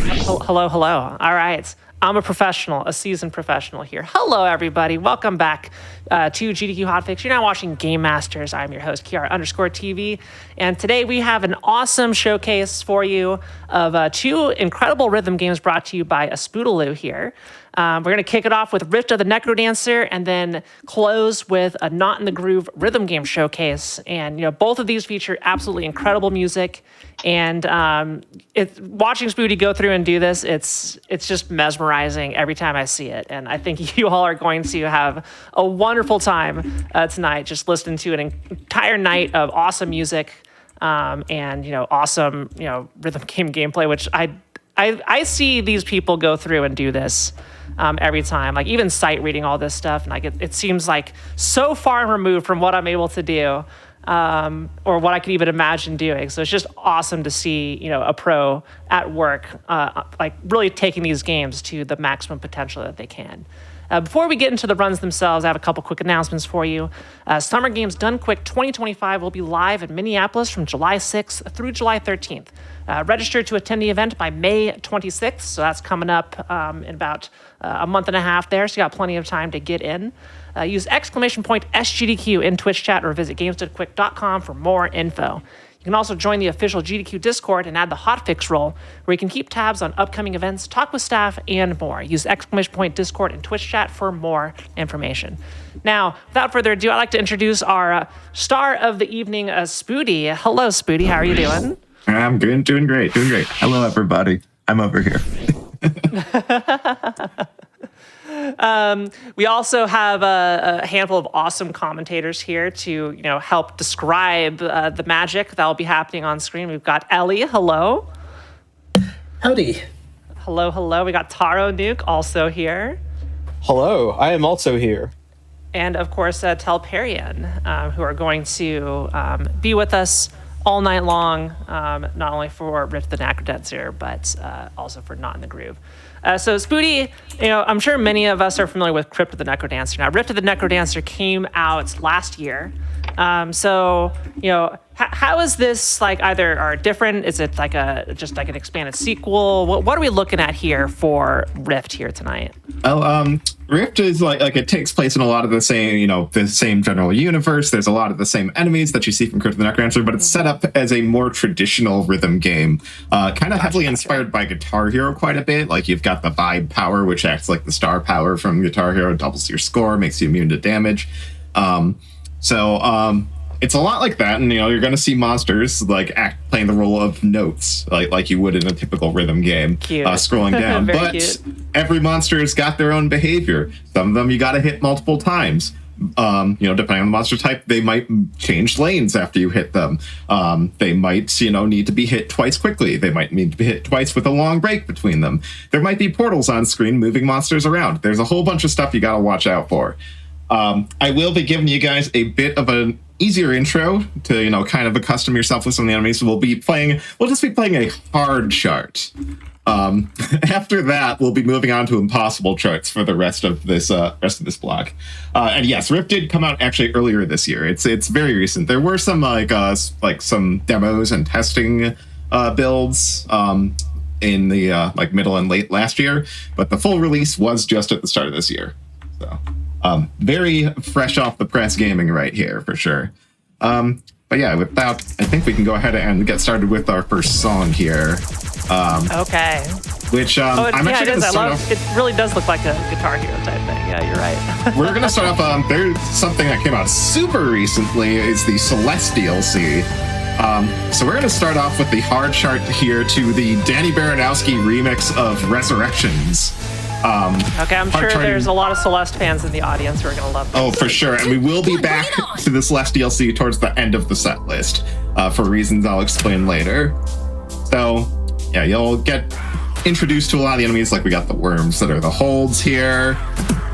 Hello. All right. I'm a professional, a seasoned professional here. Hello, everybody. Welcome back to GDQ Hotfix. You're now watching Game Masters. I'm your host, Kiara_TV. And today we have an awesome showcase for you of two incredible rhythm games brought to you by a Spoodaloo here. We're going to kick it off with Rift of the NecroDancer and then close with a Not in the Groove rhythm game showcase. And, both of these feature absolutely incredible music. And watching Spoody go through and do this, it's just mesmerizing every time I see it. And I think you all are going to have a wonderful time tonight just listening to an entire night of awesome music and, awesome, rhythm game gameplay, which I see these people go through and do this every time, like even sight reading all this stuff. And it seems like so far removed from what I'm able to do or what I could even imagine doing. So it's just awesome to see, a pro at work, like really taking these games to the maximum potential that they can. Before we get into the runs themselves, I have a couple quick announcements for you. Summer Games Done Quick 2025 will be live in Minneapolis from July 6th through July 13th. Register to attend the event by May 26th, so that's coming up in about a month and a half there, so you got plenty of time to get in. Use !SGDQ in Twitch chat or visit gamesdonquick.com for more info. You can also join the official GDQ Discord and add the Hotfix role, where you can keep tabs on upcoming events, talk with staff, and more. Use !Discord and Twitch chat for more information. Now, without further ado, I'd like to introduce our star of the evening, Spoody. Hello, Spoody. How are you doing? I'm good, doing great. Hello, everybody. I'm over here. We also have a handful of awesome commentators here to, help describe the magic that will be happening on screen. We've got Ellie. Hello. Howdy. Hello. We got Taro Nuke also here. Hello. I am also here. And of course, Telperian, who are going to be with us all night long, not only for Rift the NecroDancer, but also for Not in the Groove. So Spoody, I'm sure many of us are familiar with Rift of the NecroDancer. Now, Rift of the NecroDancer came out last year. So, how is this either different? Is it just an expanded sequel? What are we looking at here for Rift here tonight? Well, Rift is like it takes place in a lot of the same general universe. There's a lot of the same enemies that you see from Rift of the NecroDancer, but it's set up as a more traditional rhythm game, kind of heavily inspired by Guitar Hero quite a bit. Like you've got the vibe power, which acts like the star power from Guitar Hero, doubles your score, makes you immune to damage. It's a lot like that, and you're going to see monsters playing the role of notes, like you would in a typical rhythm game, scrolling down. But cute. Every monster has got their own behavior. Some of them you got to hit multiple times. Depending on the monster type, they might change lanes after you hit them. They might, need to be hit twice quickly. They might need to be hit twice with a long break between them. There might be portals on screen moving monsters around. There's a whole bunch of stuff you got to watch out for. I will be giving you guys a bit of an easier intro to, kind of accustom yourself with some of the enemies. We'll just be playing a hard chart. After that, we'll be moving on to impossible charts for the rest of this block. And yes, Rift did come out actually earlier this year. It's very recent. There were some some demos and testing builds in the middle and late last year, but the full release was just at the start of this year. So very fresh off the press gaming right here for sure. But yeah, with that, I think we can go ahead and get started with our first song here. Okay. Which I'm actually going to start off. It really does look like a Guitar Hero type thing. Yeah, you're right. We're going to start off. There's something that came out super recently. Is the Celeste DLC. So we're going to start off with the hard chart here to the Danny Baranowski remix of Resurrections. Okay, I'm sure there's a lot of Celeste fans in the audience who are going to love this. Oh, for sure. And we will be back to the Celeste DLC towards the end of the set list for reasons I'll explain later. So, yeah, you'll get introduced to a lot of the enemies. Like we got the worms that are the holds here.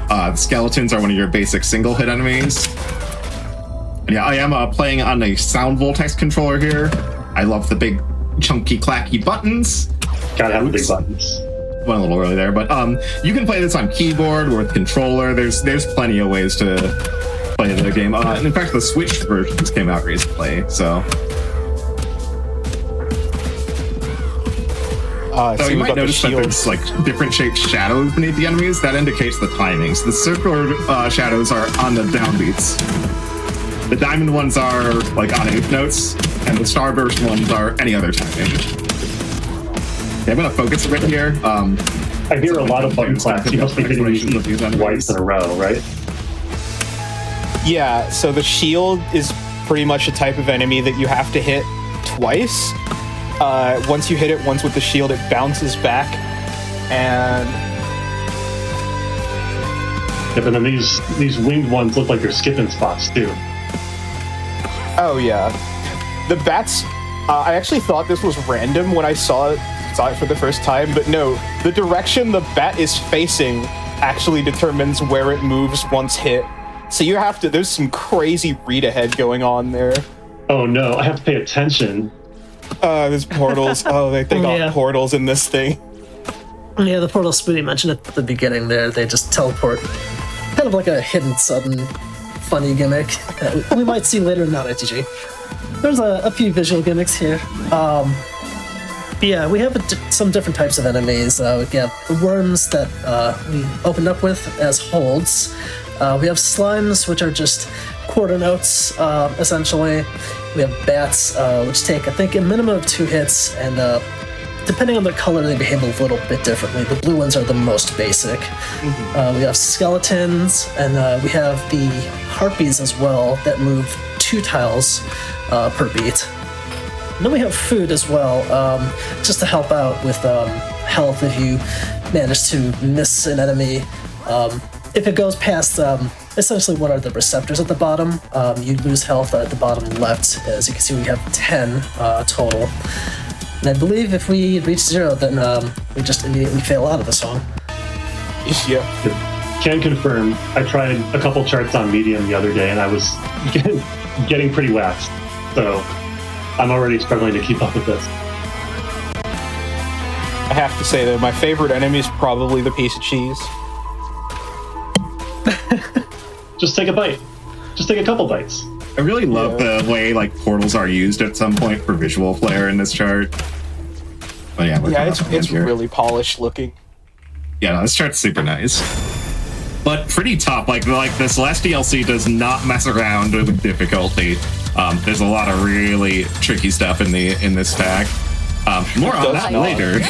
The skeletons are one of your basic single-hit enemies. And yeah, I am playing on a Sound Voltex controller here. I love the big, chunky, clacky buttons. Gotta have the big buttons. Went a little early there, but you can play this on keyboard or with controller. There's plenty of ways to play the game. And in fact, the Switch version just came out recently, so So you might notice that there's like different shaped shadows beneath the enemies. That indicates the timings. The circular shadows are on the downbeats. The diamond ones are like on eighth notes, and the starburst ones are any other timing. Okay, I'm gonna focus a bit here. I hear a lot of button clasps. You must be hitting these twice in a row, right? Yeah, so the shield is pretty much a type of enemy that you have to hit twice. Once you hit it once with the shield, it bounces back, and... Yeah, but then these winged ones look like they're skipping spots, too. Oh, yeah. The bats... I actually thought this was random when I saw it for the first time, but no. The direction the bat is facing actually determines where it moves once hit. So you have to... There's some crazy read-ahead going on there. Oh, no. I have to pay attention. There's portals. Oh, they got portals in this thing. Yeah, the portal Spoody mentioned at the beginning there, they just teleport. Kind of like a hidden, sudden, funny gimmick that we might see later in NotITG. There's a few visual gimmicks here. Yeah, we have some different types of enemies. We have the worms that we opened up with as holds. We have slimes, which are just quarter notes, essentially. We have bats, which take, I think, a minimum of 2 hits, and depending on their color, they behave a little bit differently. The blue ones are the most basic. We have skeletons, and we have the harpies as well that move 2 tiles per beat. And then we have food as well, just to help out with health if you manage to miss an enemy. If it goes past essentially what are the receptors at the bottom, you lose health at the bottom left. As you can see, we have 10 total. And I believe if we reach 0, then we just immediately fail out of the song. Yeah. Can confirm, I tried a couple charts on medium the other day, and I was getting pretty waxed. So I'm already struggling to keep up with this. I have to say, though, my favorite enemy is probably the piece of cheese. Just take a bite. Just take a couple bites. I really love the way like portals are used at some point for visual flair in this chart. But yeah, it's really polished looking. Yeah, no, this chart's super nice. But pretty tough. Like this last DLC does not mess around with difficulty. There's a lot of really tricky stuff in this pack. More on that later.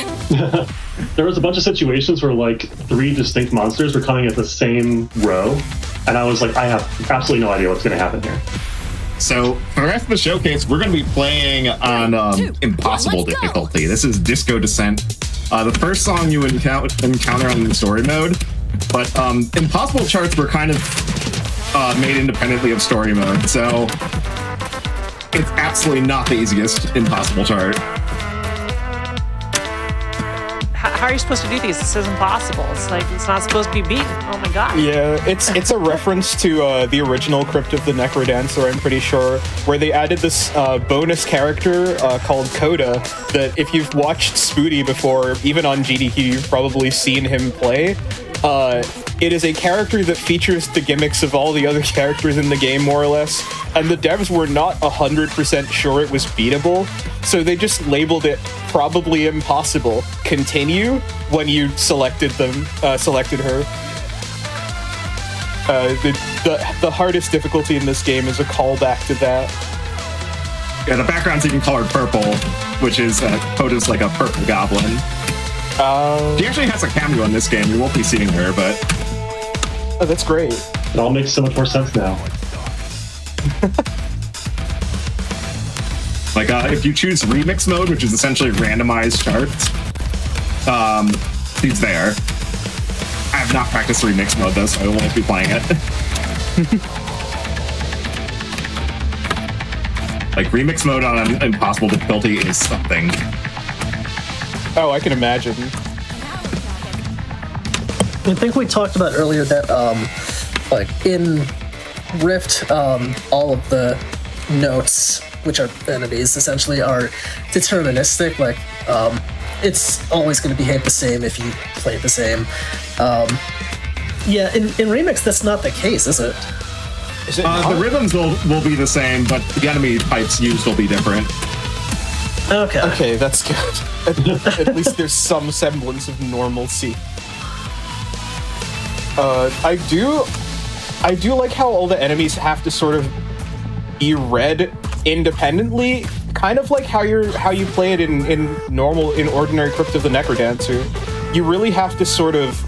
There was a bunch of situations where like 3 distinct monsters were coming at the same row, and I was like, I have absolutely no idea what's going to happen here. So for the rest of the showcase, we're going to be playing on impossible difficulty. This is Disco Descent. The first song you encounter on the story mode, but impossible charts were kind of made independently of story mode, so it's absolutely not the easiest impossible chart. How are you supposed to do these? This is impossible. It's like it's not supposed to be beaten. Oh my god. Yeah, it's a reference to the original Crypt of the NecroDancer, I'm pretty sure, where they added this bonus character called Coda that if you've watched Spoody before, even on GDQ, you've probably seen him play. It is a character that features the gimmicks of all the other characters in the game, more or less, and the devs were not 100% sure it was beatable, so they just labeled it probably impossible. Continue when you selected her. The hardest difficulty in this game is a callback to that. Yeah, the background's even colored purple, which is Coda's like a purple goblin. She actually has a cameo in this game. You won't be seeing her, but... Oh, that's great. It all makes so much more sense now. Like, if you choose remix mode, which is essentially randomized charts, she's there. I have not practiced remix mode, though, so I won't be playing it. Like, remix mode on impossible difficulty is something. Oh, I can imagine. I think we talked about earlier that, like, in Rift, all of the notes, which are enemies, essentially are deterministic. Like, it's always going to behave the same if you play the same. Yeah, in Remix, that's not the case, is it? The rhythms will be the same, but the enemy types used will be different. Okay, that's good. At least there's some semblance of normalcy. I do like how all the enemies have to sort of be read independently, kind of like how you play it in ordinary Crypt of the NecroDancer. You really have to sort of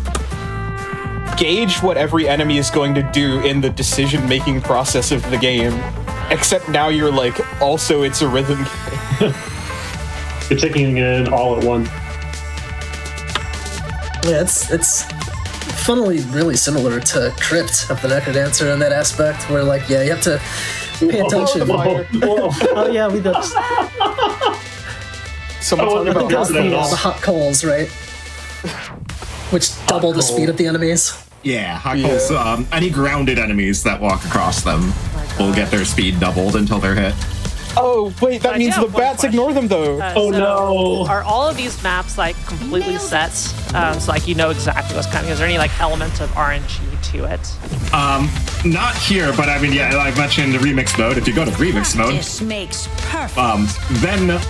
gauge what every enemy is going to do in the decision-making process of the game. Except now you're like, also it's a rhythm game. You're taking it in all at once. Yeah, it's funnily really similar to Crypt of the NecroDancer in that aspect, where like, yeah, you have to pay attention. Oh yeah, we did. Someone talking I about think that was the hot coals, right? Which double the speed of the enemies. Yeah, hot coals. Any grounded enemies that walk across them will get their speed doubled until they're hit. Oh, wait, that means the bats ignore them, though. No. Are all of these maps, like, completely set? So, like, you know exactly what's coming? Is there any, like, element of RNG to it? Not here, but I mean, yeah, I mentioned remix mode. If you go to remix mode, This makes perfect. then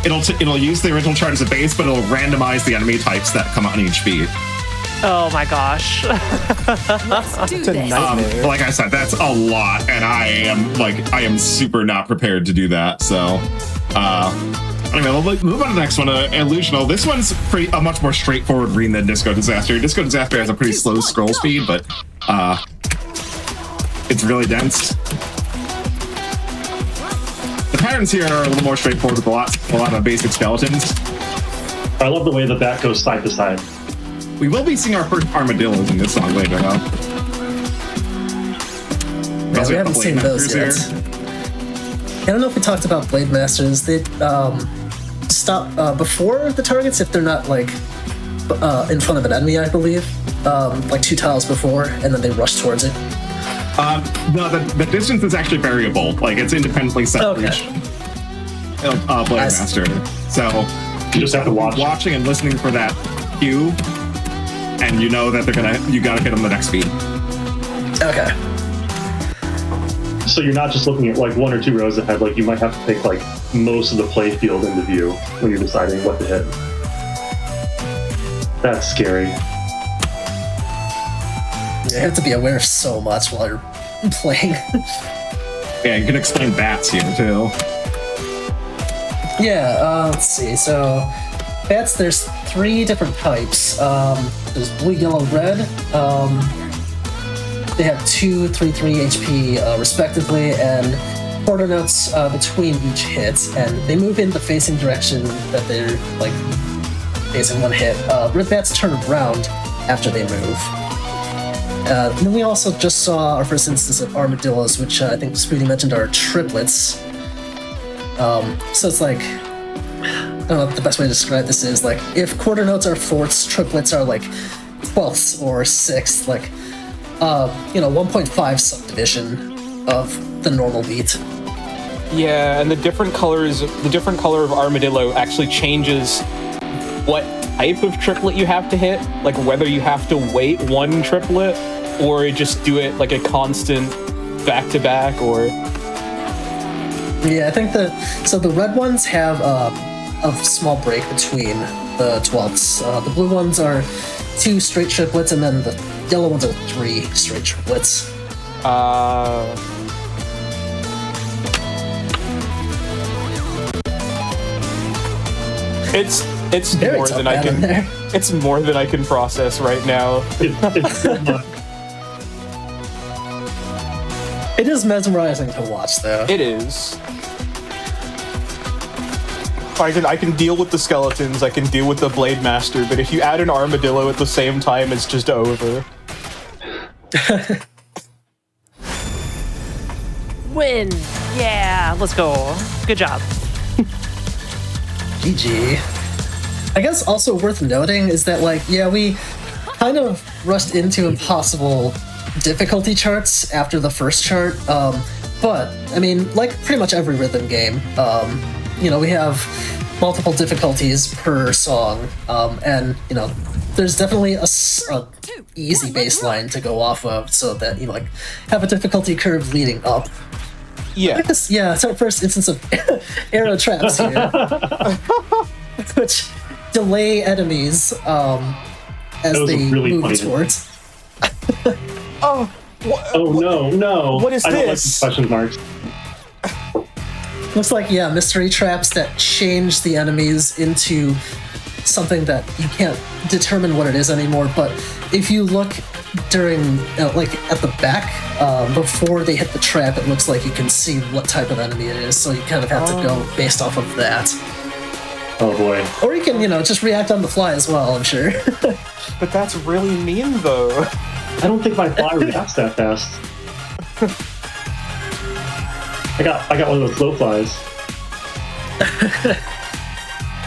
it'll use the original chart as a base, but it'll randomize the enemy types that come on each beat. Oh my gosh. Let's do It's a this. nightmare. Like I said, that's a lot, and I am super not prepared to do that. So, anyway, we'll move on to the next one. Illusional. This one's a much more straightforward read than Disco Disaster. Disco Disaster has a pretty slow scroll speed, but it's really dense. The patterns here are a little more straightforward with a lot of basic skeletons. I love the way the bat goes side to side. We will be seeing our first armadillos in this song later, though. Yeah, we haven't seen those yet. I don't know if we talked about Blade Masters. They stop before the targets if they're not like in front of an enemy, I believe. Like 2 tiles before, and then they rush towards it. No, the distance is actually variable. Like, it's independently set for each Blade Master. So You just have to watch. Watching and listening for that cue, and you know that you gotta hit them the next speed. Okay. So you're not just looking at like 1 or 2 rows ahead. Like you might have to take like most of the play field into view when you're deciding what to hit. That's scary. You have to be aware of so much while you're playing. Yeah, you can explain bats here too. Yeah, let's see. So, bats, there's 3 different types. There's blue, yellow, red. They have 2, 3, 3 HP respectively, and quarter notes between each hit, and they move in the facing direction that they're like facing one hit. Red bats turn around after they move. And then we also just saw our first instance of armadillos, which I think Spoody mentioned are triplets. So it's like, I don't know what the best way to describe this is. Like, if quarter notes are 4ths, triplets are like 12ths or 6ths, like, 1.5 subdivision of the normal beat. Yeah, and the different color of armadillo actually changes what type of triplet you have to hit, like whether you have to wait 1 triplet or just do it like a constant back-to-back, or... Yeah, I think the red ones have a small break between the 12ths. The blue ones are 2 straight triplets, and then the yellow ones are 3 straight triplets. It's Very more tough than I pattern can. there. It's more than I can process right now. It's so much. It is mesmerizing to watch, though. It is. I can deal with the skeletons, I can deal with the Blade Master, but if you add an armadillo at the same time, it's just over. Win! Yeah, let's go. Good job. GG. I guess also worth noting is that, like, yeah, we kind of rushed into impossible difficulty charts after the first chart, but, I mean, like pretty much every rhythm game, we have multiple difficulties per song, and, there's definitely a easy baseline to go off of so that you, like, have a difficulty curve leading up. Yeah. It's our first instance of arrow traps here, which delay enemies as they really move funny. towards. Oh no! What is I don't like this? these question marks. Looks like mystery traps that change the enemies into something that you can't determine what it is anymore. But if you look during like at the back before they hit the trap, it looks like you can see what type of enemy it is. So you kind of have to go based off of that. Oh boy! Or you can just react on the fly as well. I'm sure. But that's really mean, though. I don't think my fly reacts that fast. I got one of those slow flies.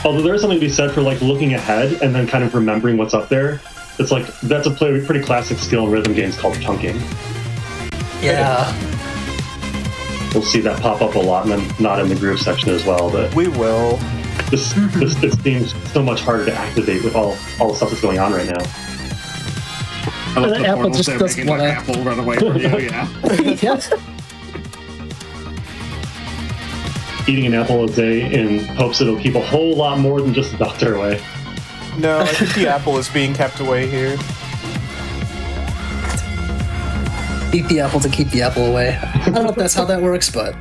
Although there is something to be said for like looking ahead and then kind of remembering what's up there. It's like that's a pretty classic skill in rhythm games called chunking. Yeah. We'll see that pop up a lot, and then not in the groove section as well. But We will. this seems so much harder to activate with all the stuff that's going on right now. I love The the apple portals just there does making the wanna- apple run away from you, yeah. Yeah. Eating an apple a day in hopes it'll keep a whole lot more than just the doctor away. No, I think the apple is being kept away here. Eat the apple to keep the apple away. I don't know if that's how that works, but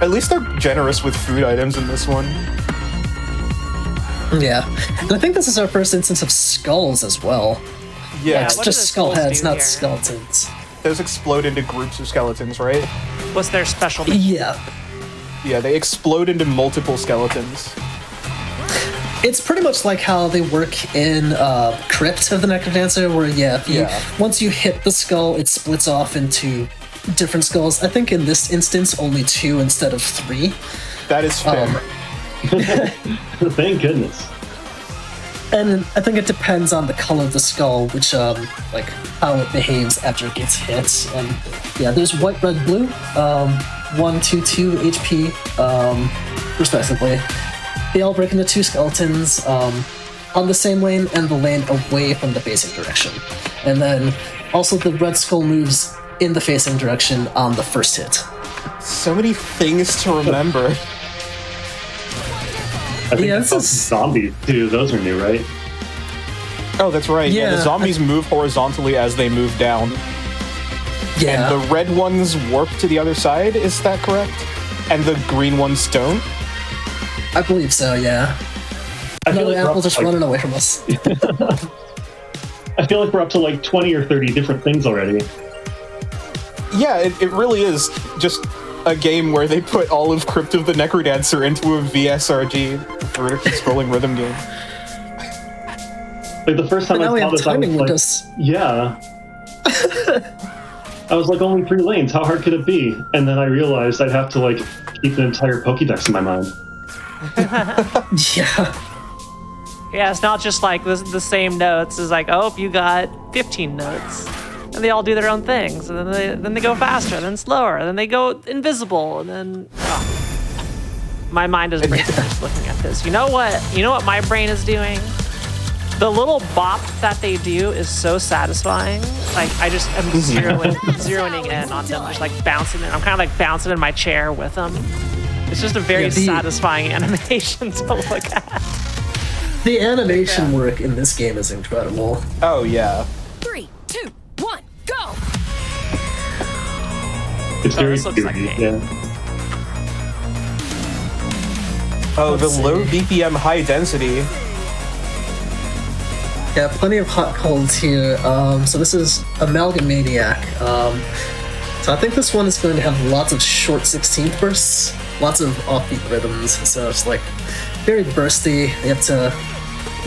At least they're generous with food items in this one. yeah. And I think this is our first instance of skulls as well. Yeah, It's what do just the skull skulls heads, do not here? skeletons. those explode into groups of skeletons, right? What's their special? Yeah. Yeah, they explode into multiple skeletons. It's pretty much like how they work in Crypt of the NecroDancer, where once you hit the skull, it splits off into different skulls. I think in this instance, only 2 instead of 3. That is fair. Thank goodness. And I think it depends on the color of the skull, which like how it behaves after it gets hit. And yeah, there's white, red, blue, 1, 2, 2 HP, respectively. They all break into 2 skeletons on the same lane and the lane away from the facing direction. And then also the red skull moves in the facing direction on the first hit. So many things to remember. I think Yeah, that's this is- zombies too. Those are new, right? Oh, that's right. Yeah, the Yeah. zombies move horizontally as they move down. Yeah. And the red ones warp to the other side, is that correct? And the green ones don't? I believe so, yeah. I feel Another like we're apple up just to, like, running away from us. I feel like we're up to like 20 or 30 different things already. Yeah, it really is just a game where they put all of Crypt of the NecroDancer into a VSRG, vertically scrolling rhythm game. Like the first time But now I we saw have this, I timing was like, windows. yeah. I was like, only 3 lanes. How hard could it be? And then I realized I'd have to like keep an entire Pokédex in my mind. Yeah. Yeah, it's not just like the same notes. It's like, oh, you got 15 notes. And they all do their own things. And then they go faster, then slower, then they go invisible, and then... oh. My mind is breaking just looking at this. You know what my brain is doing? The little bop that they do is so satisfying. Like, I just am zeroing in on them, just like bouncing. I'm kind of like bouncing in my chair with them. It's just a very satisfying animation to look at. The animation work in this game is incredible. Oh, yeah. 3, 2, 1, go! It's very this looks like eerie, me. yeah. Oh, the Let's low see. BPM, high density. Yeah, plenty of hot colds here. So this is Amalgamaniac. So I think this one is going to have lots of short 16th bursts, lots of offbeat rhythms. So it's like very bursty. You have to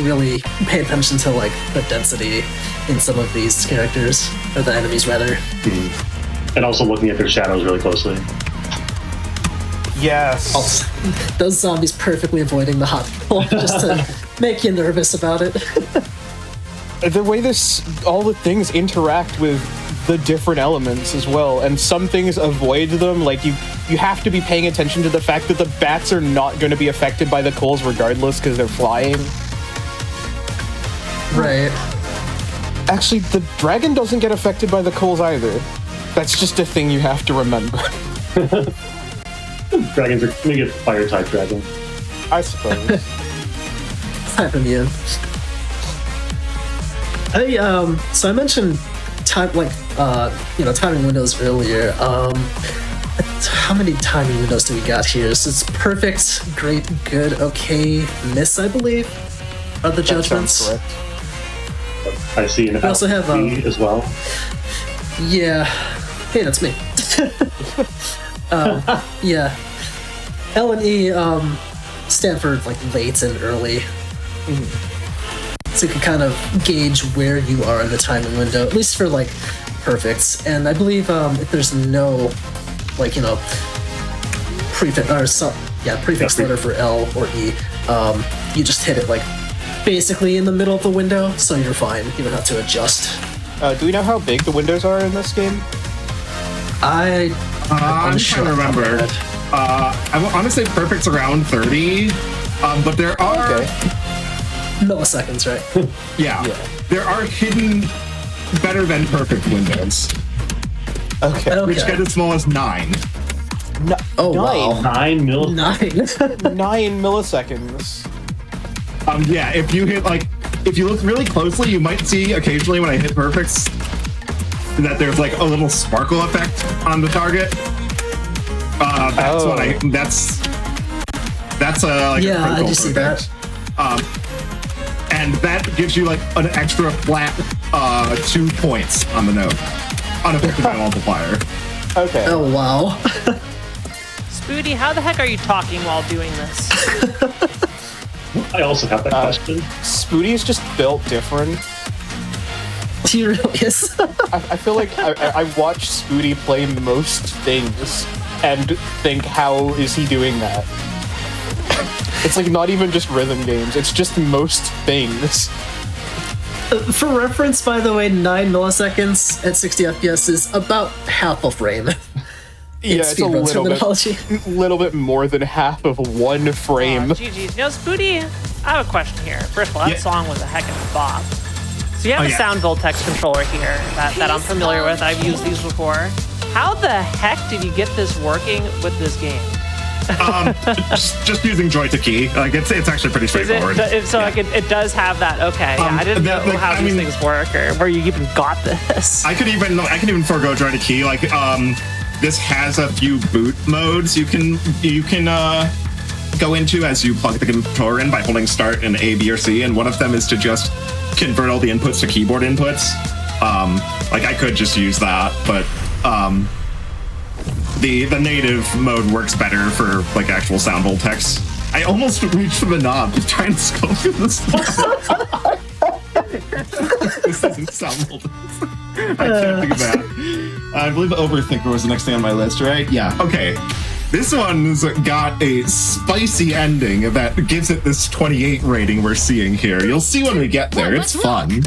really pay attention to like the density in some of these characters, or the enemies rather. And also looking at their shadows really closely. Yes. Those zombies perfectly avoiding the hot cold just to make you nervous about it. The way all the things interact with the different elements as well, and some things avoid them. Like you have to be paying attention to the fact that the bats are not going to be affected by the coals regardless because they're flying. Right. Actually, the dragon doesn't get affected by the coals either. That's just a thing you have to remember. Dragons are maybe a fire type dragon. I suppose. Type immune. So I mentioned timing windows earlier. How many timing windows do we got here? So it's perfect, great, good, okay, miss, I believe, are the judgments. Sounds correct. I see an We also have LE as well. Yeah. Hey, that's me. Yeah. L and E stand for like late and early. So you can kind of gauge where you are in the timing window, at least for like perfects. And I believe if there's no prefix letter for L or E, you just hit it like basically in the middle of the window, so you're fine. You don't have to adjust. Do we know how big the windows are in this game? I'm trying to remember. I want to say perfect's around 30, but there are milliseconds, right? yeah, there are hidden better than perfect windows, Okay. which get as small as 9. Oh, wow. 9 mil. 9. 9 milliseconds. Yeah, if you look really closely, you might see occasionally when I hit perfects that there's like a little sparkle effect on the target. That's what that's like Yeah, a I critical just see perfect. And that gives you like an extra flat 2 points on the note, unaffected by multiplier. Okay. Oh, wow. Spoody, how the heck are you talking while doing this? I also have that question. Spoody is just built different. He really is. I feel like I watch Spoody play most things and think, how is he doing that? It's like not even just rhythm games, it's just most things. For reference, by the way, 9 milliseconds at 60 FPS is about half a frame. Yeah, it's a little bit more than half of 1 frame. GG's. Spoody, I have a question here. First of all, that song was a heck of a bop. So you have a sound Voltex controller here that I'm familiar with. I've used these before. How the heck did you get this working with this game? Just using joy to key. Like it's actually pretty straightforward. It does have that. Okay, I didn't know how these things work or where you even got this. I can even forego joy to key. Like this has a few boot modes you can go into as you plug the controller in by holding start and A, B, or C, and one of them is to just convert all the inputs to keyboard inputs. Like I could just use that, but the native mode works better for like actual sound Voltex. I almost reached for the knob to try and scroll through this. This doesn't sound Voltex. I can't do that. I believe Overthinker was the next thing on my list, right? Yeah. Okay. This one's got a spicy ending that gives it this 28 rating we're seeing here. You'll see when we get there. It's fun.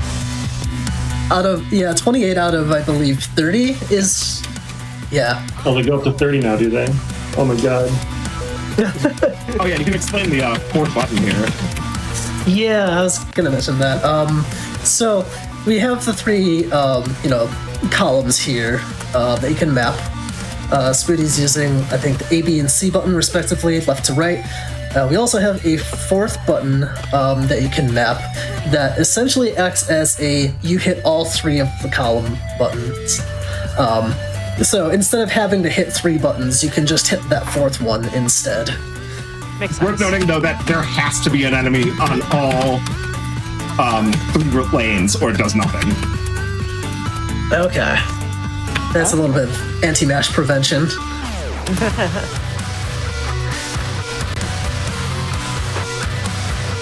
28 out of, I believe, 30 is... Yeah. Oh, they go up to 30 now, do they? Oh my god. Oh yeah, you can explain the fourth button here. Yeah, I was gonna mention that. So we have the 3, columns here that you can map. Spoody's using, I think, the A, B, and C button respectively, left to right. We also have a 4th button that you can map that essentially acts as you hit all 3 of the column buttons. So instead of having to hit 3 buttons, you can just hit that 4th one instead. Makes sense. Worth noting, though, that there has to be an enemy on all 3 lanes, or it does nothing. Okay. That's a little bit of anti-mash prevention.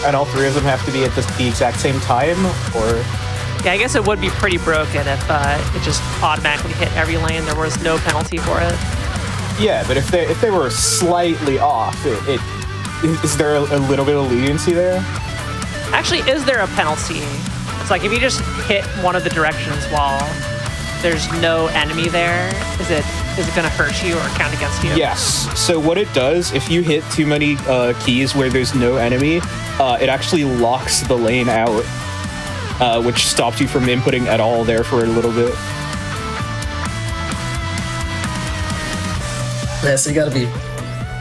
And all 3 of them have to be at the exact same time, or... Yeah, I guess it would be pretty broken if it just automatically hit every lane. There was no penalty for it. Yeah, but if they were slightly off, is there a little bit of leniency there? Actually, is there a penalty? It's like if you just hit one of the directions while there's no enemy there, is it going to hurt you or count against you? Yes. So what it does, if you hit too many keys where there's no enemy, it actually locks the lane out. Which stops you from inputting at all there for a little bit. Yeah, so you gotta be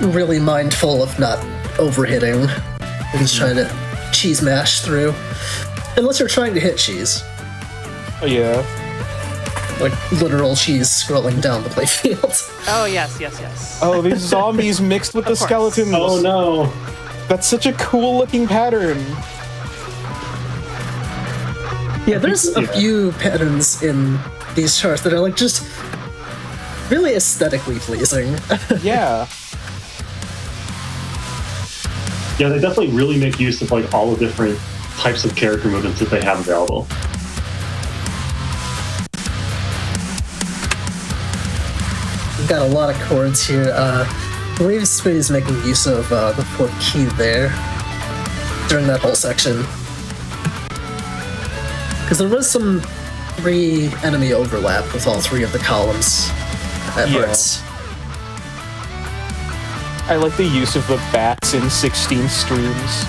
really mindful of not overhitting and just trying to cheese mash through. Unless you're trying to hit cheese. Oh, yeah. Like literal cheese scrolling down the playfield. Oh, yes. Oh, these zombies mixed with the course. skeletons. Oh no. That's such a cool looking pattern. Yeah, there's a few patterns in these charts that are like just really aesthetically pleasing. Yeah. Yeah, they definitely really make use of like all the different types of character movements that they have available. We've got a lot of chords here. I believe Speedy's making use of the fourth key there during that whole section. Because there was some 3 enemy overlap with all 3 of the columns at parts. I like the use of the bats in 16 streams.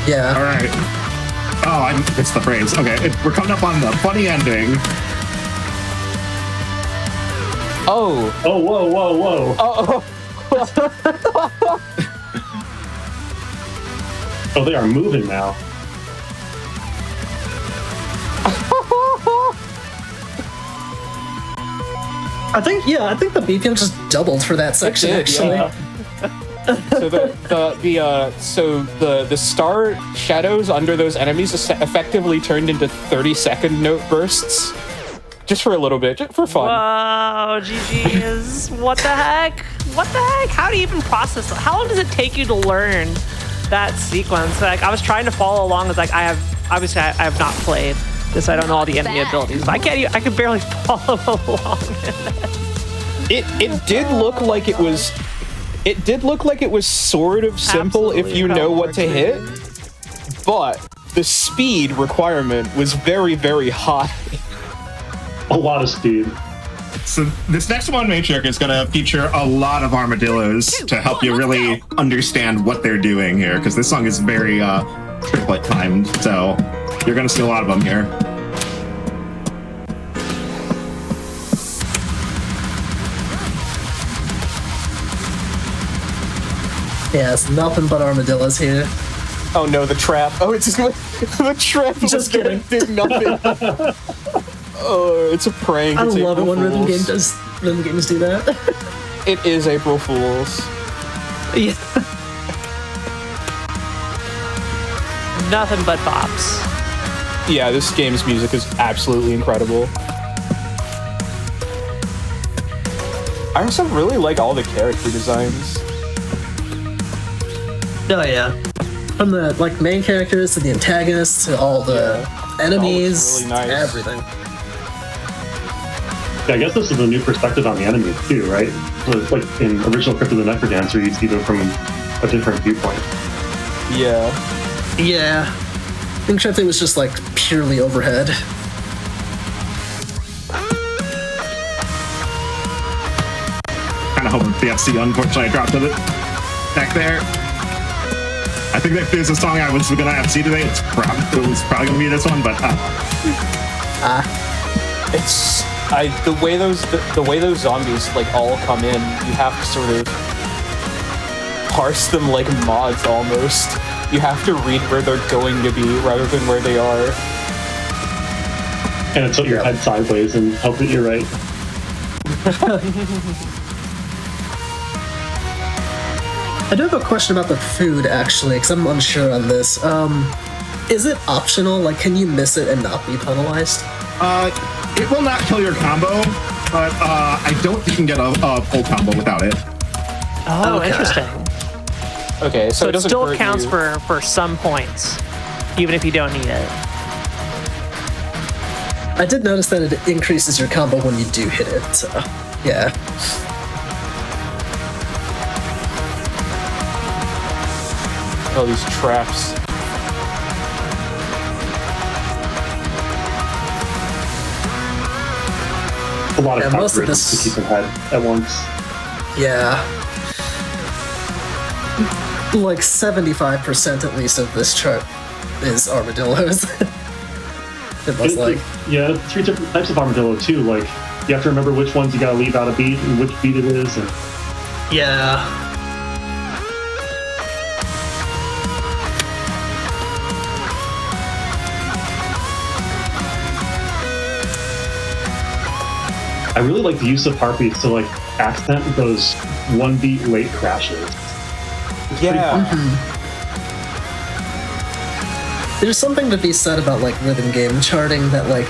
Yeah. All right. Oh, I missed the phrase. Okay, we're coming up on the funny ending. Oh. Oh, whoa, whoa, whoa. Oh, they are moving now. I think the BPM just doubled for that section, actually. Yeah. So the star shadows under those enemies effectively turned into 30-second note bursts, just for a little bit, just for fun. Whoa, GG's. What the heck? What the heck? How do you even process that? How long does it take you to learn that sequence? Like, I was trying to follow along. It's like I have not played this. I don't know all the enemy abilities, but I could barely follow along. It did look like it was. It did look like it was sort of simple if you know what to hit, but the speed requirement was very, very high. A lot of speed. So this next one, Matriarch, is going to feature a lot of armadillos to help you really understand what they're doing here, because this song is very triplet timed, so you're going to see a lot of them here. Yeah, it's nothing but armadillos here. Oh no, the trap. Oh, it's just the trap Just kidding. did nothing. Oh, it's a prank. I It's love it April when rhythm Fools. games do that. It is April Fools. Yeah. Nothing but bops. Yeah, this game's music is absolutely incredible. I also really like all the character designs. Oh yeah. From the main characters to the antagonists to all the enemies, really nice. everything. Yeah, I guess this is a new perspective on the enemies too, right? So it's like in original Crypt of the NecroDancer, you see them from a different viewpoint. Yeah. Yeah. In Crypt, it was just purely overhead. Kind of hoping for the FC, unfortunately, I dropped it back there. I think if there's a song I was going to FC today, it was probably going to be this one, but It's the way those zombies all come in, you have to sort of parse them like mods almost. You have to read where they're going to be rather than where they are. And tilt your head sideways and hope that you're right. I do have a question about the food, actually, because I'm unsure on this. Is it optional? Can you miss it and not be penalized? it will not kill your combo, but I don't think you can get a full combo without it. Oh, Okay. interesting. Okay, So it it doesn't still hurt counts you. for some points, even if you don't need it. I did notice that it increases your combo when you do hit it, so yeah. Oh, these traps. A lot of Yeah, most of counter this- to keep in head at once. Yeah. 75% at least of this chart is armadillos. It looks like. Yeah, 3 different types of armadillo too. you have to remember which ones you gotta leave out a beat and which beat it is. And Yeah. I really like the use of heartbeats to like accent those 1 beat late crashes. Yeah. There's something to be said about like rhythm game charting that like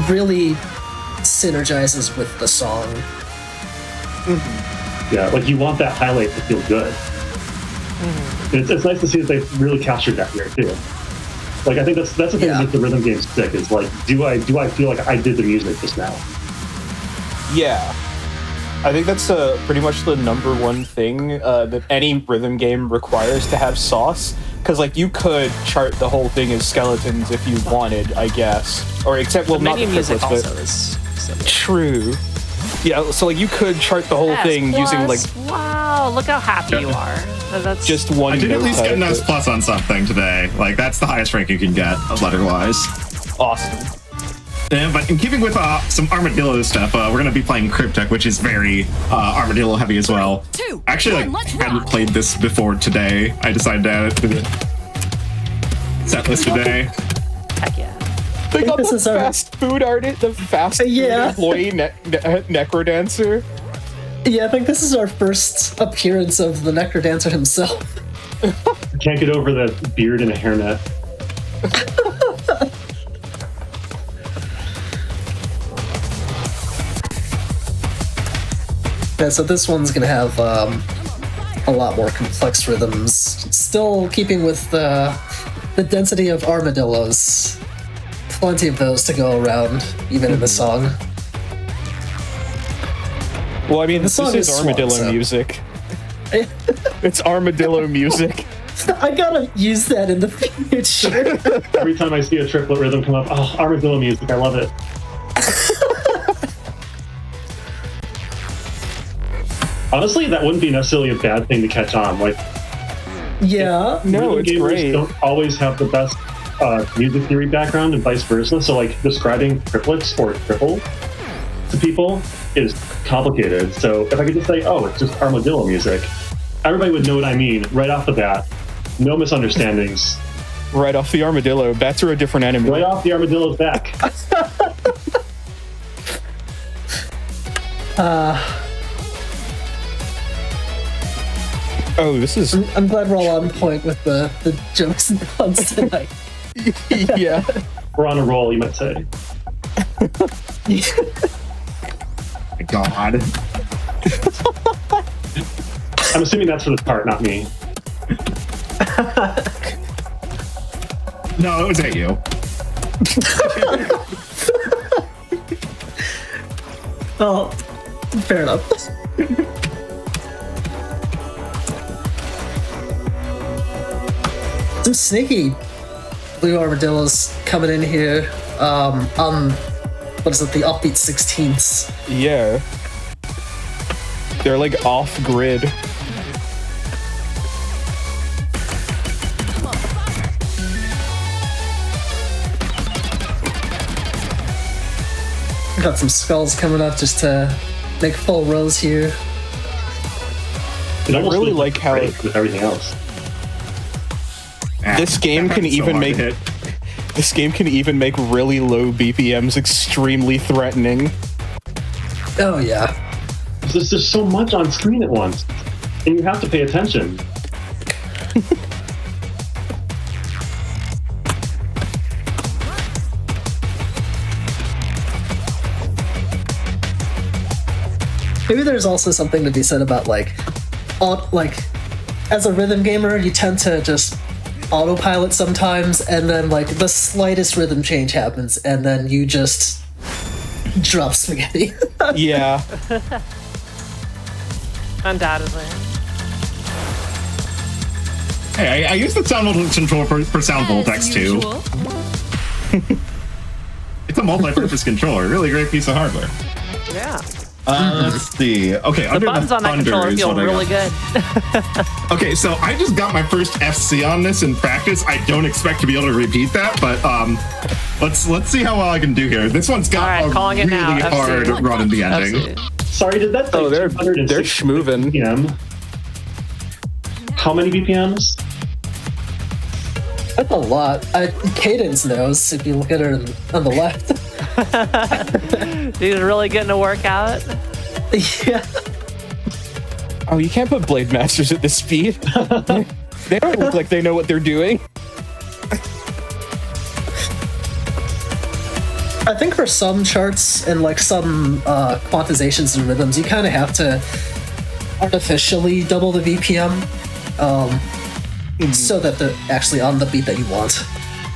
really synergizes with the song. Yeah, like you want that highlight to feel good. It's nice to see that they've really captured that here too. Like I think that's the thing that makes the rhythm game stick is like, do I feel like I did the music just now? Yeah. I think that's pretty much the number one thing that any rhythm game requires to have sauce. Because, like, you could chart the whole thing as skeletons if you wanted, I guess. Or except, well, not the music triplets, also is similar. True. Yeah, so, like, you could chart the whole thing using, like... Wow, look how happy you are. That's just one I did at least type, get an S+ on something today. Like, that's the highest rank you can get, letter-wise. Awesome. But in keeping with some Armadillo stuff, we're going to be playing Cryptek, which is very Armadillo heavy as well. 3, 2, Actually, 1, let's hadn't rock. played this before today. I decided to add it to the set list today. heck yeah. They got this the is our- fast food artist, the fast food Yeah. employee NecroDancer. Yeah, I think this is our first appearance of the NecroDancer himself. I can't get over the beard and a hairnet. Yeah, so this one's gonna have a lot more complex rhythms, still keeping with the density of armadillos. Plenty of those to go around, even in the song. Well, I mean, The this song is is armadillo swamp, so- music. It's armadillo music. I gotta use that in the future. Every time I see a triplet rhythm come up, oh, armadillo music, I love it. Honestly, that wouldn't be necessarily a bad thing to catch on. Like, Yeah. No, rhythm it's gamers great. don't always have the best music theory background and vice versa. So, like, describing triplets or triple to people is complicated. So, if I could just say, oh, it's just armadillo music, everybody would know what I mean right off the bat. No misunderstandings. Right off the armadillo. Bats are a different enemy. Right off the armadillo's back. Oh, this is... I'm glad we're all on point with the jokes and puns tonight. yeah. We're on a roll, you might say. God. I'm assuming that's for the part, not me. No, it was at you. Well, fair enough. Some sneaky blue armadillos coming in here on, what is it, the offbeat 16ths. Yeah. They're like off-grid. Got some skulls coming up just to make full rows here. It I almost really feels like how great it- with everything else. This game can So even hard make... to hit. This game can even make really low BPMs extremely threatening. Oh yeah. There's just so much on screen at once, and you have to pay attention. Maybe there's also something to be said about like as a rhythm gamer, you tend to just autopilot sometimes, and then like the slightest rhythm change happens, and then you just drop spaghetti. Yeah. Undoubtedly. Hey, I used the sound voltage controller for sound voltex too. It's a multi-purpose controller. Really great piece of hardware. Yeah. Let's see. Okay, The buttons on that controller feel really good. Okay, so I just got my first FC on this in practice. I don't expect to be able to repeat that, but let's see how well I can do here. This one's got a really hard run in the ending. Sorry, did that say they're 260 schmoovin'. BPM? How many BPMs? That's a lot. Cadence knows if you look at her on the left. Dude's really getting a workout. Yeah. Oh, you can't put Blade Masters at this speed. They don't look like they know what they're doing. I think for some charts and like some quantizations and rhythms, you kind of have to artificially double the BPM so that they're actually on the beat that you want.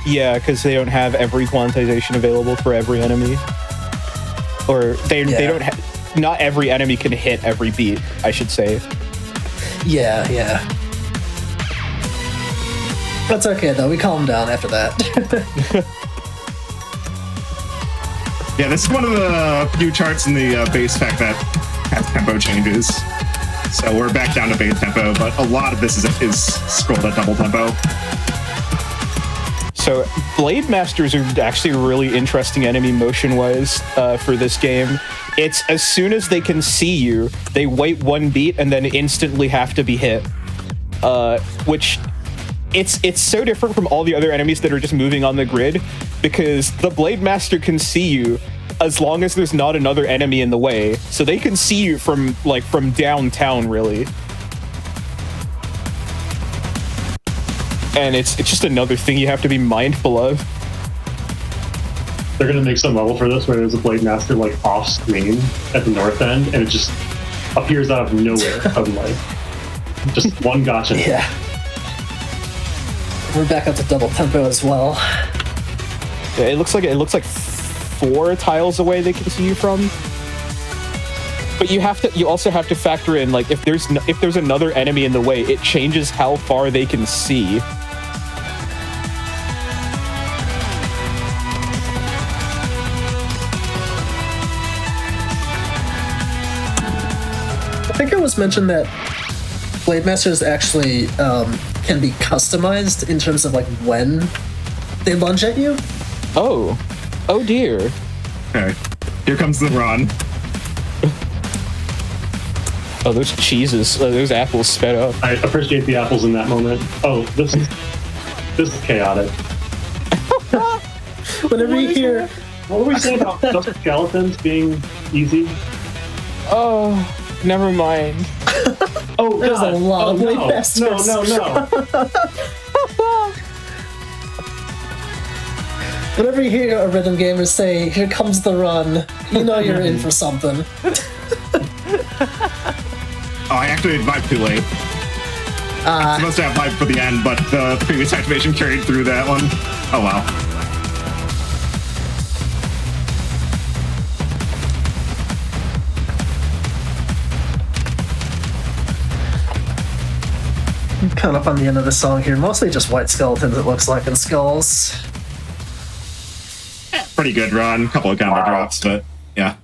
Yeah, because they don't have every quantization available for every enemy. Or they don't have... Not every enemy can hit every beat, I should say. Yeah. That's okay, though. We calm down after that. Yeah, this is one of the few charts in the base spec that has tempo changes. So we're back down to base tempo, but a lot of this is scrolled at double tempo. So Blade Masters are actually really interesting enemy motion-wise for this game. It's as soon as they can see you, they wait one beat and then instantly have to be hit. Which it's so different from all the other enemies that are just moving on the grid, because the Blade Master can see you as long as there's not another enemy in the way. So they can see you from downtown, really. And it's just another thing you have to be mindful of. They're gonna make some level for this where there's a Blade Master like off screen at the north end, and it just appears out of nowhere suddenly. Just one gotcha. Yeah. We're back up to double tempo as well. Yeah, it looks like 4 tiles away they can see you from. But you also have to factor in, like, if there's another enemy in the way, it changes how far they can see. I think it was mentioned that Blade Masters actually can be customized in terms of like when they lunge at you. Oh dear. Okay, here comes the run. Oh, those cheeses, those apples sped up. I appreciate the apples in that moment. Oh, this is chaotic. Whenever you hear, What were we saying about just skeletons being easy? Oh, never mind. Oh, there's God. a lot of Blade Masters. No. Whenever you hear a rhythm gamer say, "Here comes the run," you know you're in for something. Oh, I activated Vibe too late. I'm supposed to have Vibe for the end, but the previous activation carried through that one. Oh, wow. I'm kind of on the end of the song here. Mostly just white skeletons, it looks like, and skulls. Pretty good run. Couple of combo drops, but yeah.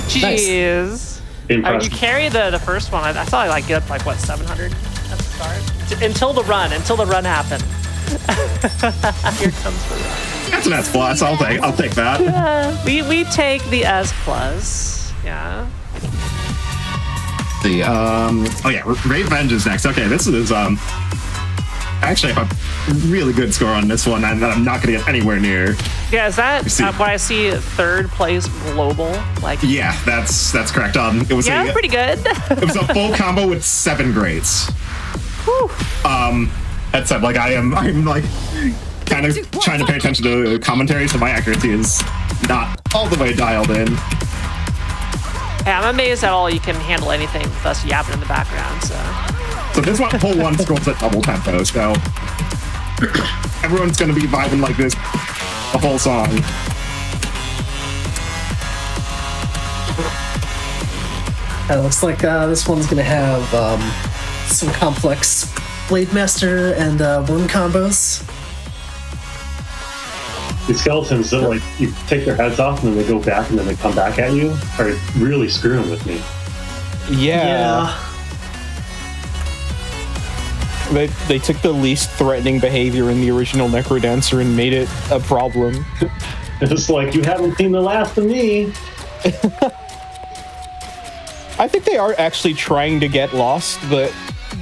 Jeez. Nice. You carry the first one. I saw I get up like what 700 at the start until the run happened. Here comes the run. That's an S plus. I'll take that. Yeah, we take the S plus. Yeah. The oh yeah, Revenge is next. Okay, this is I actually have a really good score on this one that I'm not gonna get anywhere near. Yeah, is that when I see 3rd place global? Like, yeah, that's correct. It was pretty good. It was a full combo with 7 greats. Whew. That said, like I'm like kind of trying to pay attention to commentary, so my accuracy is not all the way dialed in. Hey, I'm amazed at all you can handle anything with us yapping in the background. So this one, whole one scrolls at double tempo, so everyone's gonna be vibing like this the whole song. It looks like this one's gonna have some complex Blade Master and wound combos. These skeletons that like you take their heads off and then they go back and then they come back at you are really screwing with me. Yeah. They took the least threatening behavior in the original NecroDancer and made it a problem. It's like, you haven't seen the last of me. I think they are actually trying to get lost, but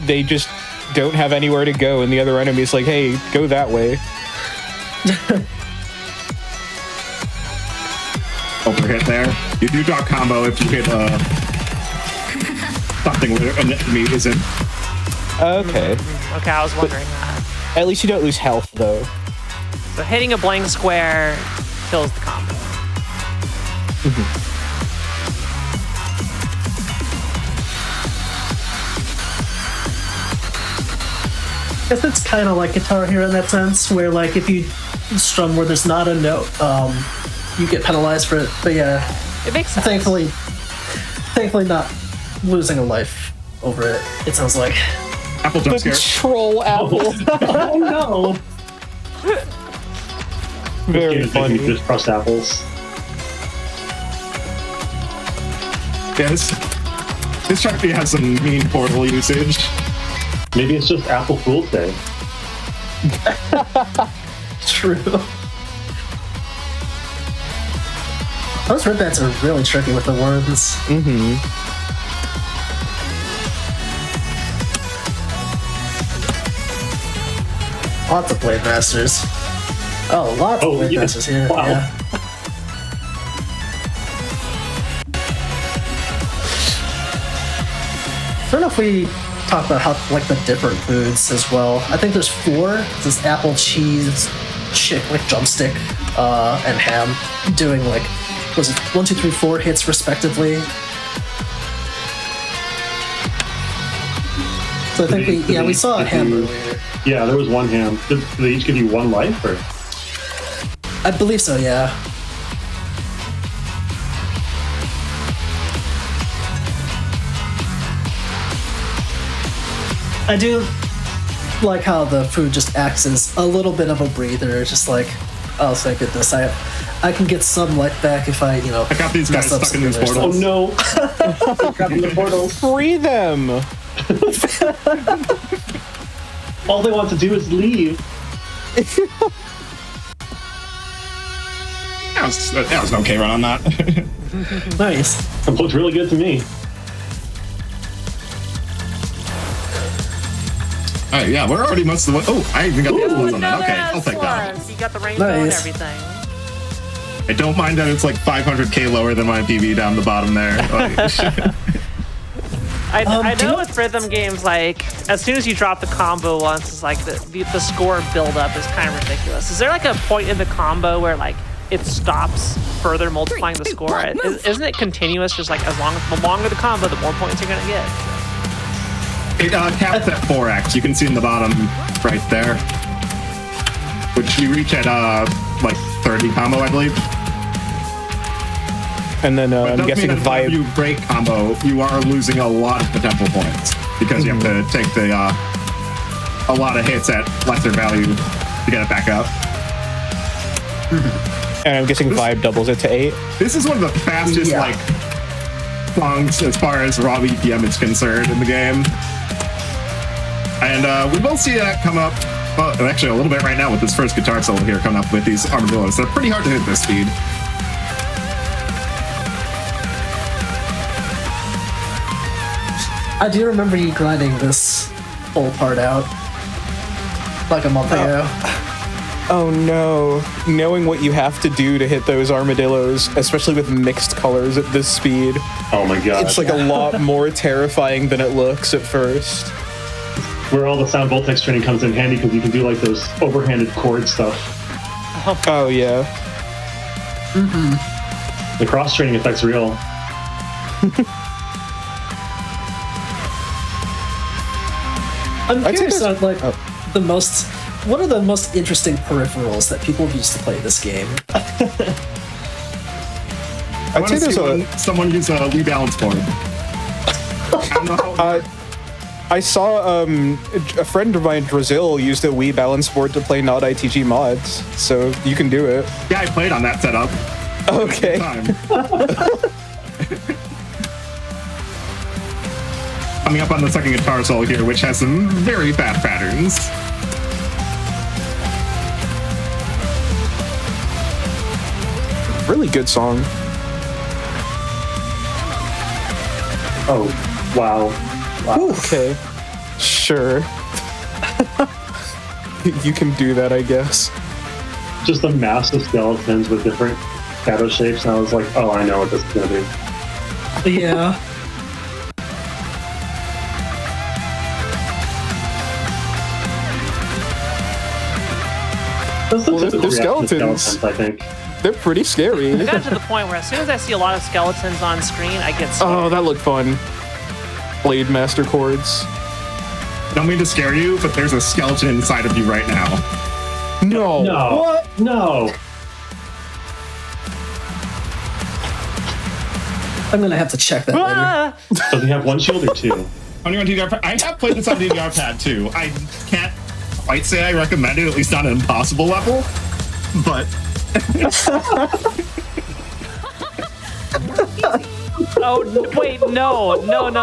they just don't have anywhere to go, and the other enemy's like, hey, go that way. Overhit there. You do dodge combo if you hit something where an enemy isn't. Okay. Okay, I was wondering that. At least you don't lose health, though. So hitting a blank square kills the combo. I guess it's kind of like Guitar Hero in that sense, where like if you strum where there's not a note, you get penalized for it. But yeah, It makes sense. thankfully not losing a life over it. It sounds like. Apple jump The scare. troll apple. Oh no! Very You funny. just crushed apples. Yes. This trophy has some mean portal usage. Maybe it's just April Fool's Day. True. Those red bats are really tricky with the worms. Lots of blade masters. Oh, lots of blade yeah. masters here. Wow. Yeah. I don't know if we talk about how like the different foods as well. I think there's 4. There's apple, cheese, like drumstick, and ham. Doing like was it 1, 2, 3, 4 hits respectively. So I think we saw a ham earlier. Yeah, there was one ham. Did they each give you 1 life, or? I believe so. Yeah. I do like how the food just acts as a little bit of a breather, just like, oh, thank goodness, I can get some life back if I I got these guys mess up stuck in these some portals. Oh no! Got in the portal. Free them! All they want to do is leave. That was an okay run on that. Nice. It looked really good to me. Alright, yeah, we're already most of the way. Oh, I even got the ones on that. Another Okay, I'll take that. slug. You got the rainbow and Nice. everything. I don't mind that it's like 500k lower than my PB down the bottom there. Like, I do know you- with rhythm games, like, as soon as you drop the combo once, it's like the score build-up is kind of ridiculous. Is there like a point in the combo where like it stops further multiplying the 3, 2, score? 1, move. Isn't it continuous? Just like the longer the combo, the more points you're gonna get. it caps at 4x. You can see in the bottom right there. Which you reach at like 30 combo, I believe. And then But it I'm does guessing mean that if Vibe. you break combo, you are losing a lot of potential points because you have to take a lot of hits at lesser value to get it back up. And I'm guessing Vibe doubles it to 8. This is one of the fastest Yeah. like songs as far as raw BPM is concerned in the game, and we will see that come up. Well, actually, a little bit right now with this first guitar solo here coming up with these armadillos. They're pretty hard to hit this speed. I do remember you grinding this whole part out like a month ago. Oh no. Knowing what you have to do to hit those armadillos, especially with mixed colors at this speed, Oh my god. it's like a lot more terrifying than it looks at first. Where all the sound voltex training comes in handy because you can do like those overhanded chord stuff. Oh yeah. The cross training effect's real. I'm I'd say curious there's- on like what are the most interesting peripherals that people use to play this game? I I'd want say to there's see a someone use a rebalance board. I don't know how. I saw a friend of mine, Brazil, used a Wii balance board to play NotITG mods, so you can do it. Yeah, I played on that setup. Okay. Coming up on the second guitar solo here, which has some very bad patterns. Really good song. Oh, wow. Okay. Sure. You can do that, I guess. Just a mass of skeletons with different shadow shapes, and I was like, oh, I know what this is going to be. Yeah. They're skeletons. I think. They're pretty scary. I got to the point where as soon as I see a lot of skeletons on screen, I get scared. Oh, that looked fun. Blade Master chords. Don't mean to scare you, but there's a skeleton inside of you right now. No. No. What? No. I'm gonna have to check that later. Ah! Does he have one shield or two? Only on DVR pad. I have played this on DVR pad too. I can't quite say I recommend it, at least not an impossible level, but. Oh wait, no, don't.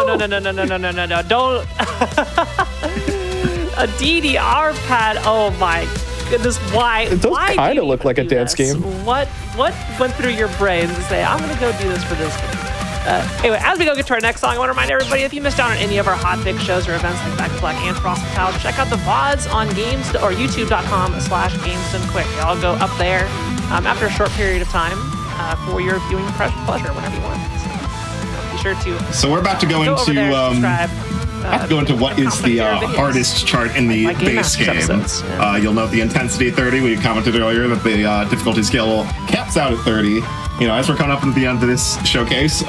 A DDR pad. Oh my goodness, why? It does why kind do of you look like a do dance this? game. What went through your brain to say I'm gonna go do this for this game? Anyway, as we go get to our next song, I want to remind everybody, if you missed out on any of our Hotfix shows or events like Back to Black and Frost Metallic, check out the VODs on games or youtube.com/GamesDoneQuick. They all go up there after a short period of time for your viewing pleasure whenever you want. So, be sure to. So we're about to go over into there, subscribe. I have to go into what is the hardest chart in the Like Game base Masters game. episodes, yeah. You'll note the intensity 30. We commented earlier that the difficulty scale caps out at 30. You know, as we're coming up at the end of this showcase,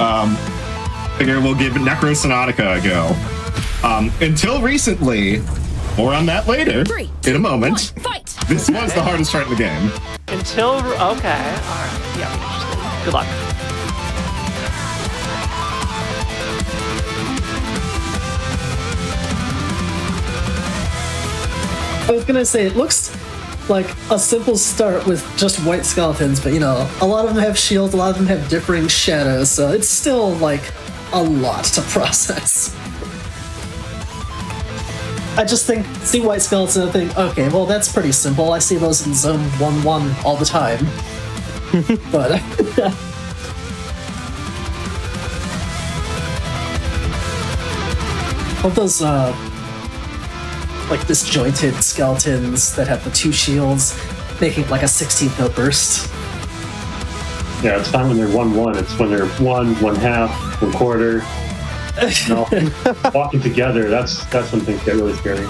figure we'll give Necrosonautica a go. Until recently, more on that later, 3, in a moment. 1, fight! This was the hardest chart in the game. Until okay, all right, yeah. Good luck. I was gonna say, it looks like a simple start with just white skeletons, but you know, a lot of them have shields, a lot of them have differing shadows, so it's still like a lot to process. I just see white skeletons and I think, okay, well that's pretty simple. I see those in zone 1-1 all the time. But all those like disjointed skeletons that have the two shields, making like a 16th note burst. Yeah, it's fine when they're 1-1. It's when they're 1, 1/2, 1/4. No, walking together. That's when things get really scary.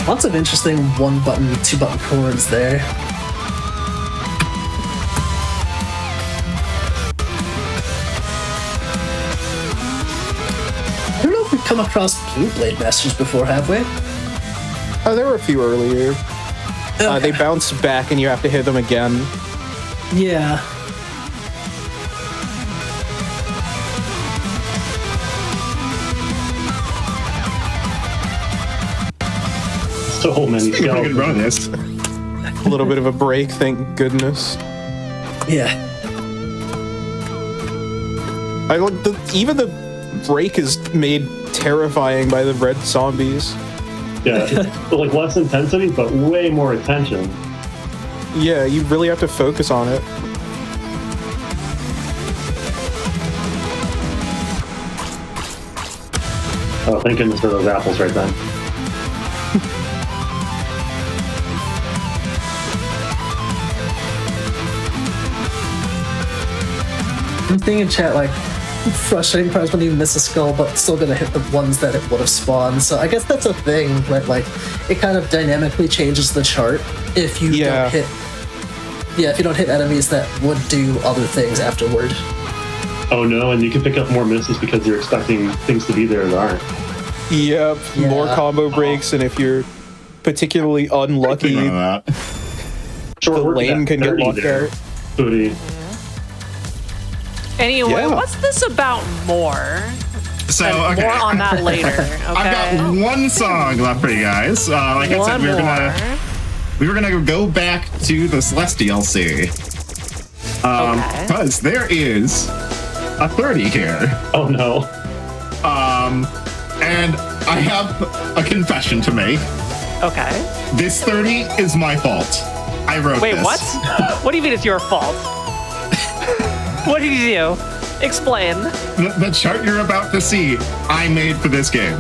Lots of interesting 1-button, 2-button chords there. I don't know if we've come across Blue Blade Masters before, have we? Oh, there were a few earlier. They bounce back and you have to hit them again. Yeah. So many Pretty good run of skeletons. this. A little bit of a break, thank goodness. Yeah. I like even the break is made terrifying by the red zombies. Yeah, so like less intensity, but way more attention. Yeah, you really have to focus on it. Oh, thank goodness for those apples right then. I'm thinking in chat, like, frustrating parts when you miss a skull, but still gonna hit the ones that it would have spawned. So I guess that's a thing, right? Like, it kind of dynamically changes the chart if you don't hit. Yeah, if you don't hit enemies that would do other things afterward. Oh no, and you can pick up more misses because you're expecting things to be there that aren't. Yep, Yeah. more combo breaks, and if you're particularly unlucky, the lane can get locked out. Booty. Anyway, Yeah. what's this about more? So, And okay. more on that later. Okay? I've got one song left for you guys. Like I said, we were gonna go back to the Celeste DLC. Because there is a 30 here. Oh no. And I have a confession to make. Okay. This 30 is my fault. I wrote Wait, this. what? What do you mean it's your fault? What did you do? Explain. The chart you're about to see, I made for this game.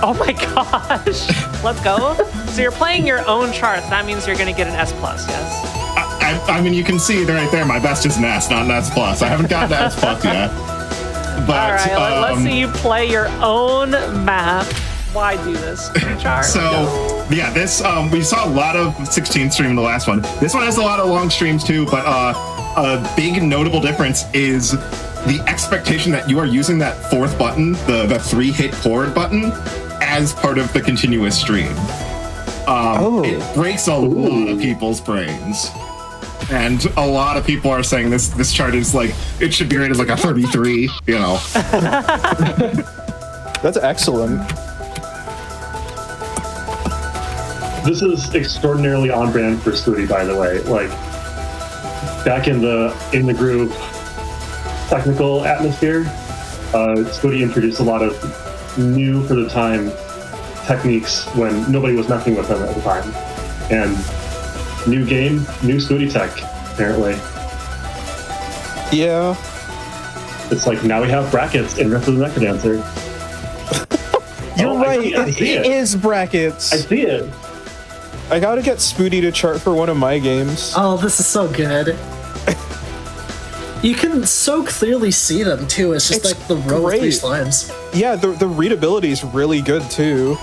Oh my gosh. Let's go. So you're playing your own charts. That means you're going to get an S+, yes? I mean, you can see right there, my best is an S, not an S+. I haven't gotten to S+ yet. But, all right, let's see you play your own map. Why do this? Chart. So, yeah, this, we saw a lot of 16 stream in the last one. This one has a lot of long streams too, but a big notable difference is the expectation that you are using that fourth button, the 3-hit chord button, as part of the continuous stream. It breaks a lot of people's brains. And a lot of people are saying this chart is like, it should be rated like a 33, you know. That's excellent. This is extraordinarily on brand for Studi, by the way. Like, back in the group technical atmosphere, Studi introduced a lot of new for the time techniques when nobody was messing with them at the time. And new game, new Studi tech, apparently. Yeah. It's like now we have brackets in Rift of the NecroDancer. You're right. It It is brackets. I see it. I gotta get Spoody to chart for one of my games. Oh, this is so good. You can so clearly see them too. It's just It's like the row of 3 great. slimes. Yeah, the readability is really good too.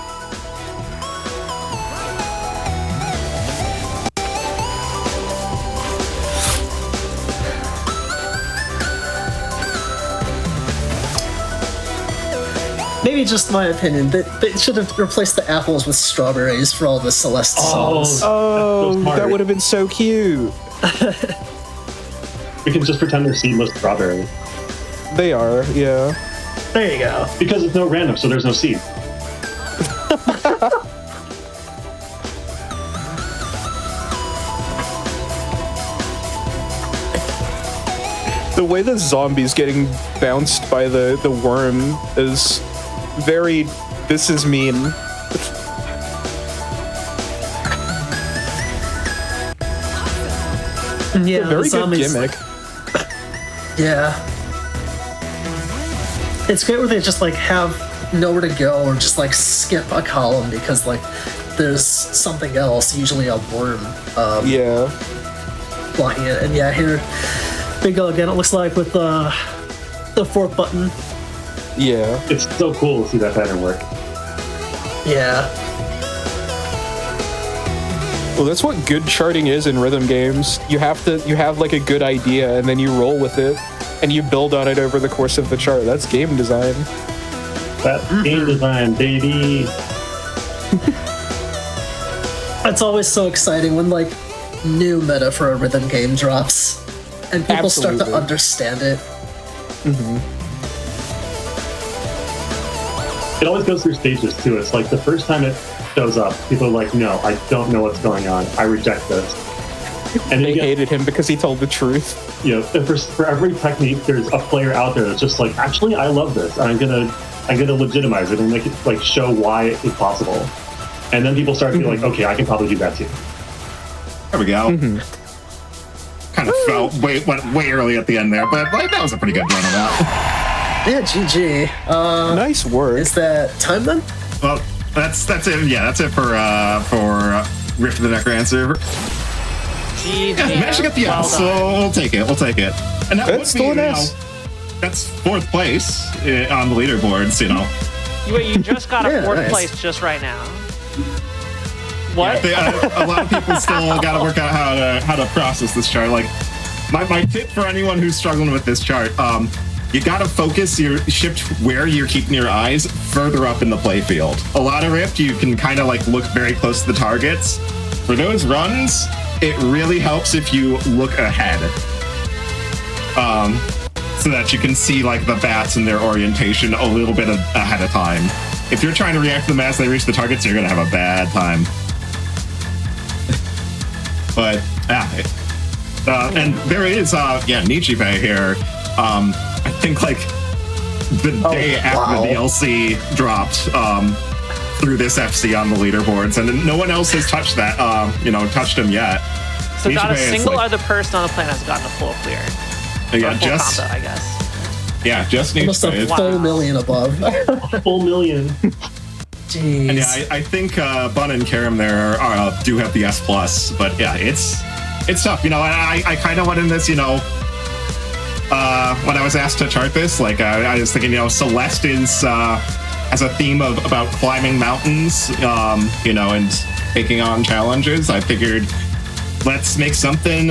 Maybe just my opinion. They should have replaced the apples with strawberries for all the Celeste songs. Oh, smart. that would have been so cute. We can just pretend they're seedless strawberry. They are, yeah. There you go. Because it's no random, so there's no seed. The way the zombie's getting bounced by the worm is very, this is mean. Yeah, Very the good zombies. gimmick. Yeah. It's great where they just like have nowhere to go or just like skip a column because like there's something else, usually a worm, Yeah. blocking it. And yeah, here we go again. It looks like with the fourth button. Yeah. It's so cool to see that pattern work. Yeah. Well, that's what good charting is in rhythm games. You have like a good idea and then you roll with it and you build on it over the course of the chart. That's game design. That's game design, baby. It's always so exciting when like new meta for a rhythm game drops and people start to Absolutely. understand it. It always goes through stages too. It's like the first time it shows up, people are like, no, I don't know what's going on. I reject this. And They you get, hated him because he told the truth. you know, and for every technique, there's a player out there that's just like, actually, I love this. And I'm gonna legitimize it and make it like show why it's possible. And then people start to be like, okay, I can probably do that too. There we go. Kind of went way early at the end there, but like that was a pretty good run of that. Yeah, GG. Nice work. Is that time then? Well, that's it. Yeah, that's it for Rift of the NecroDancer. GG. Yeah, managed to get the Well S, so done. we'll take it. We'll take it. And that That's would still be, an you know, S. that's fourth place on the leaderboards. You know, You just got a Yeah, fourth nice. place just right now. What? a lot of people still got to work out how to process this chart. Like, my tip for anyone who's struggling with this chart, you gotta focus your shift where you're keeping your eyes further up in the playfield. A lot of Rift, you can kind of like look very close to the targets. For those runs, it really helps if you look ahead. So that you can see like the bats and their orientation a little bit ahead of time. If you're trying to react to them as they reach the targets, you're gonna have a bad time. But and there is Nichibe here. I think like the day after the DLC dropped through this FC on the leaderboards, and no one else has touched that. Touched him yet. So Nichibe not a single like, other person on the planet has gotten a full clear. Yeah, full just combo, I guess. Yeah, just almost a Nichibe. full million above. A full million. Jeez. And yeah, I think Bun and Karam there do have the S+, but yeah, it's tough. I kind of went in this, when I was asked to chart this, like I was thinking, Celeste is has a theme about climbing mountains, and taking on challenges. I figured let's make something,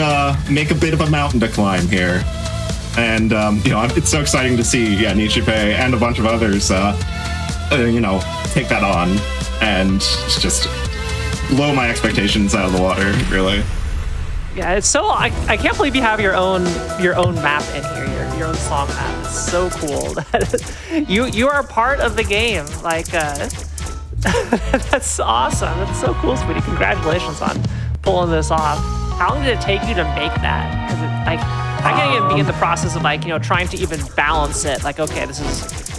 make a bit of a mountain to climb here. And, it's so exciting to see, Nichibe and a bunch of others, take that on and just blow my expectations out of the water, really. Yeah, it's so I can't believe you have your own map in here, your own song map. It's so cool that you are part of the game. Like that's awesome. That's so cool, Speedy. Congratulations on pulling this off. How long did it take you to make that? Because I can't even begin the process of trying to even balance it. Like, okay, this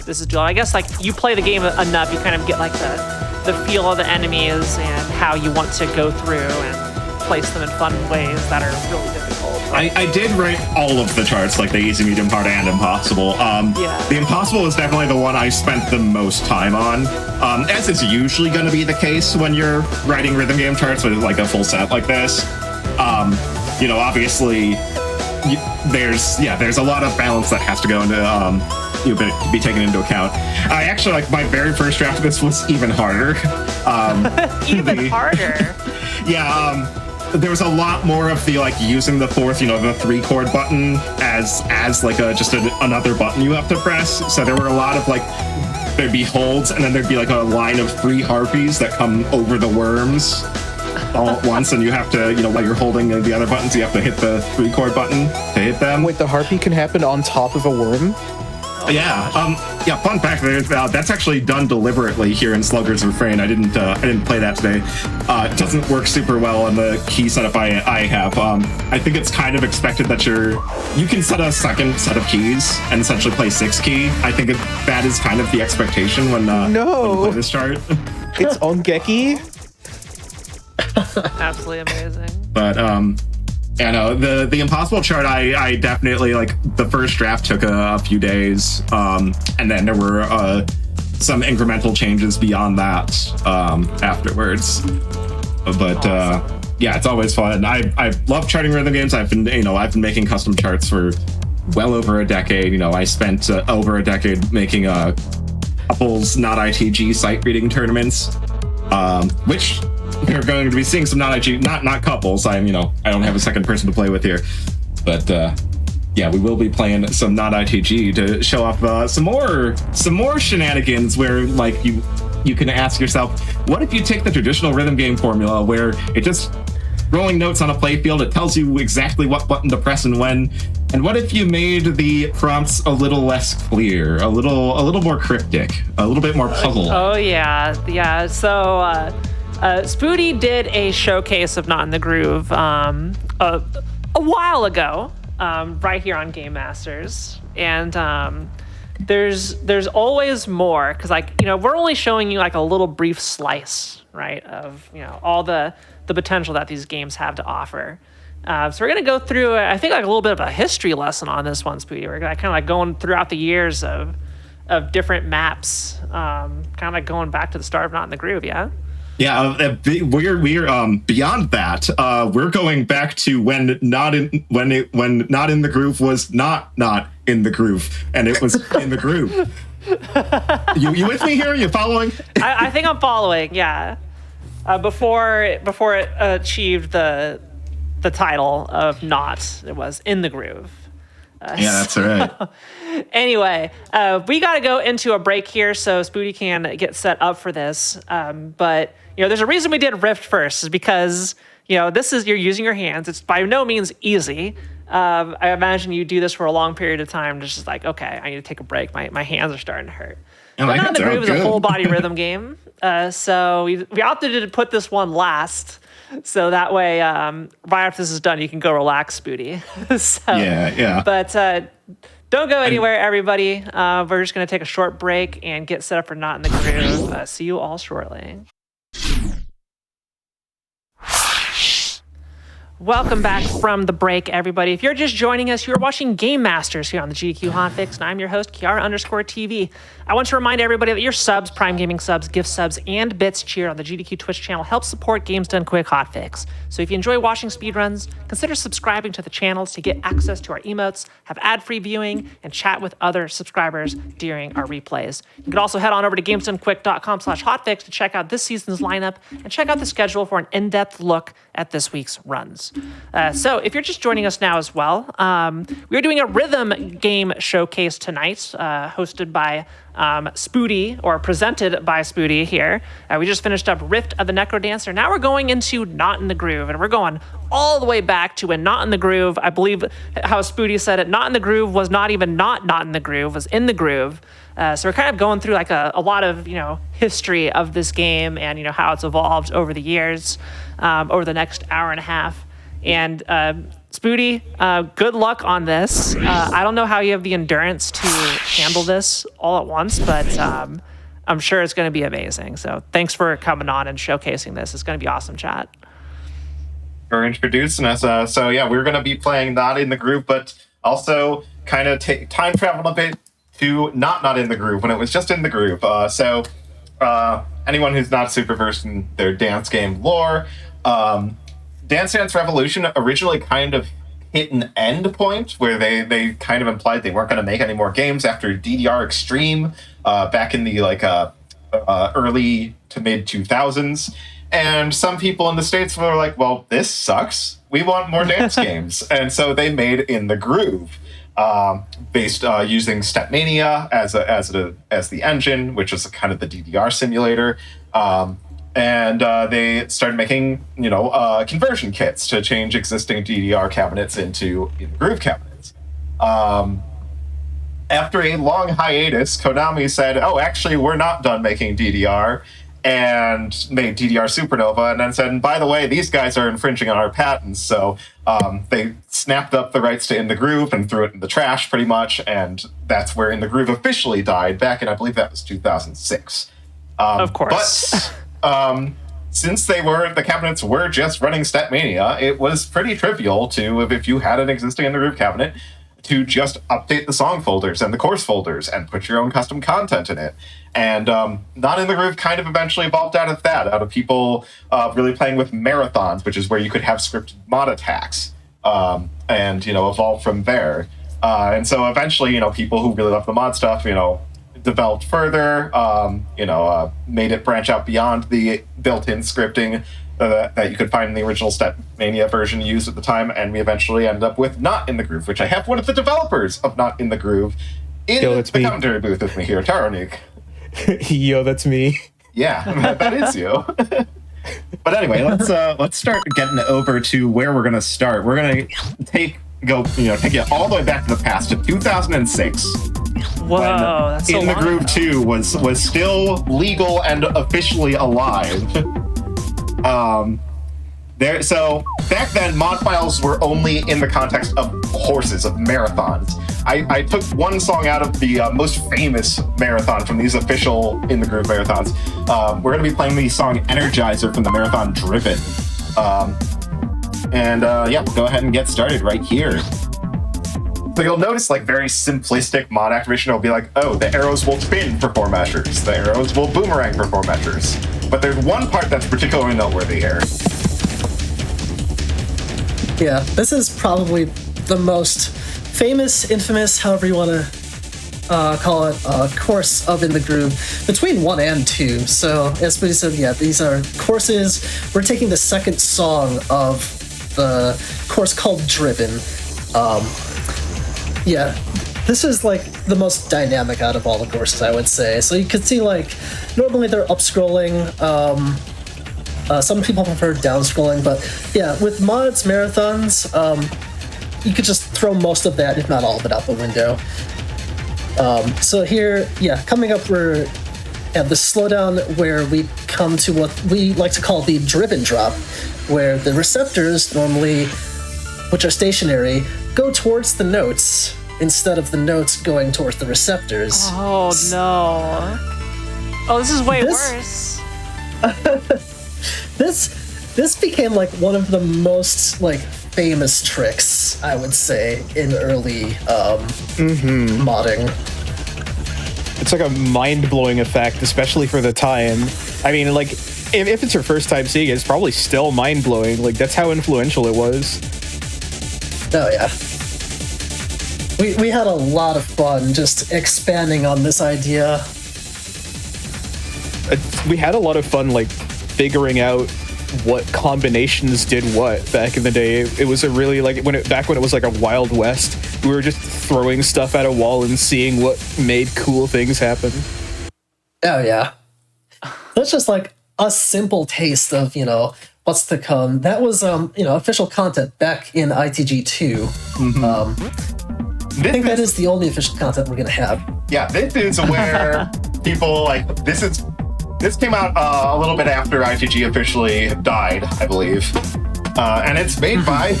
is dual. I guess like you play the game enough, you kind of get like the feel of the enemies and how you want to go through and place them in fun ways that are really difficult. I did write all of the charts, like the easy, medium, hard, and impossible. The impossible is definitely the one I spent the most time on, as is usually going to be the case when you're writing rhythm game charts with like a full set like this. Obviously, there's a lot of balance that has to go into be taken into account. I actually like my very first draft of this was even harder. Harder. Yeah. There was a lot more of the using the fourth, the 3-chord button as like just another button you have to press. So there were a lot of there'd be holds, and then there'd be like a line of 3 harpies that come over the worms all at once, and you have to, while you're holding the other buttons, you have to hit the 3-chord button to hit them. Wait, the harpy can happen on top of a worm? Fun fact, that's actually done deliberately here in Slugger's Refrain. I didn't play that today. It doesn't work super well in the key setup I have. I think it's kind of expected that you can set a second set of keys and essentially play 6 key. I think that is kind of the expectation when you play this chart. It's Ongeki? Absolutely amazing. But the impossible chart, I definitely the first draft took a few days, and then there were some incremental changes beyond that afterwards. But awesome. It's always fun. I love charting rhythm games. I've been making custom charts for well over a decade. I spent over a decade making couples NotITG sight reading tournaments, which we're going to be seeing some not couples. I don't have a second person to play with here, but we will be playing some NotITG to show off some more shenanigans where you can ask yourself, what if you take the traditional rhythm game formula where it just rolling notes on a playfield, it tells you exactly what button to press and when, and what if you made the prompts a little less clear, a little more cryptic, a little bit more puzzle? Oh yeah. So Spoody did a showcase of Not in the Groove a while ago, right here on Game Masters, and there's always more, because we're only showing you a little brief slice, right, of all the potential that these games have to offer. So we're gonna go through, I think, a little bit of a history lesson on this one, Spoody. We're kind of going throughout the years of different maps, kind of going back to the start of Not in the Groove, yeah. Yeah, we're beyond that. We're going back to when Not in the Groove was not in the groove, and it was in the groove. You with me here? You following? I think I'm following. Yeah. Before it achieved the title of Not, it was in the groove. Yeah, that's right. Anyway, we got to go into a break here so Spoody can get set up for this. But there's a reason we did Rift first, is because this is, you're using your hands. It's by no means easy. I imagine you do this for a long period of time, just like, okay, I need to take a break. My hands are starting to hurt. But Not in the Groove is a full body rhythm game. So we opted to put this one last. So that way, right after this is done, you can go relax, Spoody. Yeah. But don't go anywhere, everybody. We're just going to take a short break and get set up for Not in the Groove. See you all shortly. Welcome back from the break, everybody. If you're just joining us, you're watching Game Masters here on the GDQ Hotfix, and I'm your host, Kiara_TV. I want to remind everybody that your subs, Prime Gaming subs, gift subs, and bits cheered on the GDQ Twitch channel help support Games Done Quick Hotfix. So if you enjoy watching speedruns, consider subscribing to the channels to get access to our emotes, have ad-free viewing, and chat with other subscribers during our replays. You can also head on over to gamesdonequick.com/hotfix to check out this season's lineup and check out the schedule for an in-depth look at this week's runs. So if you're just joining us now as well, we're doing a rhythm game showcase tonight, hosted by Spoody, or presented by Spoody here. We just finished up Rift of the NecroDancer. Now we're going into Not in the Groove, and we're going all the way back to when Not in the Groove, I believe how Spoody said it, Not in the Groove was not even not in the groove, was in the groove. So we're kind of going through like a lot of, history of this game and, how it's evolved over the years, over the next hour and a half. And Spoody, good luck on this. I don't know how you have the endurance to handle this all at once, but I'm sure it's going to be amazing. So thanks for coming on and showcasing this. It's going to be awesome, chat. For introducing us. We're going to be playing Not in the Groove, but also kind of time travel a bit to not in the groove when it was just in the groove. Anyone who's not super versed in their dance game lore, Dance Dance Revolution originally kind of hit an end point where they kind of implied they weren't going to make any more games after DDR Extreme back in the early to mid 2000s. And some people in the States were like, well, this sucks. We want more dance games. And so they made In the Groove, based using Stepmania as the engine, which is kind of the DDR simulator. And they started making, conversion kits to change existing DDR cabinets into In the Groove cabinets. After a long hiatus, Konami said, oh, actually, we're not done making DDR, and made DDR Supernova, and then said, and by the way, these guys are infringing on our patents. So they snapped up the rights to In the Groove and threw it in the trash, pretty much, and that's where In the Groove officially died back in, I believe that was 2006. Of course. But since the cabinets were just running Stepmania, it was pretty trivial to, if you had an existing In the Groove cabinet, to just update the song folders and the course folders and put your own custom content in it. And Not in the Groove kind of eventually evolved out of people really playing with marathons, which is where you could have scripted mod attacks, and evolve from there. And so eventually, people who really love the mod stuff, developed further, made it branch out beyond the built-in scripting that you could find in the original Stepmania version used at the time, and we eventually ended up with Not in the Groove, which I have one of the developers of Not in the Groove in the commentary booth with me here, Taronik. Yo, that's me. Yeah, that is you. But anyway, let's start getting over to where we're gonna start. We're gonna take you all the way back to the past to 2006. Whoa, that's so In the Groove 2 was still legal and officially alive. So back then, mod files were only in the context of horses, of marathons. I took one song out of the most famous marathon from these official In the Groove marathons. We're going to be playing the song Energizer from the marathon Driven. We'll go ahead and get started right here. So you'll notice, very simplistic mod activation will be like, oh, the arrows will spin for 4 measures. The arrows will boomerang for 4 measures. But there's one part that's particularly noteworthy here. Yeah, this is probably the most famous, infamous, however you want to call it, course of In the Groove between 1 and 2. So, as Spoody said, yeah, these are courses. We're taking the second song of the course called Driven. Yeah, this is like the most dynamic out of all the courses, I would say. So you could see like normally they're up scrolling. Some people prefer down scrolling, but yeah, with mods, marathons, you could just throw most of that, if not all of it, out the window. So here, yeah, coming up, we're at the slowdown where we come to what we like to call the driven drop, where the receptors normally, which are stationary, go towards the notes instead of the notes going towards the receptors. Oh no. Oh, this is way worse. This became like one of the most like famous tricks, I would say, in early modding. It's like a mind-blowing effect, especially for the time. I mean, like, if it's your first time seeing it, it's probably still mind-blowing. Like, that's how influential it was. Oh, yeah. We had a lot of fun just expanding on this idea. We had a lot of fun, like, figuring out what combinations did what back in the day. It was a really, like, back when it was like a Wild West, we were just throwing stuff at a wall and seeing what made cool things happen. Oh, yeah. That's just like a simple taste of, what's to come. That was, official content back in ITG 2. I think that is the only official content we're going to have. Yeah, this is where people, like, this came out a little bit after ITG officially died, I believe. And it's made by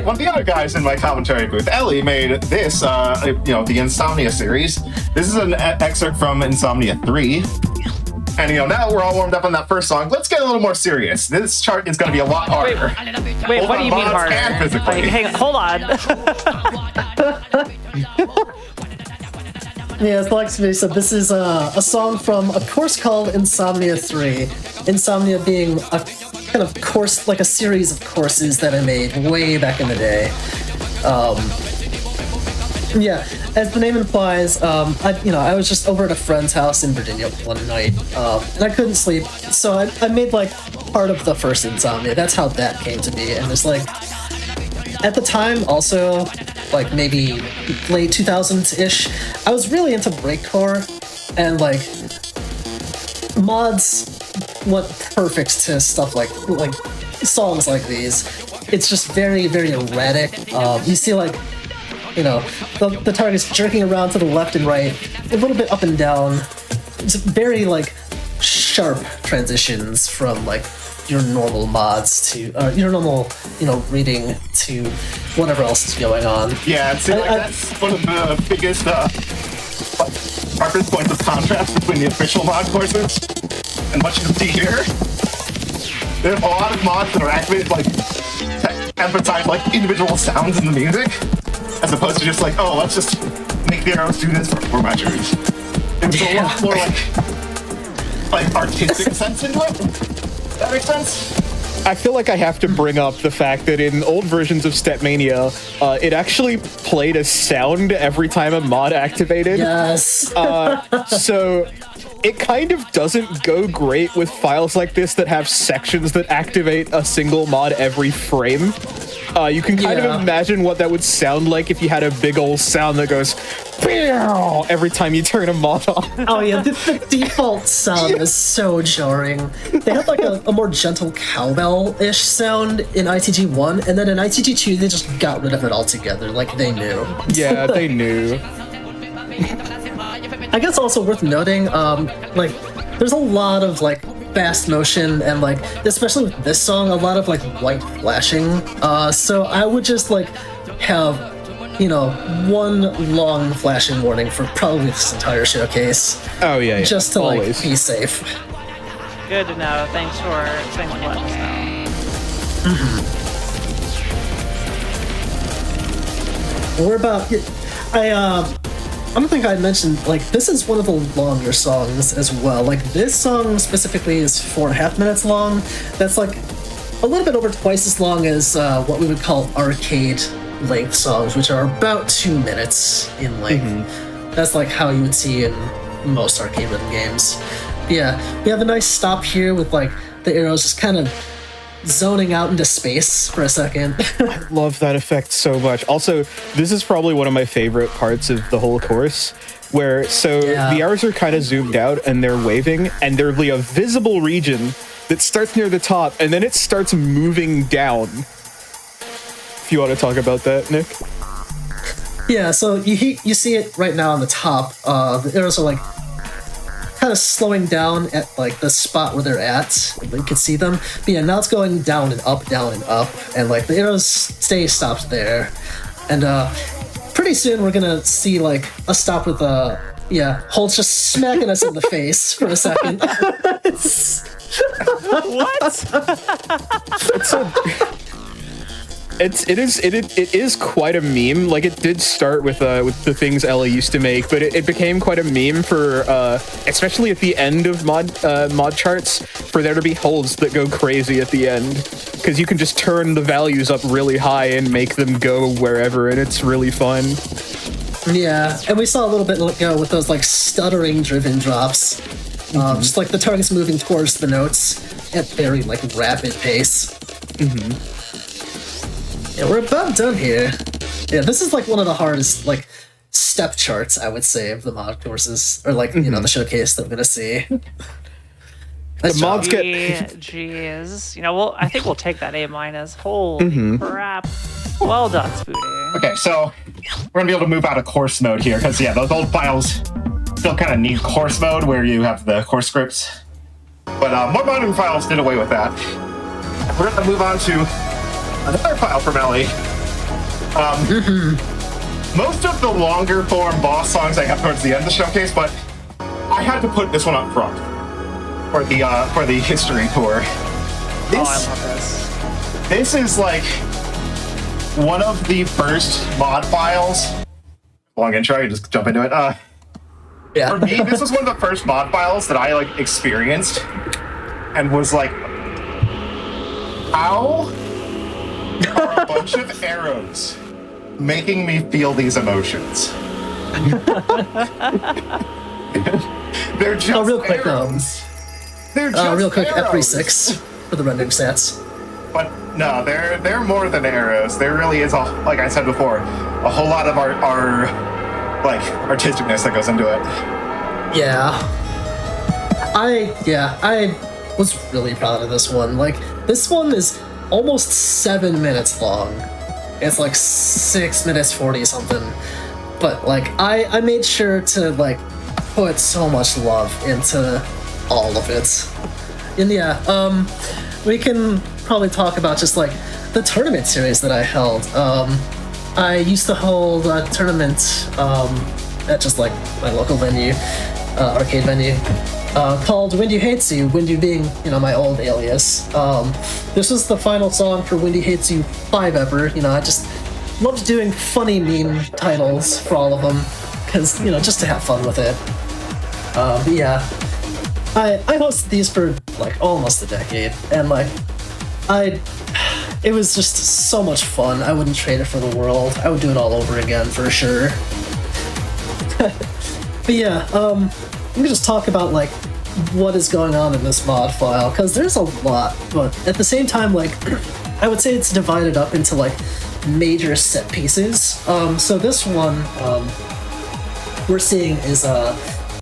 one of the other guys in my commentary booth. Ellie made this, the Insomnia series. This is an excerpt from Insomnia 3. And, now we're all warmed up on that first song. Let's get a little more serious. This chart is going to be a lot harder. Wait, what do you mean harder? And physically. Hang on, hold on. Yeah, it's like so this is a song from a course called Insomnia 3. Insomnia being a kind of course, like a series of courses that I made way back in the day. Yeah, as the name implies, I was just over at a friend's house in Virginia one night, and I couldn't sleep, so I made like part of the first Insomnia. That's how that came to be, and it's like, at the time, also, like maybe late 2000s-ish, I was really into breakcore, and like mods went perfect to stuff like songs like these. It's just very, very erratic. You see like, the target's jerking around to the left and right, a little bit up and down. It's very like sharp transitions from like your normal mods to your normal, reading to whatever else is going on. Yeah, it seems like that's one of the biggest reference points of contrast between the official mod courses and what you can see here. There's a lot of mods that are activated to emphasize like individual sounds in the music, as opposed to just like, oh, let's just make the arrows do this for 4 measures. There's a lot more like artistic sense into it. That makes sense? I feel like I have to bring up the fact that in old versions of Stepmania, it actually played a sound every time a mod activated. Yes. So it kind of doesn't go great with files like this that have sections that activate a single mod every frame. You can kind of imagine what that would sound like if you had a big old sound that goes every time you turn a mod on. Oh yeah, the default sound is so jarring. They had like a more gentle cowbell-ish sound in ITG 1, and then in ITG 2 they just got rid of it altogether, like they knew. Yeah, they knew. I guess also worth noting, there's a lot of like fast motion and like, especially with this song, a lot of like white flashing. So I would just like have, one long flashing warning for probably this entire showcase. Oh yeah. Just to always. like be safe. Good to know. Thanks for letting us know. We're about. I don't think I mentioned, like, this is one of the longer songs as well. Like, this song specifically is 4.5 minutes long. That's, like, a little bit over twice as long as what we would call arcade length songs, which are about 2 minutes in length. That's, like, how you would see in most arcade rhythm games. Yeah, we have a nice stop here with, like, the arrows just kind of zoning out into space for a second. Love that effect so much. Also, this is probably one of my favorite parts of the whole course, where the arrows are kind of zoomed out and they're waving, and there'll be a visible region that starts near the top and then it starts moving down. If you want to talk about that, Nick. Yeah, so you see it right now on the top. The arrows are like kind of slowing down at like the spot where they're at. You can see them. But yeah, now it's going down and up, and like the arrows stay stopped there. And pretty soon we're gonna see like a stop with Holt's just smacking us in the face for a second. It is quite a meme. Like, it did start with the things Ellie used to make, but it became quite a meme for especially at the end of mod charts, for there to be holds that go crazy at the end, because you can just turn the values up really high and make them go wherever, and it's really fun. Yeah, and we saw a little bit ago with those like stuttering driven drops, just like the target's moving towards the notes at very like rapid pace. Yeah, we're about done here. Yeah, this is like one of the hardest like step charts, I would say, of the mod courses, or like you know the showcase that we're gonna see. The mods get Jeez, you know, I think we'll take that A-. Holy crap! Well done, Spoody. Okay, so we're gonna be able to move out of course mode here, because those old files still kind of need course mode where you have the course scripts, but more modern files did away with that. We're gonna move on to another file from Ellie. Most of the longer form boss songs I have towards the end of the showcase, but I had to put this one up front for the history tour. I love this. This is like one of the first mod files. Long intro, you just jump into it. Yeah. For me, this was one of the first mod files that I like experienced and was like, how are a bunch of arrows making me feel these emotions? They're just real quick, arrows. They're just real quick, arrows. F36 for the rendering stats. But no, they're more than arrows. There really is, like I said before, a whole lot of our like artisticness that goes into it. Yeah. I was really proud of this one. Like, this one is almost 7 minutes long. It's like 6 minutes 40 something. But like I made sure to like put so much love into all of it. And yeah, we can probably talk about just like the tournament series that I held. I used to hold a tournament at just like my local venue, arcade venue, called Windy Hates You, Windy being, you know, my old alias. This was the final song for Windy Hates You 5 ever. You know, I just loved doing funny meme titles for all of them, because, you know, just to have fun with it. But yeah, I hosted these for like almost a decade, and like, it was just so much fun. I wouldn't trade it for the world. I would do it all over again for sure. But yeah, we can just talk about like what is going on in this mod file, because there's a lot, but at the same time, like, I would say it's divided up into like major set pieces. So this one we're seeing is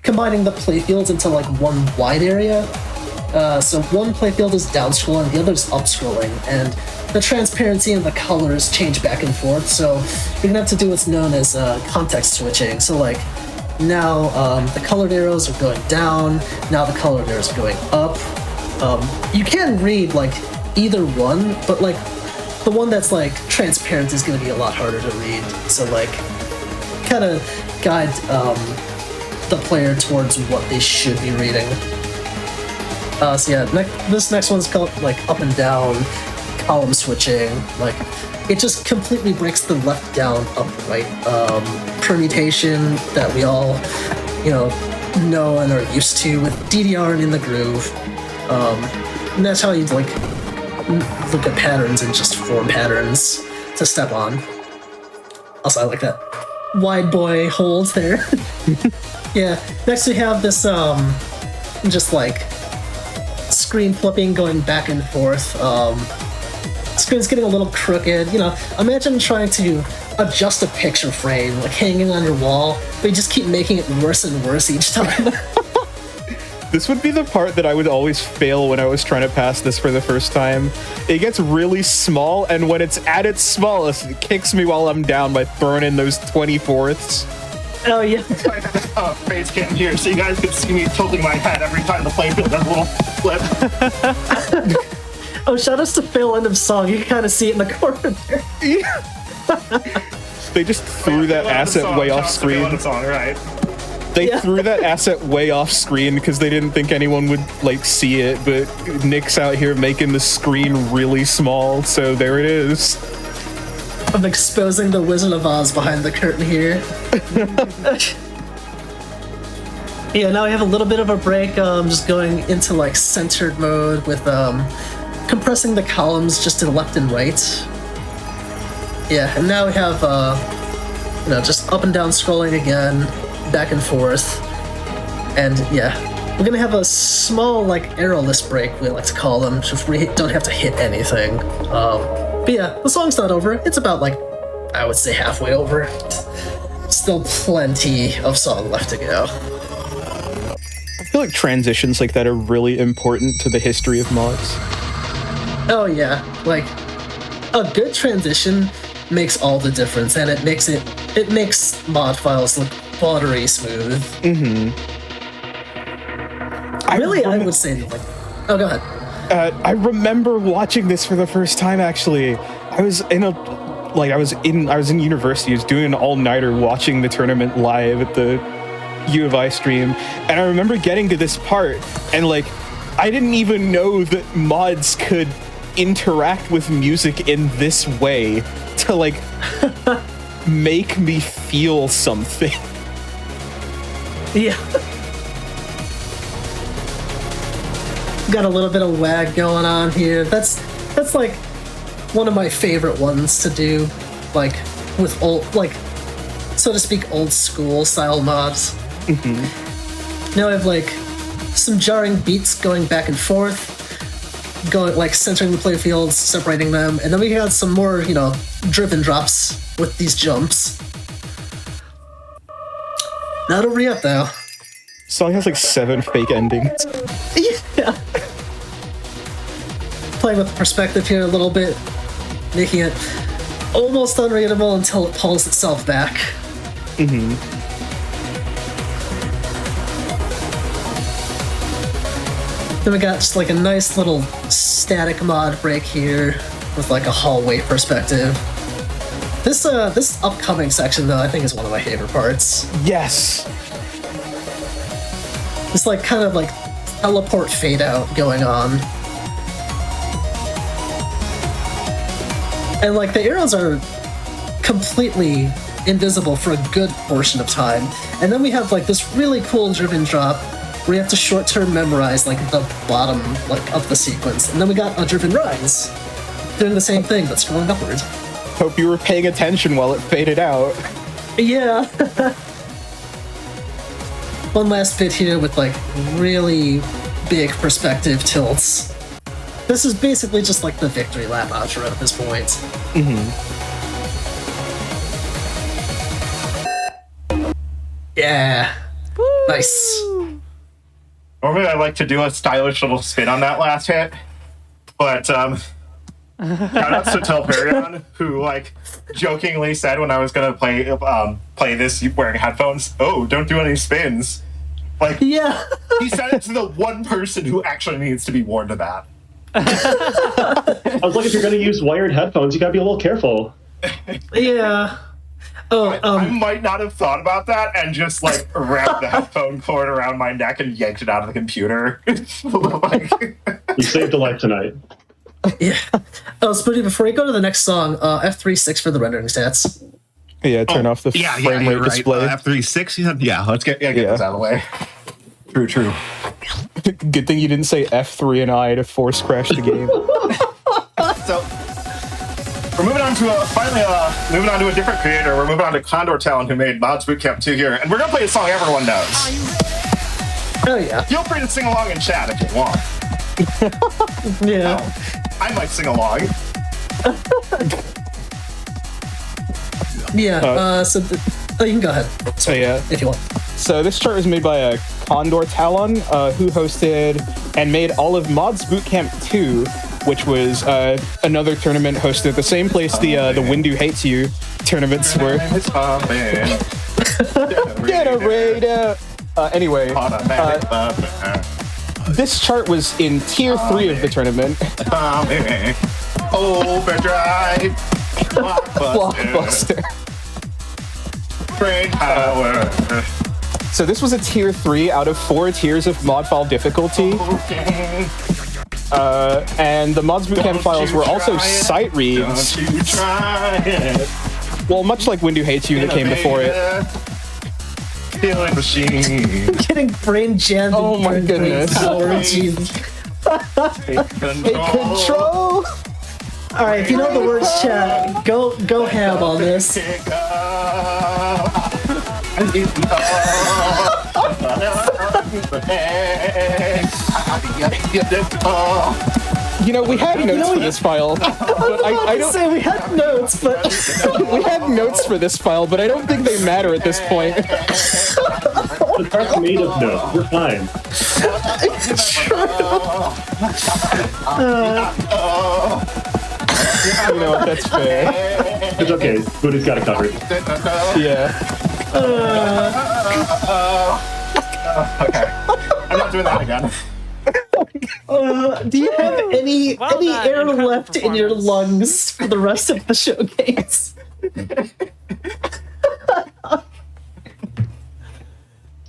combining the playfields into like one wide area. So one playfield is down-scrolling, the other is up-scrolling, and the transparency and the colors change back and forth, so you're gonna have to do what's known as context switching. So like, now the colored arrows are going down, now the colored arrows are going up. You can read like either one, but like the one that's like transparent is gonna be a lot harder to read, so like kind of guide the player towards what they should be reading. So yeah, this next one's called like up and down column switching. Like, it just completely breaks the left down up right permutation that we all, you know and are used to with DDR and in the groove. And that's how you like look at patterns and just form patterns to step on. Also, I like that wide boy hold there. Yeah. Next we have this just like screen flipping, going back and forth. Screen's getting a little crooked. You know, imagine trying to adjust a picture frame, like hanging on your wall, but you just keep making it worse and worse each time. This would be the part that I would always fail when I was trying to pass this for the first time. It gets really small, and when it's at its smallest, it kicks me while I'm down by throwing in those 24ths. Oh, yeah. I had a face cam here, so you guys could see me tilting my head every time the playing field does a little flip. Oh, shout outs to Phil End of Song. You can kind of see it in the corner there. They just threw that asset way off screen. Right. They threw that asset way off screen because they didn't think anyone would like see it, but Nick's out here making the screen really small, so there it is. I'm exposing the Wizard of Oz behind the curtain here. Yeah, now we have a little bit of a break, just going into like centered mode with compressing the columns just to the left and right. Yeah, and now we have you know, just up and down scrolling again, back and forth. And yeah, we're gonna have a small like arrowless break, we like to call them, so we don't have to hit anything. But yeah, the song's not over. It's about like, I would say halfway over. Still plenty of song left to go. I feel like transitions like that are really important to the history of mods. Oh yeah, like a good transition makes all the difference, and it makes mod files look buttery smooth. I would say that, like, oh, go ahead. I remember watching this for the first time. Actually, I was in university. I was doing an all-nighter watching the tournament live at the U of I stream, and I remember getting to this part, and like, I didn't even know that mods could interact with music in this way to like make me feel something. Yeah. Got a little bit of wag going on here. That's like one of my favorite ones to do, like with old, like, so to speak, old school style mods. Now I have like some jarring beats going back and forth, going like centering the playfields, separating them, and then we got some more, you know, drip and drops with these jumps. Not over yet though. Song has like 7 fake endings. Yeah. Playing with perspective here a little bit, making it almost unreadable until it pulls itself back. Then we got just like a nice little static mod break here with like a hallway perspective. This upcoming section though, I think is one of my favorite parts. Yes. This like kind of like teleport fade out going on. And like the arrows are completely invisible for a good portion of time. And then we have like this really cool driven drop where you have to short-term memorize like the bottom like of the sequence. And then we got a driven rise, doing the same thing but scrolling upwards. Hope you were paying attention while it faded out. Yeah. One last bit here with like really big perspective tilts. This is basically just like the victory lap outro at this point. Yeah. Woo! Nice. Normally I like to do a stylish little spin on that last hit, but shout outs to Telperion, who like jokingly said when I was gonna play this wearing headphones, "Oh, don't do any spins." Like, yeah. He said it to the one person who actually needs to be warned of that. I was like, if you're going to use wired headphones, you got to be a little careful. Yeah. Oh, I might not have thought about that and just like wrapped the headphone cord around my neck and yanked it out of the computer. You saved a life tonight. Yeah. Oh, Spoody, before we go to the next song, F3.6 for the rendering stats. Yeah, turn off the frame rate display. F3.6, yeah, let's get this out of the way. True. Good thing you didn't say F3 and I to force crash the game. So we're moving on to moving on to a different creator. We're moving on to Condor Talon, who made Mods Bootcamp 2 here, and we're gonna play a song everyone knows. Oh yeah. Feel free to sing along in chat if you want. Yeah. I might sing along. Yeah. You can go ahead. So yeah. If you want. So this chart was made by Condor Talon, who hosted and made all of Mods Bootcamp 2, which was another tournament hosted at the same place the Windu Hates You tournaments were. Generator. Anyway, this chart was in tier 3 of the tournament. Overdrive. Blockbuster. Brain power. So this was a tier 3 out of 4 tiers of mod file difficulty. And the Mods Bootcamp files were also sight reads. Well, much like Windu Hates You that came before it. Killing machine. Getting brain jammed. Oh my goodness. Take Control. All right, if you know the words, chat, go ham on this. You know, we had notes for this file, but I don't say we had notes, but we had notes for this file, but I don't think they matter at this point. The part's made of notes. We're fine. You know what? That's fair. It's okay. Booty's got it covered. Yeah. Okay. I'm not doing that again. do you have any Well done. air Incredible left in your performance. lungs for the rest of the showcase?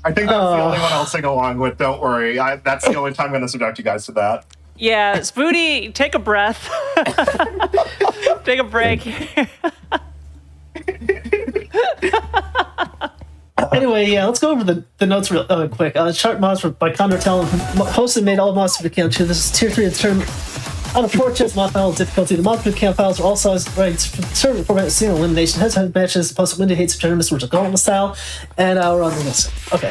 I think that's the only one I'll sing along with. Don't worry. That's the only time I'm going to subject you guys to that. Yeah, Spoody, take a breath. Take a break here. Anyway, yeah, let's go over the notes real quick. Chart mods by Condor Talon, hosted and made all mods for Bootcamp 2. This is tier 3 of the tournament. On a 4 chess mod file difficulty, the mod Bootcamp files are all sized right for the tournament format, single elimination, head-to-head matches, post Windu Hates tournaments, which are gauntlet style, and we're on the list. Okay.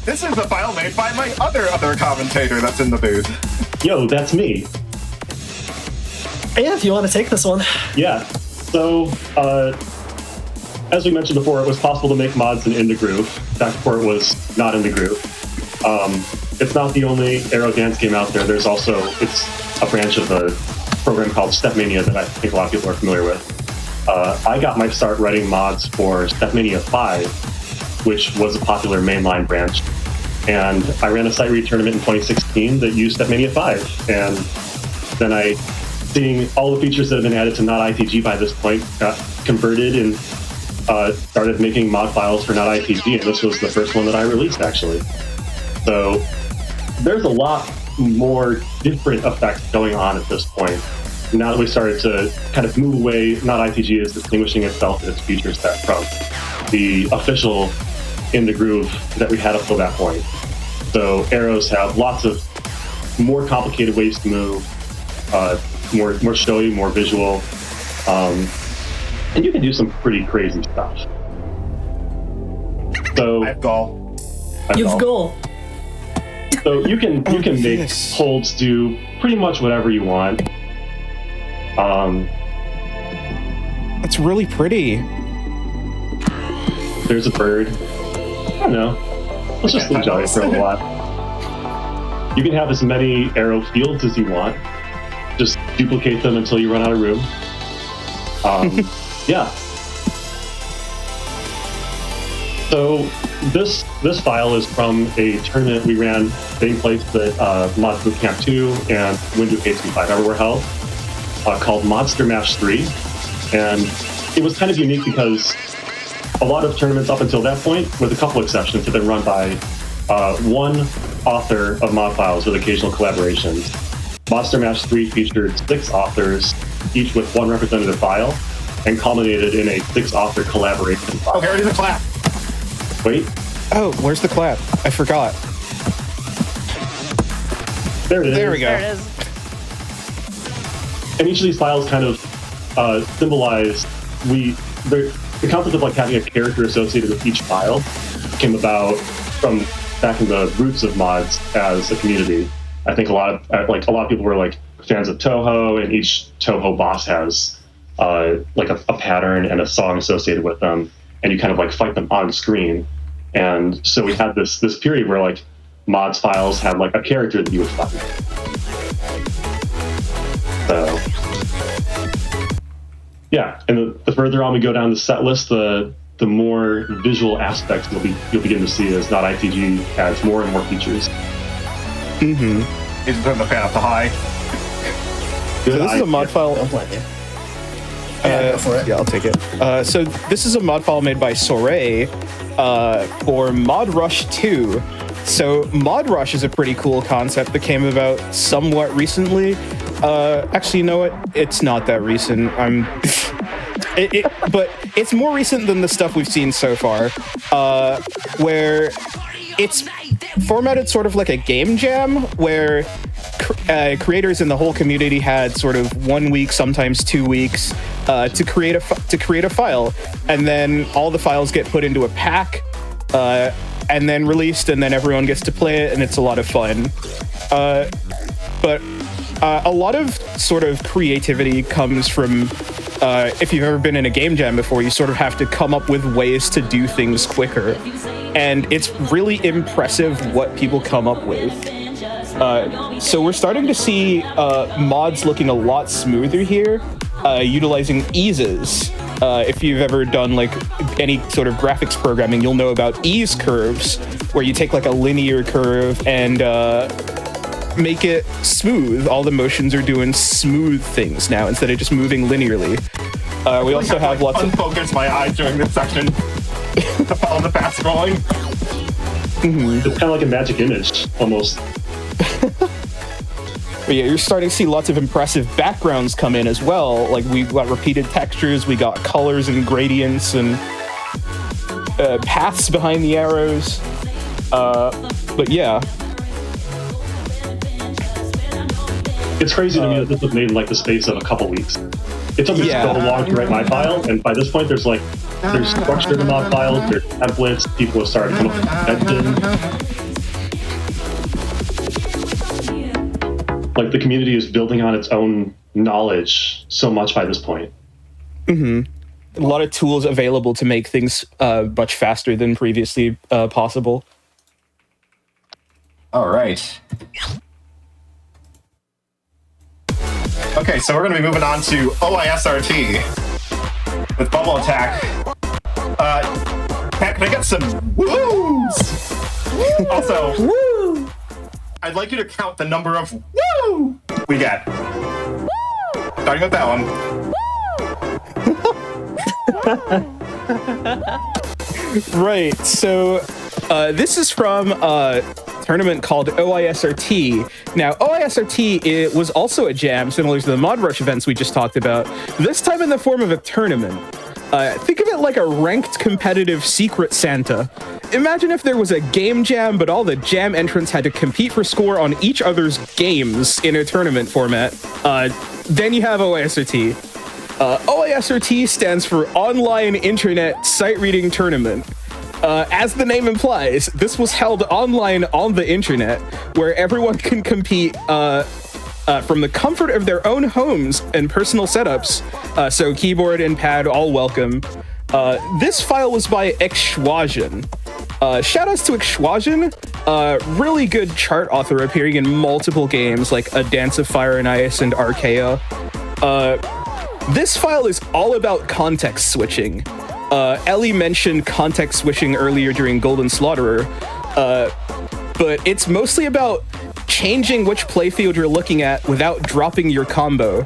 This is a file made by my other commentator that's in the booth. Yo, that's me. Yeah, if you want to take this one. Yeah. So, as we mentioned before, it was possible to make mods in the groove. Back before it was not in the groove. It's not the only Aero dance game out there. There's also, it's a branch of the program called Stepmania that I think a lot of people are familiar with. I got my start writing mods for Stepmania 5, which was a popular mainline branch. And I ran a sight read tournament in 2016 that used Stepmania 5. And then seeing all the features that have been added to NotITG by this point, got converted and started making mod files for NotITG, and this was the first one that I released, actually. So there's a lot more different effects going on at this point. Now that we started to kind of move away, NotITG is distinguishing itself in its feature set from the official In the Groove that we had up till that point. So arrows have lots of more complicated ways to move, more showy, more visual, and you can do some pretty crazy stuff. So I have goal. You've goal. So you can make holds do pretty much whatever you want. That's really pretty. There's a bird. I don't know. Let's just enjoy it for a while. You can have as many arrow fields as you want. Just duplicate them until you run out of room. Yeah. So this file is from a tournament we ran, same place that Mods Bootcamp 2 and Windu Hates Me 5 ever were held, called Monster Mash 3. And it was kind of unique because a lot of tournaments up until that point, with a couple exceptions, have been run by one author of mod files with occasional collaborations. Monster Mash 3 featured 6 authors, each with one representative file, and culminated in a 6-author collaboration file. Okay, ready to clap. Wait. Oh, where's the clap? I forgot. There it is. There we go. There it is. And each of these files kind of symbolize the concept of like having a character associated with each file came about from back in the roots of mods as a community. I think a lot of people were like fans of Toho, and each Toho boss has like a pattern and a song associated with them, and you kind of like fight them on screen. And so we had this period where like mods files had like a character that you would fight. So yeah, and the further on we go down the set list, the more visual aspects you'll begin to see as NotITG adds more and more features. Mm-hmm. Is turn the fan up to high. So this is a mod file. Don't blame you. Go for it. Yeah, I'll take it. So this is a mod file made by Soray for Mod Rush 2. So Mod Rush is a pretty cool concept that came about somewhat recently. Actually, you know what? It's not that recent. But it's more recent than the stuff we've seen so far, where it's formatted sort of like a game jam, where creators in the whole community had sort of 1 week, sometimes 2 weeks, to create a file, and then all the files get put into a pack, and then released, and then everyone gets to play it, and it's a lot of fun. But a lot of sort of creativity comes from, if you've ever been in a game jam before, you sort of have to come up with ways to do things quicker. And it's really impressive what people come up with. So we're starting to see mods looking a lot smoother here, utilizing eases. If you've ever done like any sort of graphics programming, you'll know about ease curves, where you take like a linear curve and make it smooth. All the motions are doing smooth things now instead of just moving linearly. We also have lots of unfocus my eyes during this section to follow the fast scrolling. Mm-hmm. It's kind of like a magic image, almost. But yeah, you're starting to see lots of impressive backgrounds come in as well. Like we got repeated textures, we got colors and gradients and paths behind the arrows. But yeah. It's crazy to me that this was made in like the space of a couple weeks. It took me so long to write my file, and by this point there's structure in the mod files, there's templates, people have started to come up with convention. Like the community is building on its own knowledge so much by this point. Mm-hmm. A lot of tools available to make things much faster than previously possible. All right. Okay, so we're going to be moving on to OISRT with Bubble Attack. Pat, can I get some woos? Also, woo! I'd like you to count the number of woo we get. Woo! Starting with that one. Right, so this is from tournament called OISRT. Now, OISRT, it was also a jam, similar to the Mod Rush events we just talked about, this time in the form of a tournament. Think of it like a ranked competitive Secret Santa. Imagine if there was a game jam, but all the jam entrants had to compete for score on each other's games in a tournament format. Then you have OISRT. OISRT stands for Online Internet Sight Reading Tournament. As the name implies, this was held online on the internet, where everyone can compete from the comfort of their own homes and personal setups, so keyboard and pad all welcome. This file was by Exschwagen. Shoutouts to Exschwagen, really good chart author appearing in multiple games like A Dance of Fire and Ice and Archaea. This file is all about context switching. Ellie mentioned context switching earlier during Golden Slaughterer, but it's mostly about changing which playfield you're looking at without dropping your combo.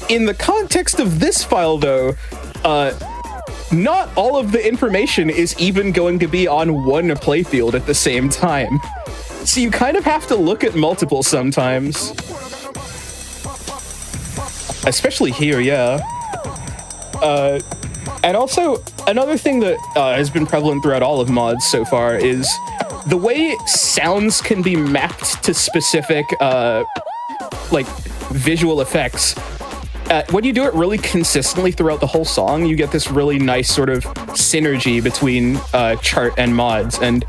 In the context of this file, though, not all of the information is even going to be on one playfield at the same time. So you kind of have to look at multiple sometimes. Especially here, yeah. And also, another thing that has been prevalent throughout all of mods so far is the way sounds can be mapped to specific, like, visual effects. When you do it really consistently throughout the whole song, you get this really nice sort of synergy between chart and mods. And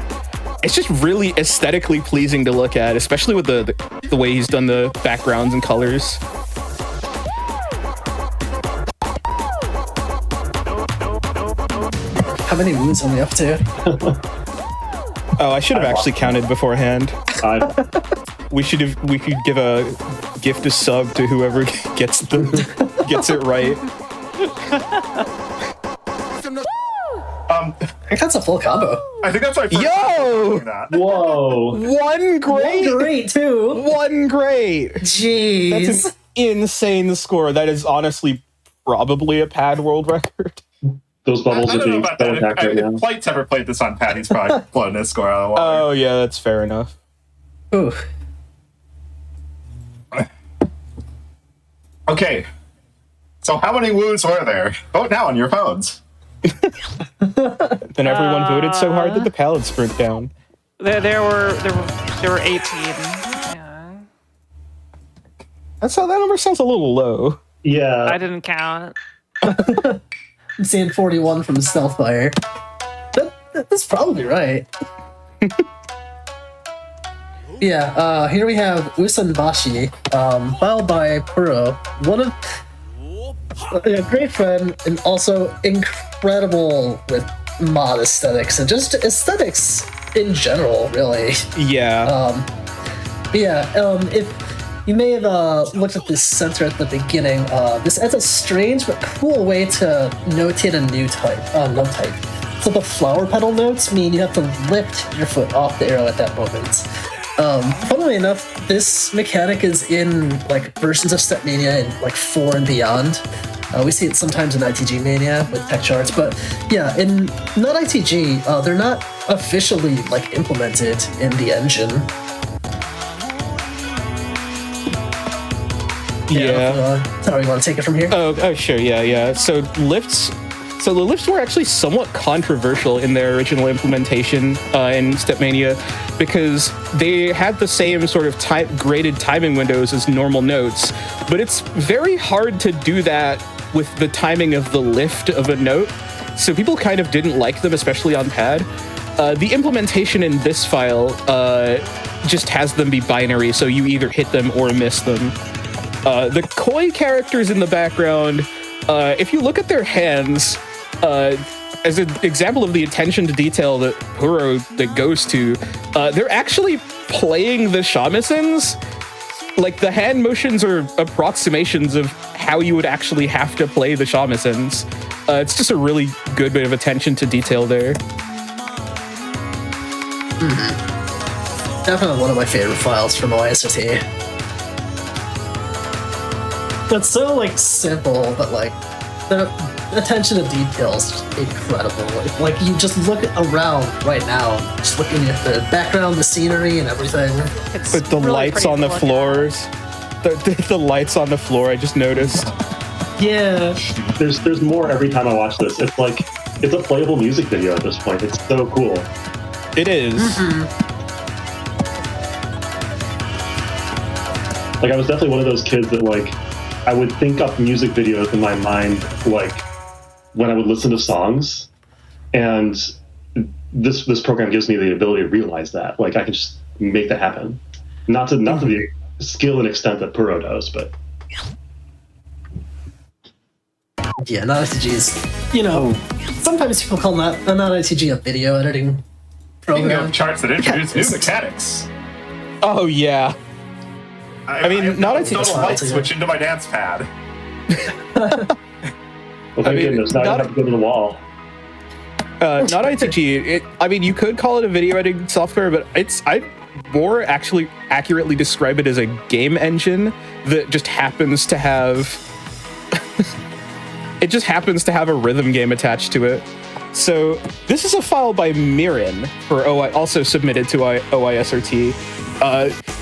it's just really aesthetically pleasing to look at, especially with the way he's done the backgrounds and colors. How many woos are we up to? Oh, I should have actually counted beforehand. We could give a gift a sub to whoever gets it right. I think that's a full combo. I think that's my first Yo! time that. Whoa. One great! Great, too. One great! Jeez. That's an insane score. That is honestly probably a pad world record. Those bubbles I are don't know being about so that. attacked right now. If Flight's ever played this on pad, he's probably blown his score out of the water. Oh yeah, that's fair enough. Ooh. Okay. So how many woos were there? Vote now on your phones. Then everyone voted so hard that the pallets sprint down. There were 18. Yeah. That number sounds a little low. Yeah. I didn't count. I'm seeing 41 from Stealthfire. That's probably right. Yeah, here we have Usanbashi, filed by Puro. One of a great friend and also incredible with mod aesthetics and just aesthetics in general, really. Yeah. If you may have looked at this center at the beginning, this adds a strange but cool way to notate a new note type. So the flower petal notes mean you have to lift your foot off the arrow at that moment. Funnily enough, this mechanic is in like versions of Stepmania in like 4 and beyond. We see it sometimes in ITG Mania with tech charts, but yeah, in NotITG, they're not officially like implemented in the engine. Sorry, you want to take it from here? Oh, sure, yeah. So the lifts were actually somewhat controversial in their original implementation in Stepmania because they had the same sort of graded timing windows as normal notes, but it's very hard to do that with the timing of the lift of a note, so people kind of didn't like them, especially on pad. The implementation in this file just has them be binary, so you either hit them or miss them. The koi characters in the background, if you look at their hands, as an example of the attention to detail that Puro that goes to, they're actually playing the shamisen. Like, the hand motions are approximations of how you would actually have to play the shamisen. It's just a really good bit of attention to detail there. Definitely one of my favorite files from OISRT. It's so like simple, but like the attention to detail is just incredible. Like you just look around right now, just looking at the background, the scenery, and everything. But the really lights on the floors, the lights on the floor, I just noticed. Yeah. There's more every time I watch this. It's like it's a playable music video at this point. It's so cool. It is. Like I was definitely one of those kids that like I would think up music videos in my mind like when I would listen to songs, and this program gives me the ability to realize that. Like I can just make that happen. Not to the skill and extent that Puro does, but yeah, NotITG is, you know, sometimes people call NotITG a video editing program. Speaking of charts that introduce new mechanics. Oh yeah. I mean, NotITG light switch into my dance pad. well, thank goodness, now I don't have to go to the wall. NotITG, I mean, you could call it a video editing software, but I more actually accurately describe it as a game engine that just happens to have it just happens to have a rhythm game attached to it. So this is a file by Mirin for also submitted to OISRT.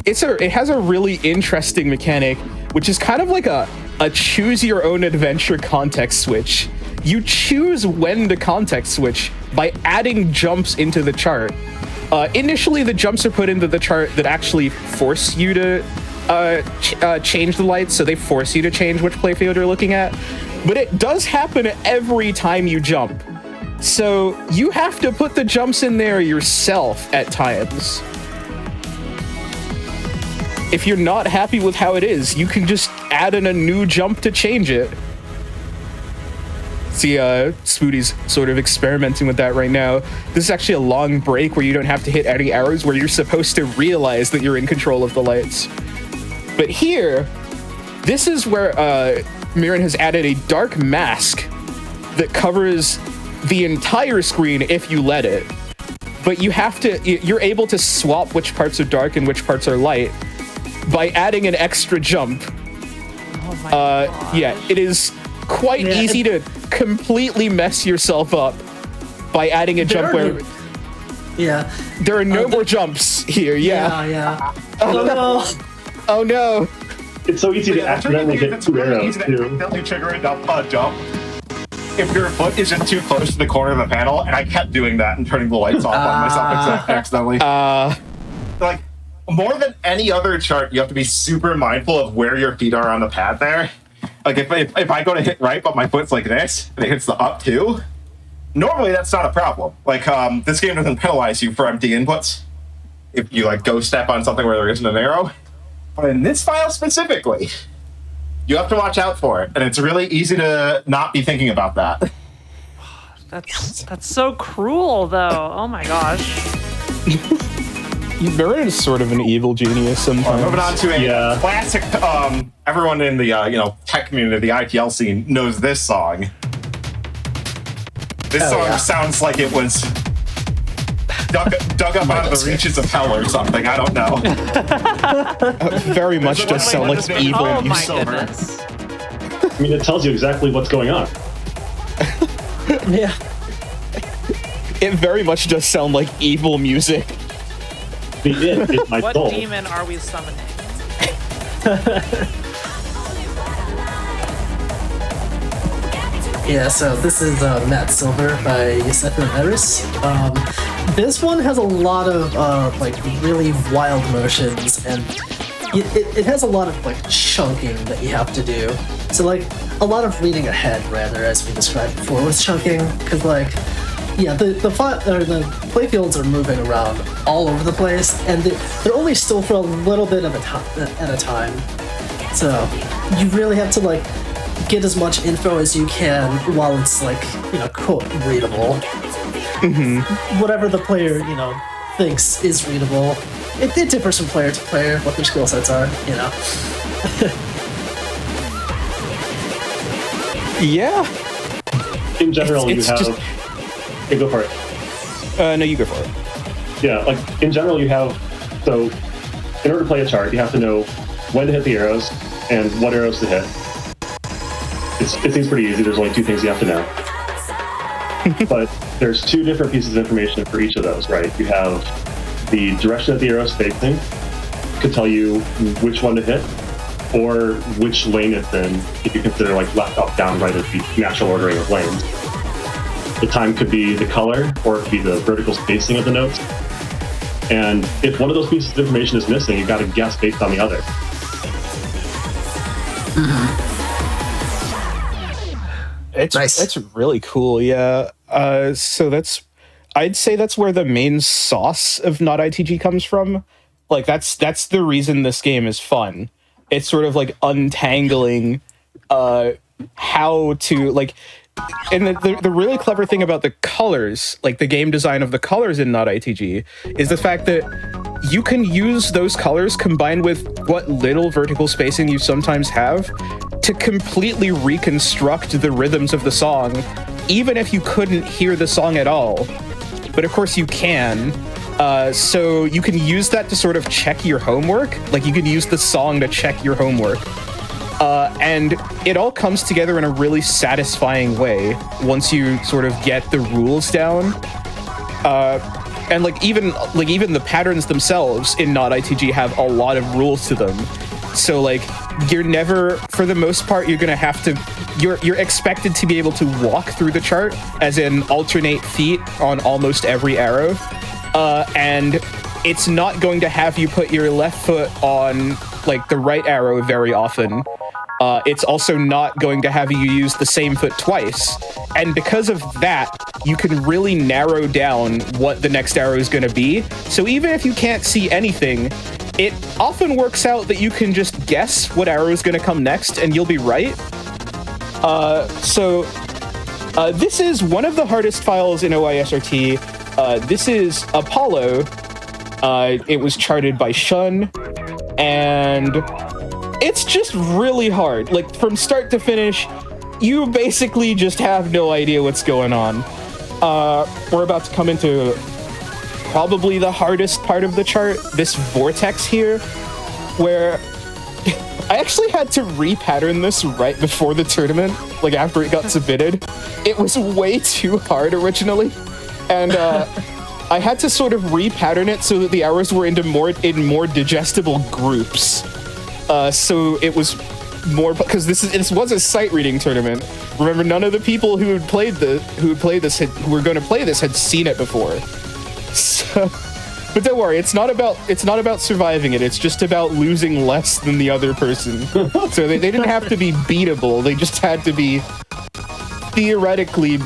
It has a really interesting mechanic, which is kind of like a choose your own adventure context switch. You choose when to context switch by adding jumps into the chart. Initially, the jumps are put into the chart that actually force you to change the lights, so they force you to change which playfield you're looking at. But it does happen every time you jump. So you have to put the jumps in there yourself at times. If you're not happy with how it is, you can just add in a new jump to change it. See, Spoody's sort of experimenting with that right now. This is actually a long break where you don't have to hit any arrows, where you're supposed to realize that you're in control of the lights. But here, this is where Mirren has added a dark mask that covers the entire screen if you let it. But you're able to swap which parts are dark and which parts are light by adding an extra jump. Oh my gosh. Yeah, it is quite easy to completely mess yourself up by adding a jump where... Yeah. There are no more jumps here, Yeah. Oh no! Oh no! It's so easy to accidentally hit 2 arrows, too. Accidentally trigger a jump if your foot isn't too close to the corner of the panel, and I kept doing that and turning the lights off on myself accidentally. Like, more than any other chart, you have to be super mindful of where your feet are on the pad there. Like, if I go to hit right, but my foot's like this, and it hits the up too, normally that's not a problem. Like, this game doesn't penalize you for empty inputs if you, like, go step on something where there isn't an arrow. But in this file specifically, you have to watch out for it, and it's really easy to not be thinking about that. That's so cruel, though. Oh my gosh. Mirren is sort of an evil genius sometimes. Moving on to a classic. Everyone in the tech community, the ITL scene, knows this song. This song sounds like it was dug up out of the reaches of hell or something. I don't know. Very much does sound like evil. Oh my goodness. I mean, it tells you exactly what's going on. Yeah. It very much does sound like evil music. The it is my What soul. demon are we summoning? Yeah, so this is Matt Silver by Yusef and Eris. This one has a lot of like really wild motions, and it has a lot of like chunking that you have to do. So like a lot of reading ahead, rather, as we described before with chunking, because like the playfields are moving around all over the place, and they're only still for a little bit of at a time. So you really have to like get as much info as you can while it's like, quote, readable. Mm-hmm. Whatever the player, thinks is readable. It differs from player to player what their skill sets are, Yeah. In general, you have... just... Hey, go for it. No, you go for it. Yeah, like, in general, you have... So, in order to play a chart, you have to know when to hit the arrows and what arrows to hit. It seems pretty easy. There's only 2 things you have to know. But there's 2 different pieces of information for each of those, right? You have the direction that the arrow's facing, could tell you which one to hit, or which lane it's in, if you consider like left, up, down, right as the natural ordering of lanes. The time could be the color, or it could be the vertical spacing of the notes. And if one of those pieces of information is missing, you got to guess based on the other. It's nice. It's really cool, yeah. So I'd say that's where the main sauce of NotITG comes from. Like that's the reason this game is fun. It's sort of like untangling how to like, and the really clever thing about the colors, like the game design of the colors in NotITG, is the fact that you can use those colors combined with what little vertical spacing you sometimes have to completely reconstruct the rhythms of the song, even if you couldn't hear the song at all. But of course you can. So you can use that to sort of check your homework. Like you can use the song to check your homework. And it all comes together in a really satisfying way once you sort of get the rules down. And even the patterns themselves in NotITG have a lot of rules to them. So like you're never, for the most part, you're expected to be able to walk through the chart, as in alternate feet on almost every arrow. And it's not going to have you put your left foot on like the right arrow very often. It's also not going to have you use the same foot twice. And because of that, you can really narrow down what the next arrow is going to be. So even if you can't see anything, it often works out that you can just guess what arrow is going to come next, and you'll be right. This is one of the hardest files in OISRT. This is Apollo. It was charted by Shun, and it's just really hard. Like, from start to finish, you basically just have no idea what's going on. We're about to come into probably the hardest part of the chart, this vortex here, where I actually had to repattern this right before the tournament, like after it got submitted. It was way too hard originally, and I had to sort of repattern it so that the arrows were in more digestible groups. So it was more, because this was a sight reading tournament. Remember, none of the people who were going to play this had seen it before. So, but don't worry, it's not about surviving it. It's just about losing less than the other person. So they didn't have to be beatable. They just had to be theoretically.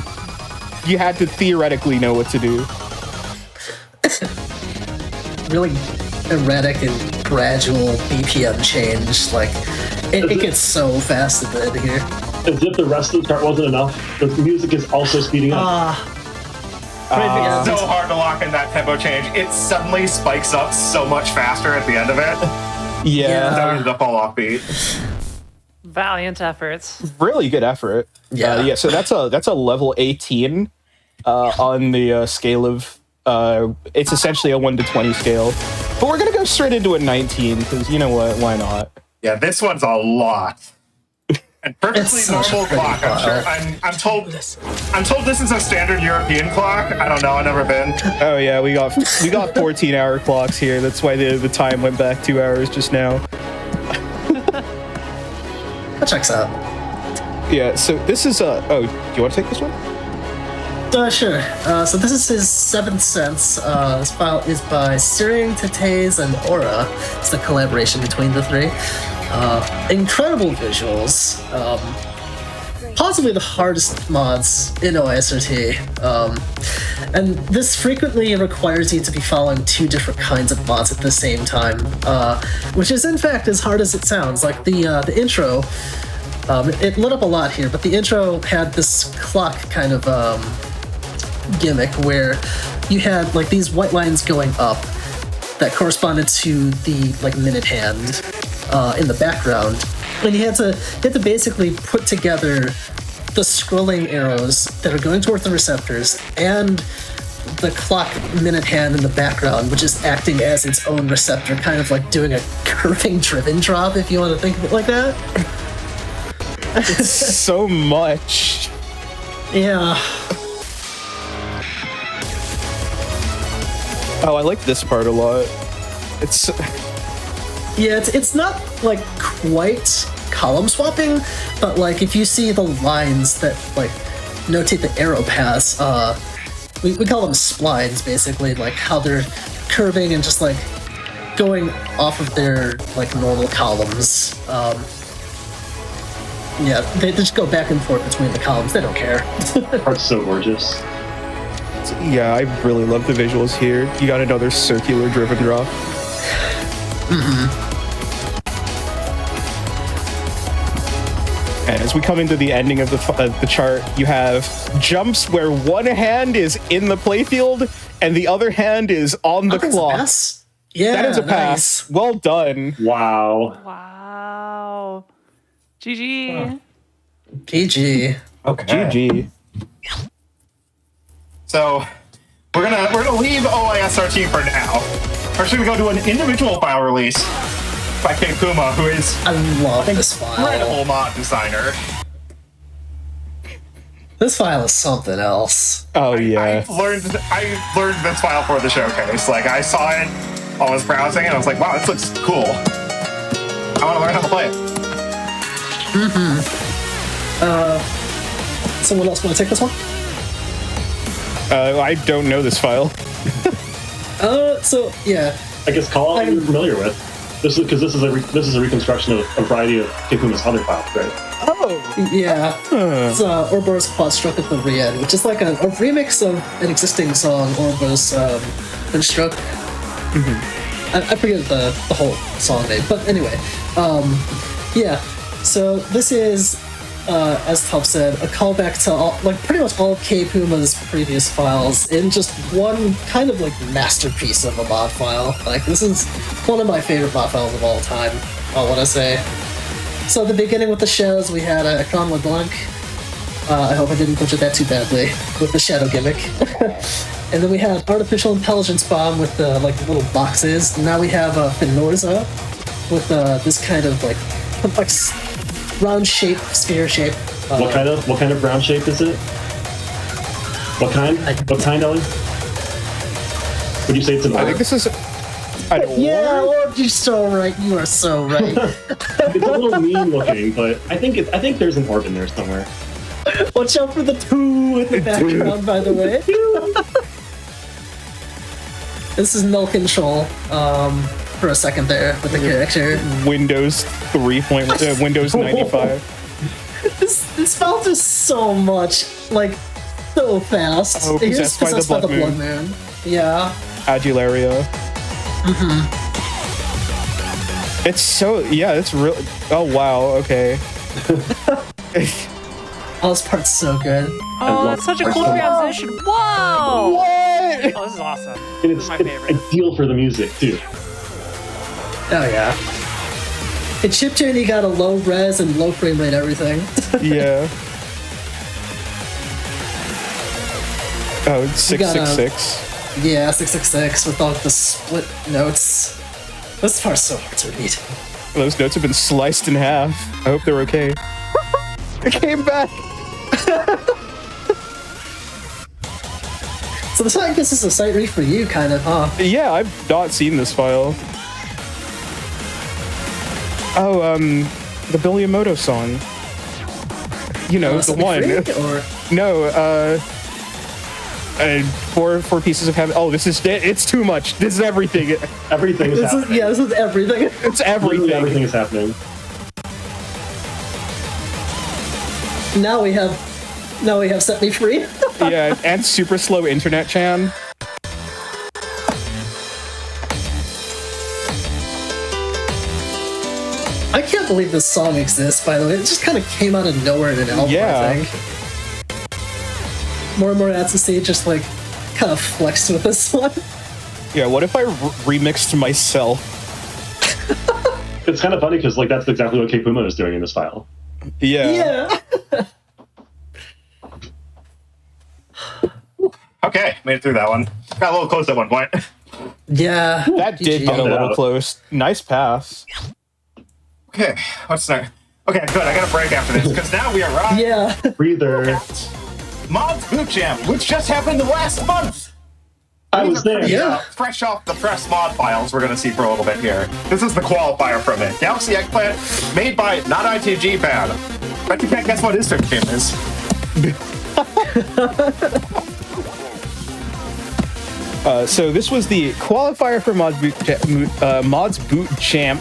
You had to theoretically know what to do. Really erratic and gradual BPM change. Like, it gets so fast at the end here. As if the rest of the chart wasn't enough, the music is also speeding up. It's so hard to lock in that tempo change. It suddenly spikes up so much faster at the end of it. Yeah. So easy to fall off beat. Valiant efforts. Really good effort. Yeah. So that's a level 18 on the scale of. It's essentially a 1 to 20 scale, but we're gonna go straight into a 19 because you know what? Why not? Yeah, this one's a lot. And perfectly normal clock. I'm sure. I'm told this is a standard European clock. I don't know. I've never been. Oh yeah, we got 14-hour clocks here. That's why the time went back 2 hours just now. That checks out. Yeah. So this is oh, do you want to take this one? Sure. So this is his 7th Sense. This file is by Syrian, TASing, and Aura. It's the collaboration between the three. Incredible visuals. Possibly the hardest mods in OISRT. And this frequently requires you to be following 2 different kinds of mods at the same time, which is in fact as hard as it sounds. Like the intro, it lit up a lot here, but the intro had this clock kind of gimmick where you had like these white lines going up that corresponded to the like minute hand in the background, and you had to basically put together the scrolling arrows that are going towards the receptors and the clock minute hand in the background, which is acting as its own receptor, kind of like doing a curving driven drop, if you want to think of it like that. It's so much. Yeah. Oh, I like this part a lot. It's not like quite column swapping, but like if you see the lines that like notate the arrow paths, we call them splines, basically, like how they're curving and just like going off of their like normal columns. Yeah, they just go back and forth between the columns. They don't care. Art's so gorgeous. Yeah, I really love the visuals here. You got another circular driven drop. And as we come into the ending of the chart, you have jumps where one hand is in the playfield and the other hand is on the clock. Pass? Yeah, that is a pass. Well done. Wow. Wow. GG. PG. Okay. GG. So we're gonna leave OISRT for now. We're actually gonna go to an individual file release by K Puma, who is I love this file. incredible mod designer. This file is something else. Oh yeah. I learned this file for the showcase. Like, I saw it while I was browsing, and I was like, wow, this looks cool. I want to learn how to play it. Someone else want to take this one? I don't know this file. So yeah. I guess call out what you're familiar with. This is because this is a reconstruction of a variety of Kikuma's other files, right? Oh, Yeah. It's Ouroboros Quadstruck with the Rian, which is like a remix of an existing song, Ouroboros Construct. I forget the whole song name, but anyway. Yeah. So this is, as Tuff said, a callback to pretty much all of K-Puma's previous files in just one kind of like masterpiece of a mod file. Like, this is one of my favorite mod files of all time, I want to say. So at the beginning with the shadows, we had Ekran LeBlanc. I hope I didn't butcher that too badly with the shadow gimmick. And then we had Artificial Intelligence Bomb with the little boxes. And now we have Finorza with this kind of like complex round shape, sphere shape. What kind of round shape is it? What kind, Ellie? Would you say it's an orb? I think this is an orb? Yeah, orb, you're so right. You are so right. It's a little mean looking, but I think there's an orb in there somewhere. Watch out for the 2 in the background, by the way. This is null control for a second there with the character. Windows 3. Windows 95. This felt just so much, like, so fast. Oh, It is possessed by the Blood Moon. Yeah. Adularia. It's so, yeah, it's really, oh wow, okay. Oh, this part's so good. Oh, that's such a cool transition. Whoa! What? Oh, this is awesome. And This is it's my favorite. ideal for the music too. Oh, yeah. In chiptune, you got a low res and low frame rate everything. Yeah. Oh, it's 666. Yeah, 666 with all the split notes. This part's so hard to read. Those notes have been sliced in half. I hope they're okay. It came back! So this I guess is a sight read for you, kind of, huh? Yeah, I've not seen this file. Oh, the Billy Yamamoto song. You know, the one. Or... No, four pieces of heaven. Oh, it's too much. This is everything. Everything is happening. This is everything. It's everything. Literally everything is happening. Now we have Set Me Free. Yeah, and super slow internet chan. I can't believe this song exists, by the way. It just kind of came out of nowhere in an album, Yeah. I think. More and more ads to say just like kind of flexed with this one. Yeah, what if I remixed myself? It's kind of funny because like that's exactly what K-Puma is doing in this file. Yeah. Yeah. Okay, made it through that one. Got a little close at one point. Yeah. That did GG. get a little out. close. Nice pass. Okay, what's next? Okay, good. I got a break after this because now we are on Yeah. Breather. Mods Boot Camp, which just happened last month. I was there. Yeah. Fresh off the press mod files we're going to see for a little bit here. This is the qualifier from it. Galaxy Eggplant, made by NotITG pad. Bet you can't guess what his favorite game is. So this was the qualifier for Mods Boot Champ,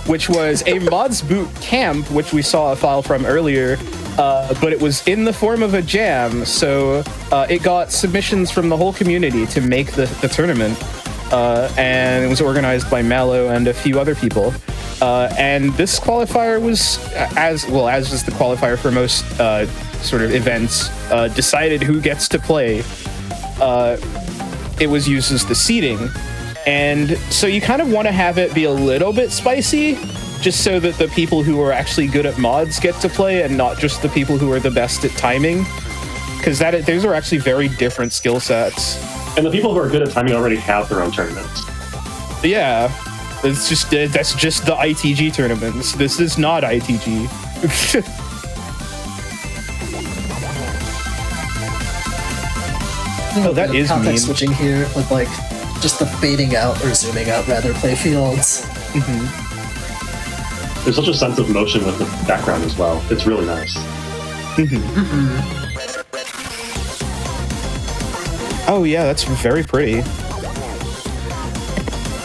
which was a Mods Boot Camp, which we saw a file from earlier, but it was in the form of a jam, so it got submissions from the whole community to make the tournament, and it was organized by Mallow and a few other people. And this qualifier was, as is the qualifier for most sort of events, decided who gets to play. It was used as the seeding, and so you kind of want to have it be a little bit spicy, just so that the people who are actually good at mods get to play and not just the people who are the best at timing, because those are actually very different skill sets. And the people who are good at timing already have their own tournaments. Yeah, that's just the ITG tournaments. This is not ITG. Oh, that is mean. Context switching here with like just the fading out or zooming out rather play fields. There's such a sense of motion with the background as well. It's really nice. Oh yeah, that's very pretty.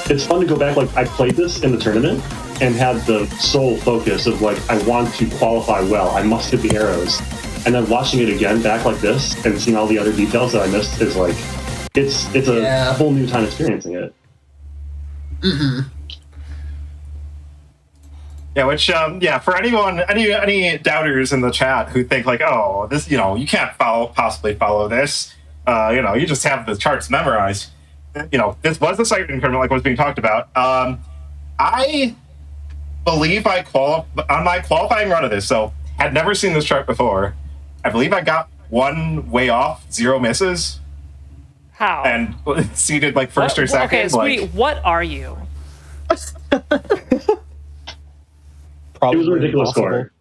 it's fun to go back. Like, I played this in the tournament and had the sole focus of like, I want to qualify well. I must hit the arrows. And then watching it again back like this and seeing all the other details that I missed is like, it's a whole new time experiencing it. Mm-hmm. Yeah, which for any doubters in the chat who think like, oh, this, you can't possibly follow this, you just have the charts memorized. This was the sight reading tournament, like was being talked about. I believe on my qualifying run of this, so had never seen this chart before. I believe I got one way off, 0 misses. How? And seeded like first or second. Okay, Speedy, what are you? It was a ridiculous score.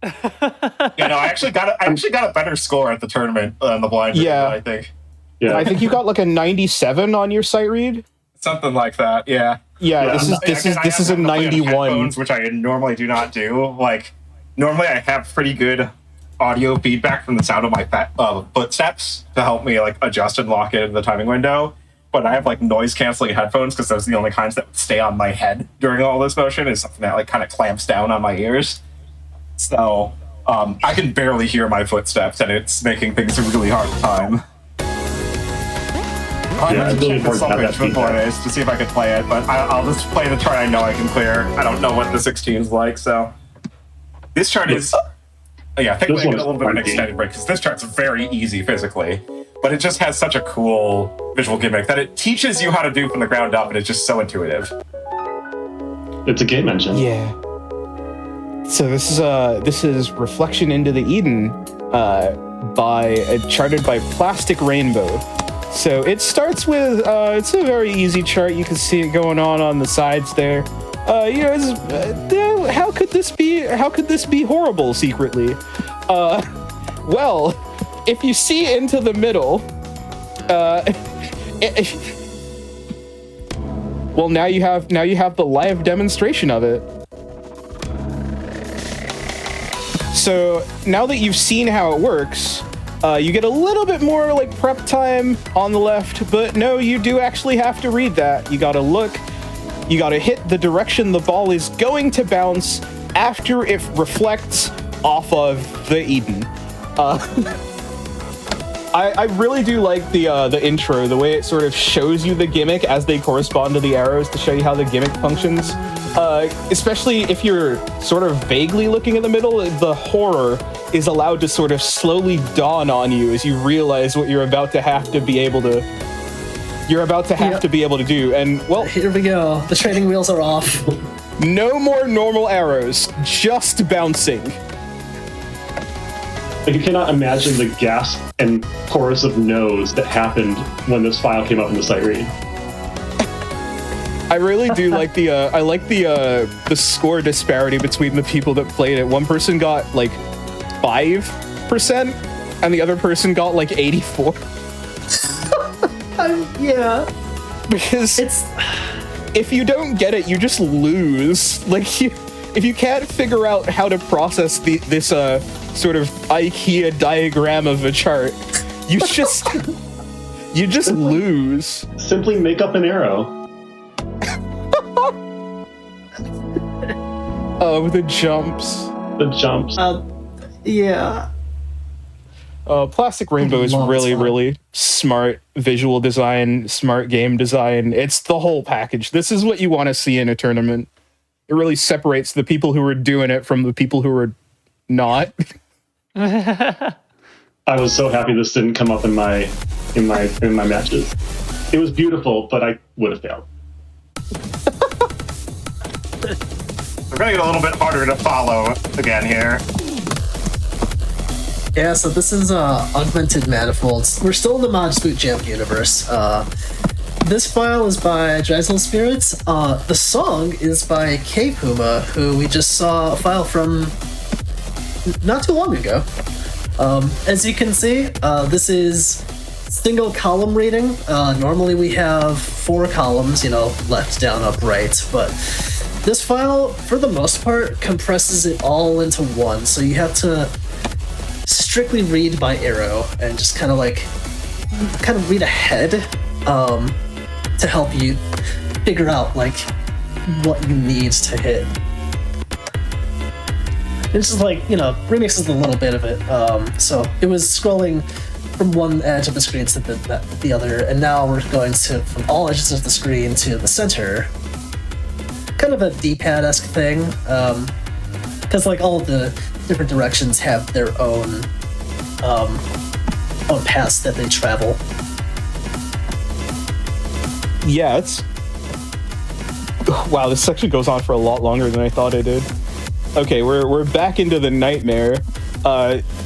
I actually got a better score at the tournament than the blind. Yeah, I think. Yeah, I think you got like a 97 on your sight read. Something like that. Yeah. Yeah. This is a 91, which I normally do not do. Like, normally I have pretty good audio feedback from the sound of my footsteps to help me like adjust and lock in the timing window. But I have like noise canceling headphones because those are the only kinds that would stay on my head during all this motion. Is something that like kind of clamps down on my ears. So I can barely hear my footsteps, and it's making things a really hard time. I'm going to check this salvage before this to see if I can play it, but I'll just play the chart I know I can clear. I don't know what the 16 is like, so this chart is. I think we get a little bit of an extended break because this chart's very easy physically, but it just has such a cool visual gimmick that it teaches you how to do from the ground up, and it's just so intuitive. It's a game engine. Yeah. So this is Reflection into the Eden, charted by Plastic Rainbow. So it starts with it's a very easy chart. You can see it going on the sides there. How could this be horrible secretly? Well, if you see into the middle, well, now you have the live demonstration of it. So now that you've seen how it works, you get a little bit more like prep time on the left, but no, you do actually have to read that. You gotta look. You gotta hit the direction the ball is going to bounce after it reflects off of the Eden. I really do like the intro, the way it sort of shows you the gimmick as they correspond to the arrows to show you how the gimmick functions. Especially if you're sort of vaguely looking in the middle, the horror is allowed to sort of slowly dawn on you as you realize what you're about to have to be able to. To be able to do, and well, here we go. The training wheels are off. No more normal arrows, just bouncing. Like, you cannot imagine the gasp and chorus of no's that happened when this file came up in the sight read. I really do like the score disparity between the people that played it. One person got like 5%, and the other person got like 84%. Yeah, because if you don't get it, you just lose. Like, if you can't figure out how to process this sort of IKEA diagram of a chart, you just lose. Simply make up an arrow. Oh, the jumps. The jumps. Yeah. Plastic Rainbow is really smart visual design, smart game design. It's the whole package. This is what you want to see in a tournament. It really separates the people who are doing it from the people who are not. I was so happy this didn't come up in my matches. It was beautiful, but I would have failed. We're gonna get a little bit harder to follow again here. Yeah, so this is Augmented Manifolds. We're still in the Mods Boot Camp universe. This file is by Drizzle Spirits. The song is by K Puma, who we just saw a file from not too long ago. As you can see, this is single column reading. Normally we have 4 columns, left, down, up, right, but this file, for the most part, compresses it all into one, so you have to strictly read by arrow and just kind of read ahead to help you figure out like what you need to hit. It's just like, remix is a little bit of it. So it was scrolling from one edge of the screen to the other, and now we're going to from all edges of the screen to the center. Kind of a D-pad-esque thing, because like all of the different directions have their own paths that they travel. Yeah, it's... Wow, this section goes on for a lot longer than I thought it did. Okay, we're back into the nightmare.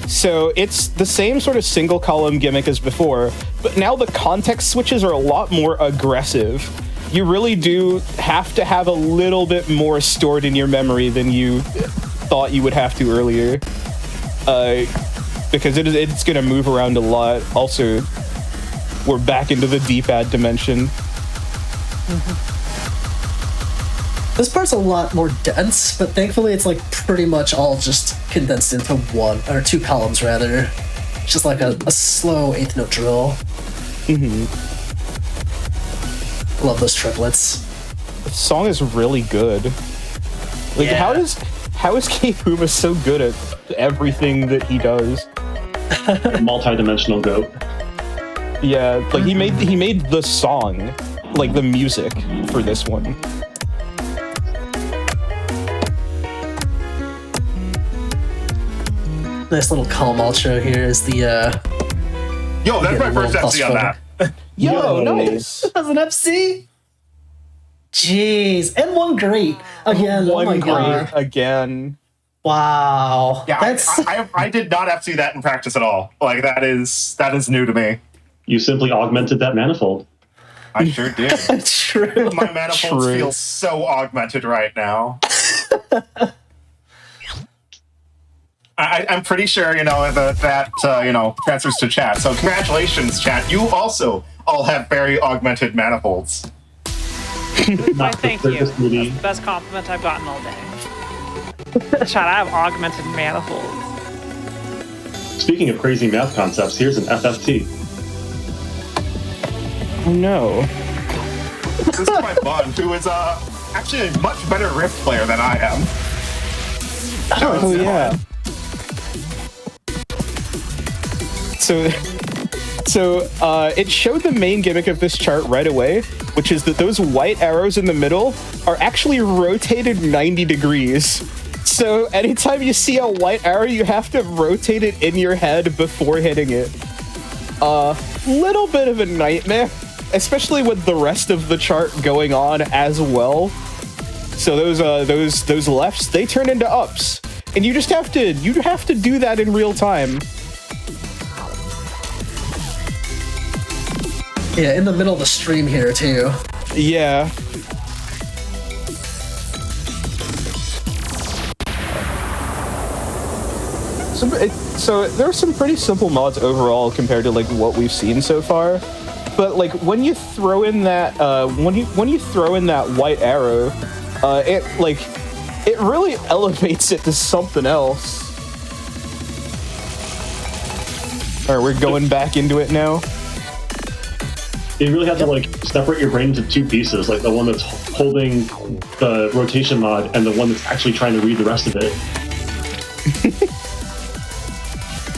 So it's the same sort of single column gimmick as before, but now the context switches are a lot more aggressive. You really do have to have a little bit more stored in your memory than you thought you would have to earlier. Because it's going to move around a lot. Also, we're back into the D-pad dimension. This part's a lot more dense, but thankfully it's like pretty much all just condensed into one, or two columns rather. It's just like a slow eighth note drill. Love those triplets. The song is really good. Like, how is Kifuma so good at everything that he does? Multi-dimensional goat. Yeah, like he made the song, like the music for this one. Nice little calm outro here is the Yo, that's my first FC on that. Yo, nice. That was an FC? Jeez. And one great. Again, One oh my great god. again. Wow. Yeah, That's I did not FC that in practice at all. Like, that is new to me. You simply augmented that manifold. I sure did. true. My manifolds True. feel so augmented right now. I'm pretty sure, that transfers to chat. So congratulations, chat. You also all have very augmented manifolds. Why, thank you. That's the best compliment I've gotten all day. Chat, I have augmented manifolds. Speaking of crazy math concepts, here's an FFT. Oh no. This is my bud, who is actually a much better Rift player than I am. Oh yeah. So it showed the main gimmick of this chart right away, which is that those white arrows in the middle are actually rotated 90 degrees. So anytime you see a white arrow, you have to rotate it in your head before hitting it. Little bit of a nightmare, especially with the rest of the chart going on as well. So those lefts, they turn into ups, and you have to do that in real time. Yeah, in the middle of the stream here too. Yeah. So there are some pretty simple mods overall compared to like what we've seen so far, but like when you throw in that when you throw in that white arrow, it really elevates it to something else. All right, we're going back into it now. You really have to like separate your brain into two pieces, like the one that's holding the rotation mod and the one that's actually trying to read the rest of it.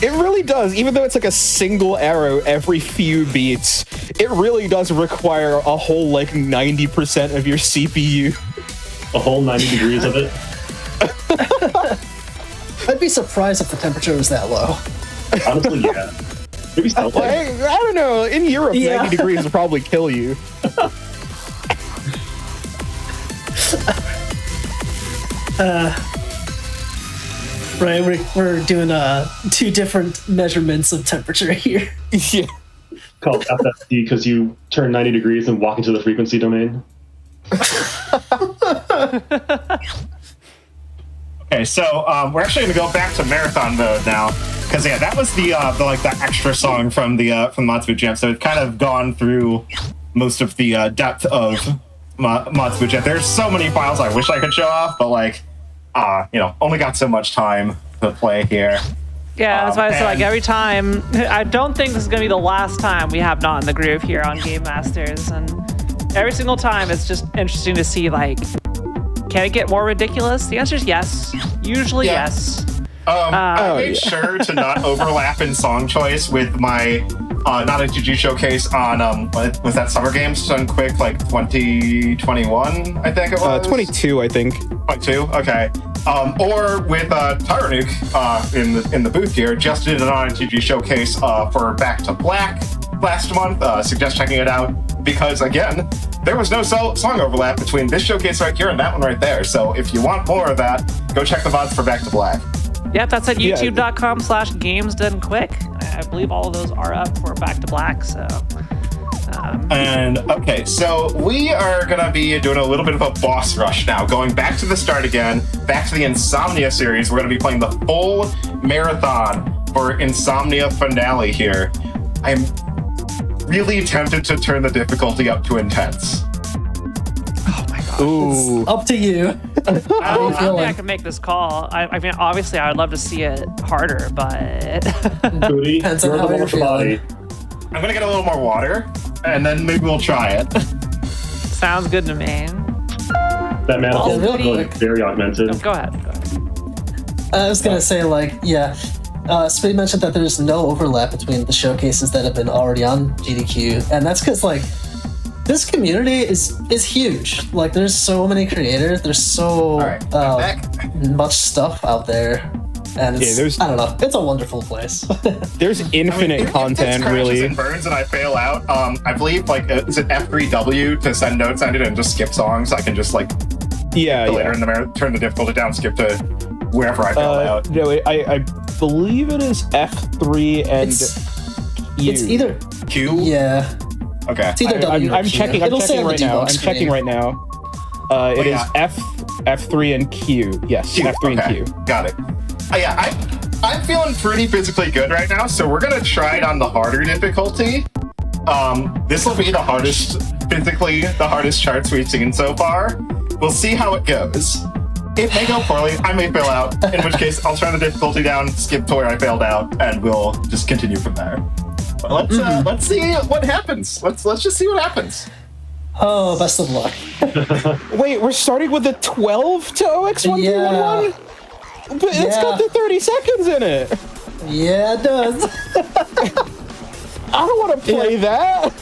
It really does, even though it's like a single arrow every few beats, it really does require a whole like 90% of your CPU. A whole 90 degrees of it. I'd be surprised if the temperature was that low. Honestly, yeah. Maybe stealth. I don't know, in Europe, Yeah. 90 degrees will probably kill you. Right, we're doing two different measurements of temperature here. Yeah. Called FFT because you turn 90 degrees and walk into the frequency domain. Okay, so we're actually going to go back to marathon mode now, because yeah, that was the extra song from the Matsubu Jam. So it's kind of gone through most of the depth of Matsubu Jam. There's so many files I wish I could show off, but only got so much time to play here. Yeah, that's why I say, like, every time, I don't think this is going to be the last time we have Not in the Groove here on Game Masters, and every single time it's just interesting to see, like, can it get more ridiculous? The answer is yes. Usually yes. I made sure to not overlap in song choice with my NotITG showcase on was that Summer Games done quick, like 2021, I think it was? 22, I think. 22, okay. Or with Tyranuk in the booth here, just did an NotITG showcase for Back to Black last month. Suggest checking it out because, again, there was no song overlap between this showcase right here and that one right there. So if you want more of that, go check the VODs for Back to Black. Yep, that's at youtube.com/games done quick. I believe all of those are up for Back to Black, so. And okay, so we are gonna be doing a little bit of a boss rush now. Going back to the start again, back to the Insomnia series. We're gonna be playing the full marathon for Insomnia Finale here. I'm really tempted to turn the difficulty up to intense. Oh my god. Ooh. It's up to you. I don't think I can make this call. I mean, obviously, I would love to see it harder, but... Booty, Depends on you're how the you're one with the body. I'm gonna get a little more water, and then maybe we'll try it. Sounds good to me. That man Well, is real really quick. very augmented. Go ahead. I was gonna say, like, yeah. Speed mentioned that there's no overlap between the showcases that have been already on GDQ, and that's because, like, this community is huge. Like, there's so many creators. There's so much stuff out there, and it's, I don't know. It's a wonderful place. There's infinite content, really. And burns and I fail out. I believe is it F3W to send notes on it and just skip songs? I can just later in the turn the difficulty down, skip to wherever I fail out. No, I believe it is F3 and Q. It's either Q. Yeah. Okay. It's either W or I'm Q. checking. It'll say on the right now. debug I'm screen. checking right now. It is F3 and Q. Yes, Q. F3 okay. and Q. Got it. I'm feeling pretty physically good right now, so we're gonna try it on the harder difficulty. This will be the hardest charts we've seen so far. We'll see how it goes. It may go poorly. I may fail out. In which case, I'll turn the difficulty down, skip to where I failed out, and we'll just continue from there. But let's see what happens. Let's just see what happens. Oh, best of luck. Wait, we're starting with the 12 to OX1311? But it's got the 30 seconds in it. Yeah, it does. I don't want to play that.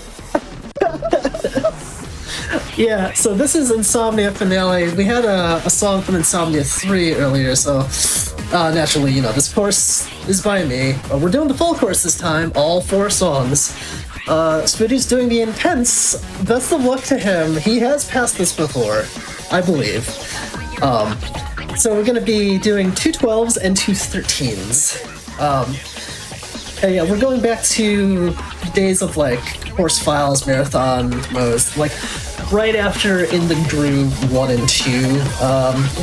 Yeah, so this is Insomnia Finale. We had a song from Insomnia 3 earlier, so naturally, this course is by me. We're doing the full course this time, all 4 songs. Spoody's doing the intense. Best of luck to him. He has passed this before, I believe. So we're going to be doing 2 12s and 2 13s. And yeah, we're going back to days of course files, marathon modes, right after In the Groove 1 and 2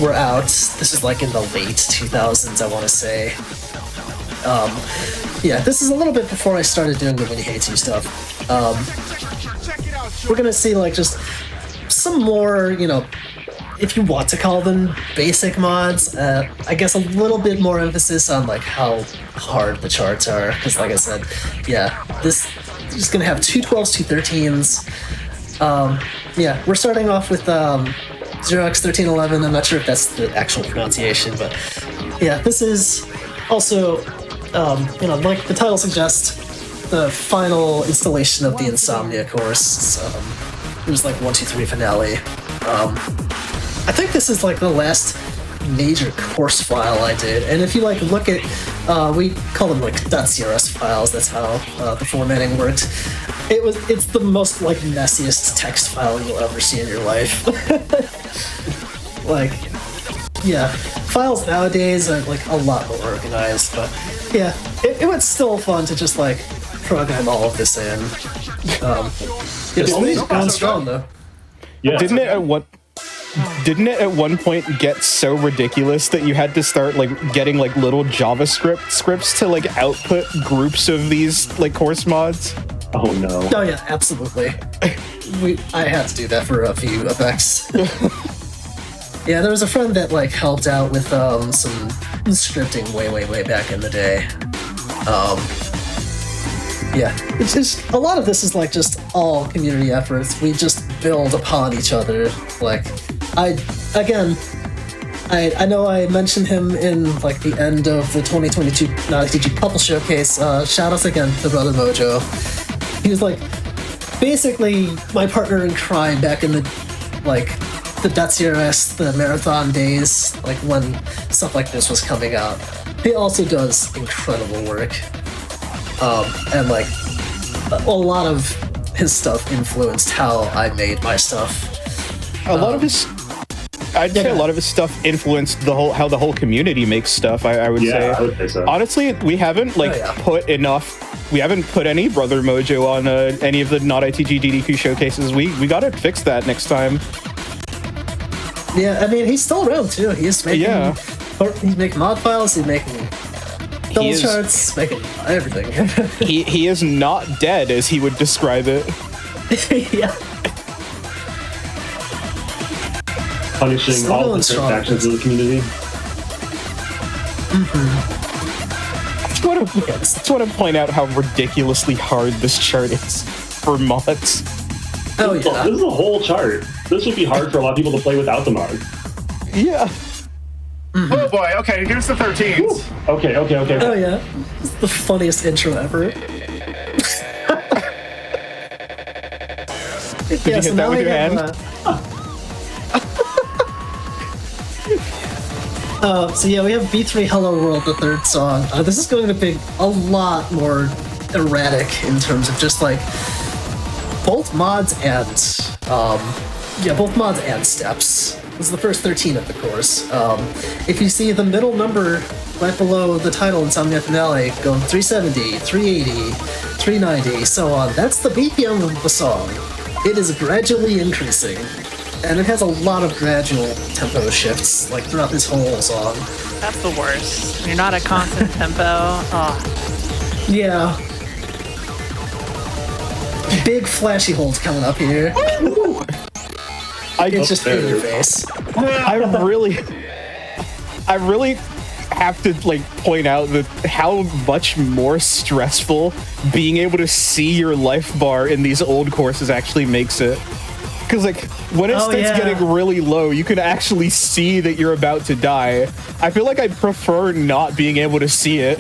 were out. This is in the late 2000s, I want to say. Yeah, this is a little bit before I started doing the Winnie Hates You stuff. We're gonna see just some more, if you want to call them basic mods. I guess a little bit more emphasis on how hard the charts are, because like I said, yeah, this is gonna have 2 12s, 2 13s. Yeah, we're starting off with 0x1311. I'm not sure if that's the actual pronunciation, but yeah, this is also, like the title suggests, the final installation of the Insomnia course. It was 1, 2, 3 finale. I think this is the last major course file I did, and if you look at, we call them .crs files. That's how the formatting worked. It's the most messiest text file you'll ever see in your life. Yeah, files nowadays are a lot more organized, but yeah, it was still fun to just program all of this in. It's going strong though. Yeah. Didn't it at one point get so ridiculous that you had to start getting little JavaScript scripts to output groups of these course mods? Oh no. Oh yeah, absolutely. I had to do that for a few effects. Yeah, there was a friend that helped out with some scripting way back in the day. Yeah, it's just a lot of this is just all community efforts. We just build upon each other. Like, I know I mentioned him in like the end of the 2022 NotITG Couple Showcase. Shout outs again to Brother Mojo. He was like basically my partner in crime back in the .CRS, the marathon days, like when stuff like this was coming out. He also does incredible work, and like a lot of his stuff influenced how I made my stuff. I'd say a lot of his stuff influenced how the whole community makes stuff. I would say. I would say so. Honestly, we haven't put any Brother Mojo on any of the NotITG GDQ showcases. We gotta fix that next time. Yeah, I mean he's still around too. He's making mod files. He's making double charts, making everything. he is not dead as he would describe it. Yeah. Punishing all the factions of the community. I just want to point out how ridiculously hard this chart is for mods. Oh yeah. This is a whole chart. This would be hard for a lot of people to play without the mod. Yeah. Oh boy, okay, here's the 13s. Okay. Oh yeah. This is the funniest intro ever. Did you hit that with your hand? So yeah, we have B3 Hello World, the third song. This is going to be a lot more erratic in terms of just like both mods and steps. This is the first 13 of the course. If you see the middle number right below the title Insomnia Finale going 370, 380, 390, so on, that's the BPM of the song. It is gradually increasing. And it has a lot of gradual tempo shifts, like throughout this whole song. That's the worst. You're not at constant tempo. Oh. Yeah. Big flashy holds coming up here. It's just in your face. I really have to like point out that how much more stressful being able to see your life bar in these old courses actually makes it. Because like when it starts getting really low, you can actually see that you're about to die. I feel like I prefer not being able to see it.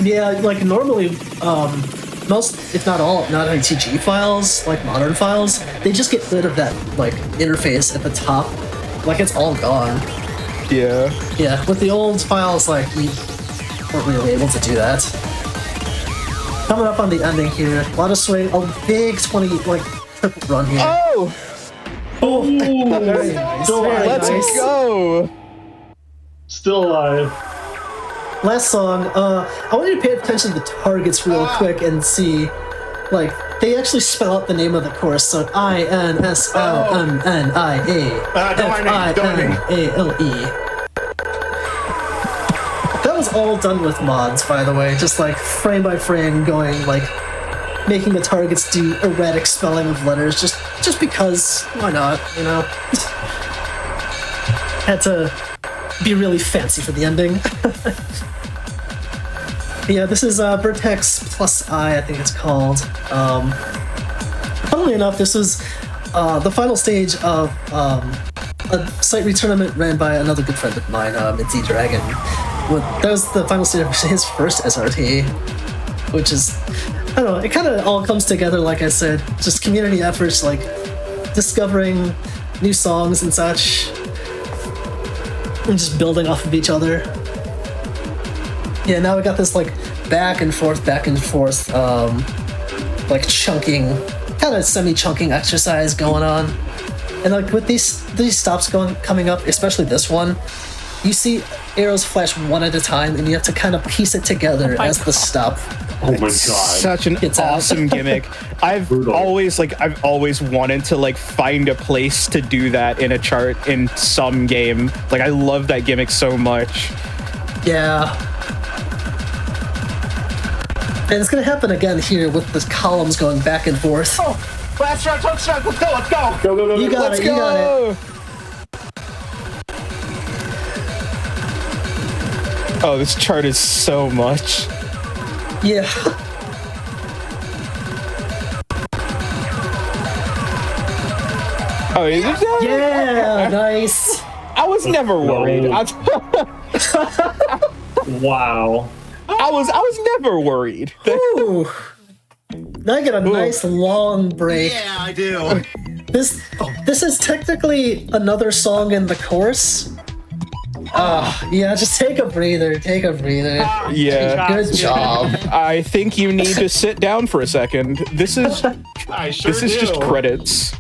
Yeah, like normally, most, if not all, NotITG files, like modern files, they just get rid of that like interface at the top, like it's all gone. Yeah. Yeah, with the old files, like we weren't really able to do that. Coming up on the ending here, a lot of swing, a big 20 like. Run here. Oh! Very nice. Let's go! Still alive. Last song, I want you to pay attention to the targets real quick and see, like, they actually spell out the name of the course, so INSLMNIA-FINALE. That was all done with mods, by the way, just like frame by frame going, like, making the targets do erratic spelling of letters just because, why not, you know? Had to be really fancy for the ending. Yeah, this is Vertex plus I think it's called. Funnily enough, this was the final stage of a site retournament ran by another good friend of mine, Mitzi Dragon. That was the final stage of his first SRT, which is, I don't know, it kind of all comes together, like I said, just community efforts, like discovering new songs and such, and just building off of each other. Yeah, now we got this like back and forth, like chunking, kind of semi-chunking exercise going on. And like with these stops coming up, especially this one, you see arrows flash one at a time, and you have to kind of piece it together as the stop. Oh my god! Such an awesome gimmick. I've always wanted to like find a place to do that in a chart in some game. Like I love that gimmick so much. Yeah. And it's gonna happen again here with the columns going back and forth. Oh, last shot, let's go. Go. You got it. Oh, this chart is so much. Yeah. Oh, is it? Yeah, nice. I was never worried. Wow. I was never worried. Ooh. Now I get a nice long break. Yeah, I do. This is technically another song in the chorus. Yeah, just take a breather. Take a breather. Yeah. Good job. I think you need to sit down for a second. This is just credits.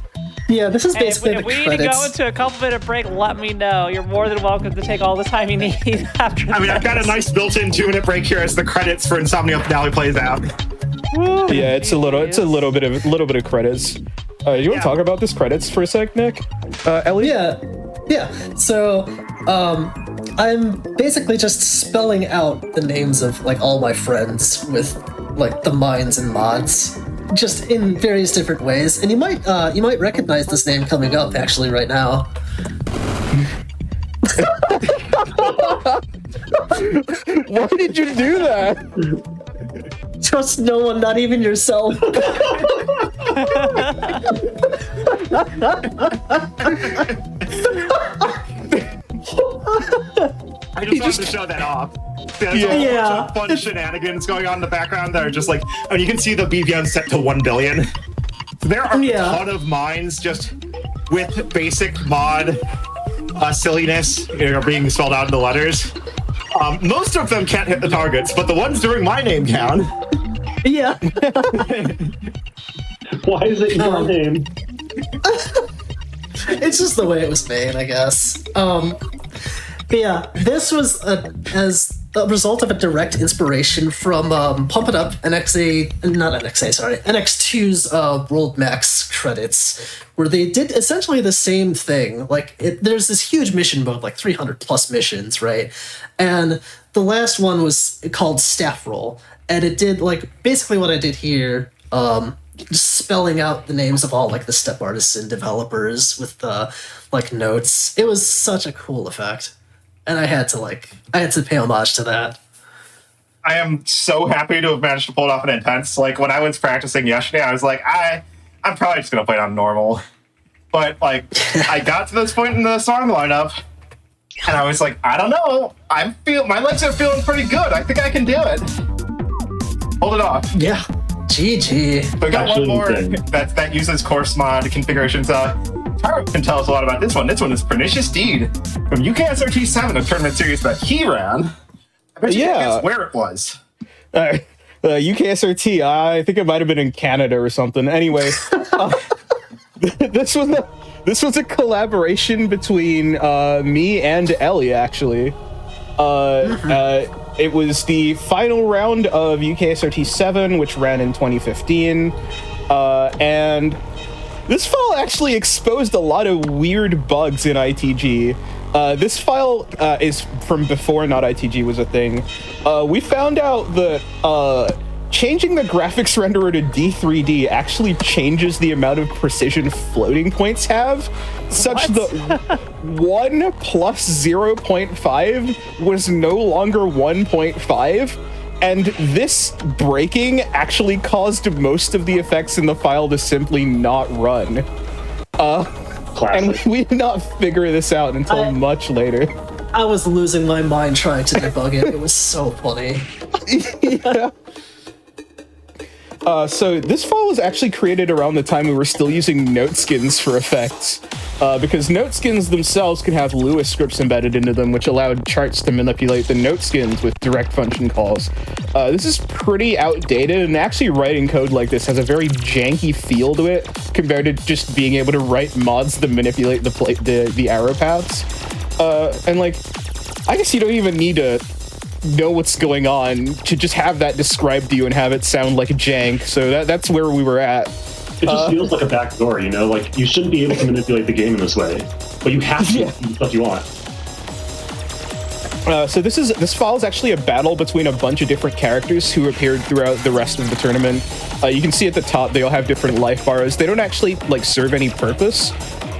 Yeah, this is Hey, basically if we the need to go credits. into a couple-minute break, let me know. You're more than welcome to take all the time you need after. I mean, I've got a nice built-in 2-minute break here as the credits for Insomnia Finale plays out. Woo, Yeah, it's a little bit of credits. You want to talk about this credits for a sec, Nick? Ellie? Yeah. So, I'm basically just spelling out the names of like all my friends with like the mines and mods, just in various different ways. And you might recognize this name coming up actually right now. Why did you do that? Trust no one, not even yourself. I just wanted to show that off. There's a whole bunch of fun shenanigans going on in the background that are just like, and you can see the BPM set to 1 billion. There are a ton of mines just with basic mod silliness being spelled out in the letters. Most of them can't hit the targets, but the ones during my name count. Yeah. Why is it your name? It's just the way it was made, I guess. But yeah, this was as a result of a direct inspiration from Pump It Up NX2's World Max credits, where they did essentially the same thing. Like, there's this huge mission mode, like 300 plus missions, right? And the last one was called Staff Roll, and it did like basically what I did here. Just spelling out the names of all like the step artists and developers with the like notes. It was such a cool effect, and I had to pay homage to that. I am so happy to have managed to pull it off in Intense. Like, when I was practicing yesterday, I was like, I'm probably just gonna play it on normal. But like, I got to this point in the song lineup, and I was like, I don't know. My legs are feeling pretty good. I think I can do it. Hold it off. Yeah. GG. We got one more that uses course mod configurations. Taro can tell us a lot about this one. This one is Pernicious Deed from UKSRT 7, a tournament series that he ran. I bet you can guess where it was. UKSRT, I think it might have been in Canada or something. Anyway, this was a collaboration between me and Ellie, actually. It was the final round of UKSRT 7, which ran in 2015, and this file actually exposed a lot of weird bugs in ITG. This file is from before NotITG was a thing. We found out that changing the graphics renderer to D3D actually changes the amount of precision floating points have, such that 1 plus 0.5 was no longer 1.5, and this breaking actually caused most of the effects in the file to simply not run. And we did not figure this out until much later. I was losing my mind trying to debug it. It was so funny. Yeah. So this file was actually created around the time we were still using note skins for effects, because note skins themselves can have Lewis scripts embedded into them, which allowed charts to manipulate the note skins with direct function calls. This is pretty outdated, and actually writing code like this has a very janky feel to it compared to just being able to write mods that manipulate the arrow paths. And like, I guess you don't even need to know what's going on to just have that described to you and have it sound like jank. So that's where we were at. It just feels like a backdoor, you know? Like, you shouldn't be able to manipulate the game in this way, but you have to do the stuff you want. So this file is actually a battle between a bunch of different characters who appeared throughout the rest of the tournament. You can see at the top they all have different life bars. They don't actually like serve any purpose.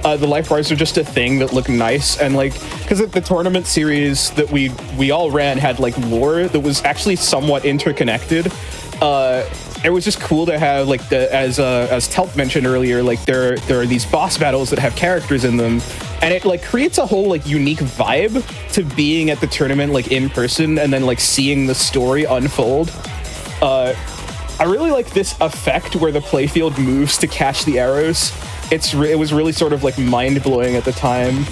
The life bars are just a thing that look nice, and like, because the tournament series that we all ran had like lore that was actually somewhat interconnected. it was just cool to have like as Telp mentioned earlier, like there are these boss battles that have characters in them, and it like creates a whole like unique vibe to being at the tournament like in person and then like seeing the story unfold. I really like this effect where the playfield moves to catch the arrows. It was really sort of like mind-blowing at the time.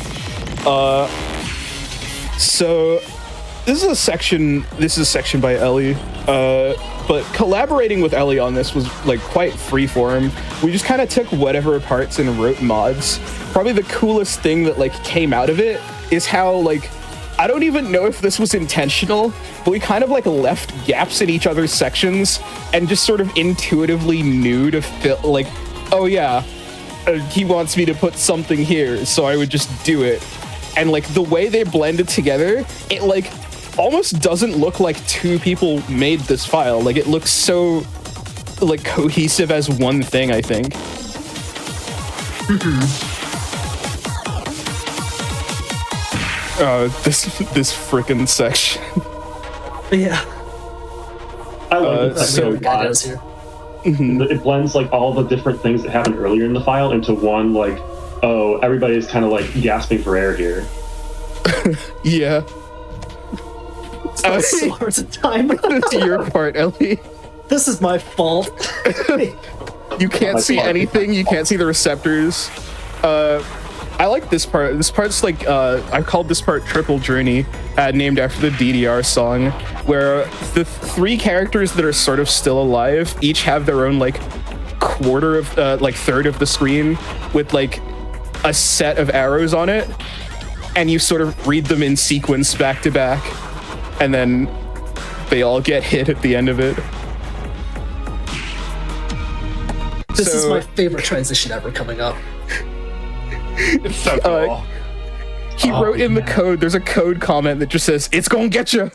So this is a section by Ellie. But collaborating with Ellie on this was like quite freeform. We just kind of took whatever parts and wrote mods. Probably the coolest thing that like came out of it is how like, I don't even know if this was intentional, but we kind of like left gaps in each other's sections and just sort of intuitively knew to fill like, oh yeah, he wants me to put something here, so I would just do it. And like the way they blended together, it like almost doesn't look like two people made this file. Like it looks so like cohesive as one thing, I think. This frickin' section. Yeah. I like this so section a lot. It blends like all the different things that happened earlier in the file into one like, oh, everybody's kind of like gasping for air here. Yeah. So hard to time. It's your part, Ellie. This is my fault. You can't see anything. You can't see the receptors. I like this part. This part's like, I called this part Triple Journey, named after the DDR song, where the three characters that are sort of still alive each have their own like quarter of, like third of the screen with like a set of arrows on it, and you sort of read them in sequence back to back, and then they all get hit at the end of it. This is my favorite transition ever coming up. It's so cool. He wrote in the code, there's a code comment that just says, "It's gonna get you."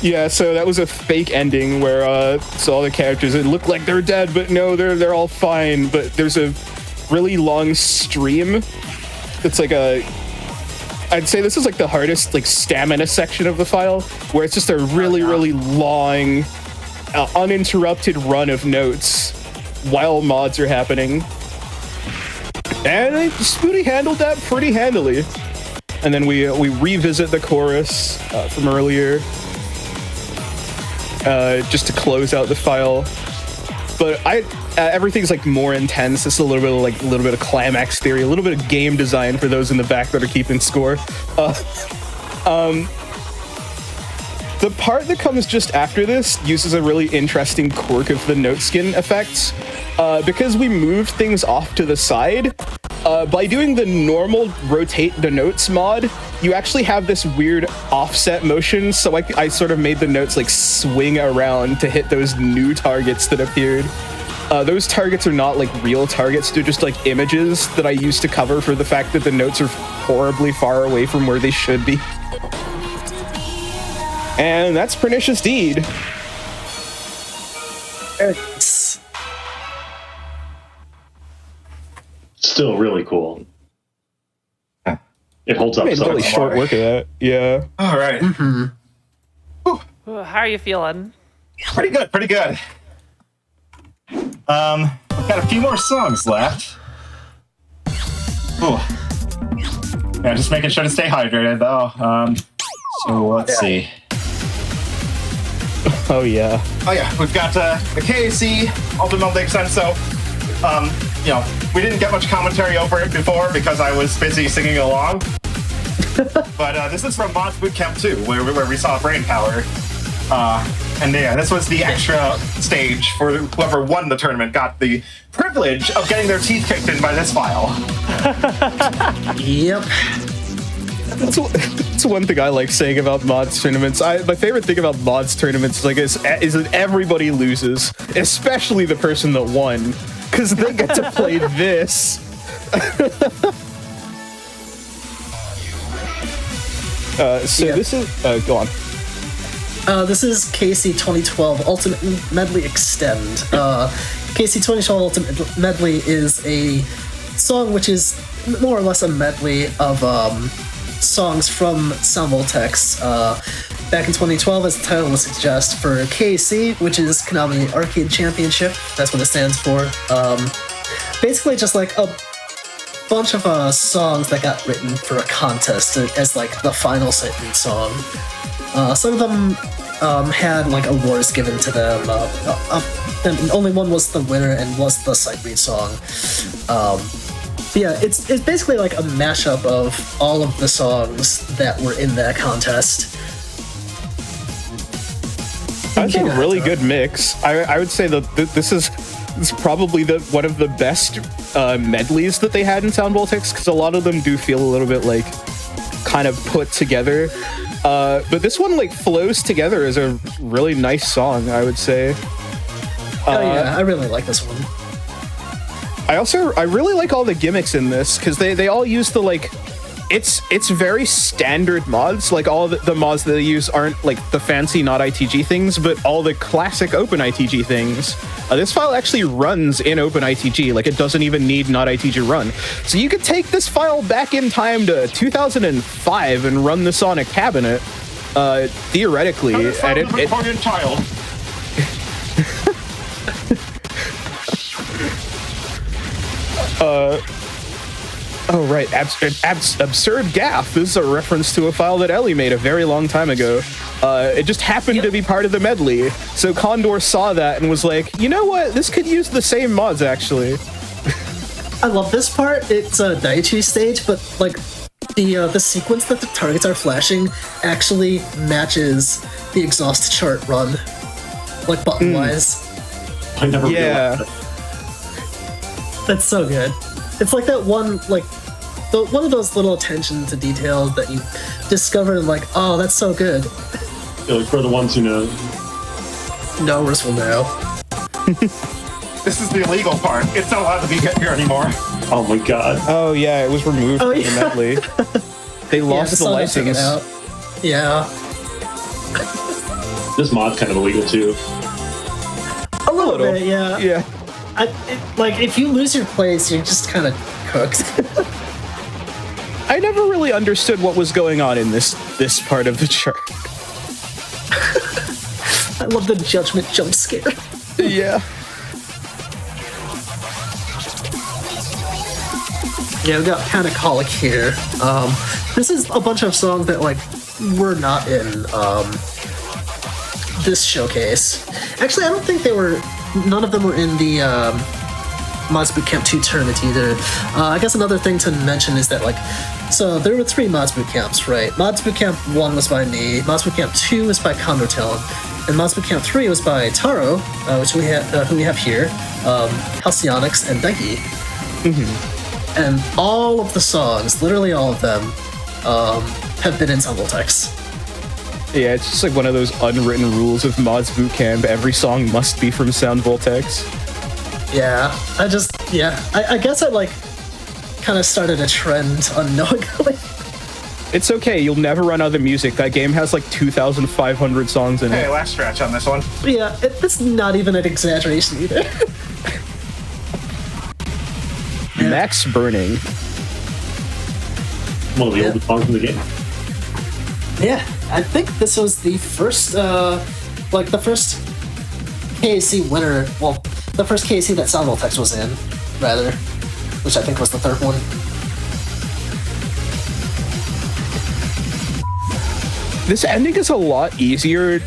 Yeah, so that was a fake ending where so all the characters, it looked like they're dead, but no, they're all fine. But there's a really long stream. It's like I'd say this is like the hardest like stamina section of the file, where it's just a really long uninterrupted run of notes while mods are happening. And Spoody handled that pretty handily. And then we revisit the chorus from earlier, just to close out the file. But everything's like more intense. It's a little bit of climax theory, a little bit of game design for those in the back that are keeping score. The part that comes just after this uses a really interesting quirk of the note skin effects. Because we moved things off to the side, by doing the normal rotate the notes mod, you actually have this weird offset motion, so I sort of made the notes like swing around to hit those new targets that appeared. Those targets are not like real targets, they're just like images that I used to cover for the fact that the notes are horribly far away from where they should be. And that's Pernicious Deed. It's still really cool. It holds up. Made a really short work of that. Yeah. All right. How are you feeling? Pretty good. We've got a few more songs left. Ooh. Yeah, just making sure to stay hydrated though. So let's see. Oh yeah. We've got the KAC Ultimate Extent. So, we didn't get much commentary over it before because I was busy singing along. But this is from Mods Bootcamp 2, where we saw Brain Power. And yeah, this was the extra stage for whoever won the tournament got the privilege of getting their teeth kicked in by this file. Yep. That's one thing I like saying about mods tournaments. My favorite thing about mods tournaments is that everybody loses, especially the person that won, because they get to play this. This is go on. This is KC 2012 Ultimate Medley Extend. KC 2012 Ultimate Medley is a song which is more or less a medley of songs from Sound Voltex. Back in 2012, as the title would suggest, for KAC, which is Konami Arcade Championship. That's what it stands for. Basically, just like a bunch of songs that got written for a contest as like the final sight read song. Some of them had like awards given to them, and only one was the winner and was the sight read song. Yeah, it's basically like a mashup of all of the songs that were in that contest. That's a really good mix. I would say that this is probably one of the best medleys that they had in Sound Voltex, because a lot of them do feel a little bit like kind of put together. But this one like flows together as a really nice song, I would say. Yeah, I really like this one. I really like all the gimmicks in this, because they all use the like, it's very standard mods. Like all the mods that they use aren't like the fancy NotITG things, but all the classic OpenITG things. This file actually runs in OpenITG, like it doesn't even need NotITG run. So you could take this file back in time to 2005 and run this on a cabinet, theoretically. And recorded child. Oh, right. Absurd Gaff. This is a reference to a file that Ellie made a very long time ago. It just happened to be part of the medley. So Condor saw that and was like, you know what? This could use the same mods, actually. I love this part. It's a Daichi stage, but like the sequence that the targets are flashing actually matches the exhaust chart run, like button-wise. I never realized that. That's so good. It's like that one, like, one of those little attention to details that you discover and like, oh, that's so good. Yeah, like for the ones who know. Knowers will know. This is the illegal part. It's not allowed to be here anymore. Oh my god. Oh, yeah, it was removed from the medley. They lost the license. Yeah. This mod's kind of illegal too. A little bit, yeah. Yeah. Like, if you lose your place, you're just kind of cooked. I never really understood what was going on in this part of the chart. I love the judgment jump scare. Yeah. Yeah, we got Panacolic here. This is a bunch of songs that, like, were not in, this showcase. Actually, I don't think none of them were in the, Mods Bootcamp 2 tournament either. I guess another thing to mention is that, like, so there were 3 Mods Bootcamps, right? Mods Bootcamp 1 was by me, Mods Bootcamp 2 was by Condortail, and Mods Bootcamp 3 was by Taro, who we have here, Halcyonics, and Daiki. Mm-hmm. And all of the songs, literally all of them, have been in Sound Voltex. Yeah, it's just like one of those unwritten rules of Mods Bootcamp. Every song must be from Sound Voltex. Yeah, I guess I, like, kind of started a trend unknowingly. It's okay, you'll never run out of music. That game has like 2,500 songs in it. Hey, last stretch on this one. Yeah, it's not even an exaggeration either. Max Burning. One of the oldest songs in the game. Yeah, I think this was the first, the first KAC winner, well, the first KAC that Sound Voltex was in, rather, which I think was the 3rd one. This ending is a lot easier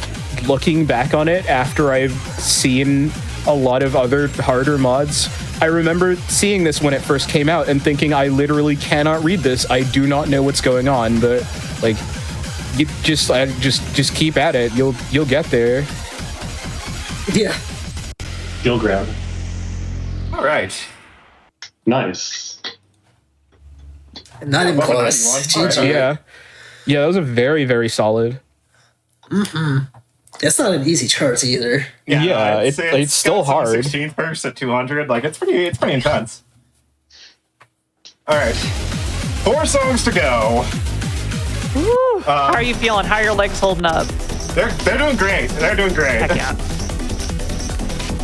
looking back on it after I've seen a lot of other harder mods. I remember seeing this when it first came out and thinking, I literally cannot read this. I do not know what's going on, but like, you just keep at it. You'll get there. Yeah. Skill grab. All right. Nice. Not even close. GG. Yeah. Yeah, that was a very, very solid. It's not an easy chart either. Yeah, it's still hard. 16th verse at 200. Like it's pretty intense. All right, 4 songs to go. Woo. How are you feeling? How are your legs holding up? They're doing great. They're doing great. Heck yeah.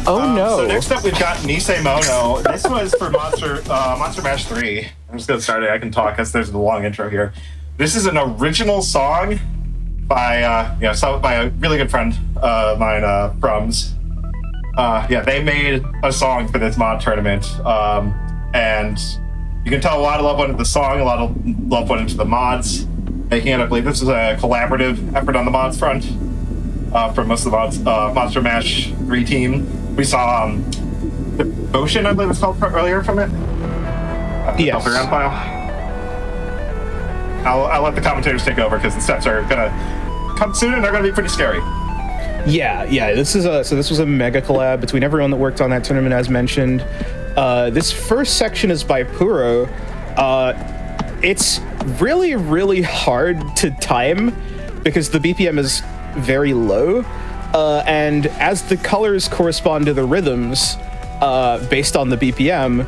Oh no! So next up we've got Nisei Mono. This was for Monster Mash 3. I'm just gonna start it. I can talk because there's a long intro here. This is an original song by by a really good friend of mine, Brums. They made a song for this mod tournament, and you can tell a lot of love went into the song, a lot of love went into the mods making it. I believe this is a collaborative effort on the mods front from most of the mods. Monster Mash 3 team. We saw Devotion, I believe it's called earlier from it. Yes. Background file. I'll let the commentators take over because the steps are gonna come soon and they're gonna be pretty scary. Yeah. This was a mega collab between everyone that worked on that tournament, as mentioned. This first section is by Puro. It's really, really hard to time because the BPM is very low, and as the colors correspond to the rhythms, based on the BPM,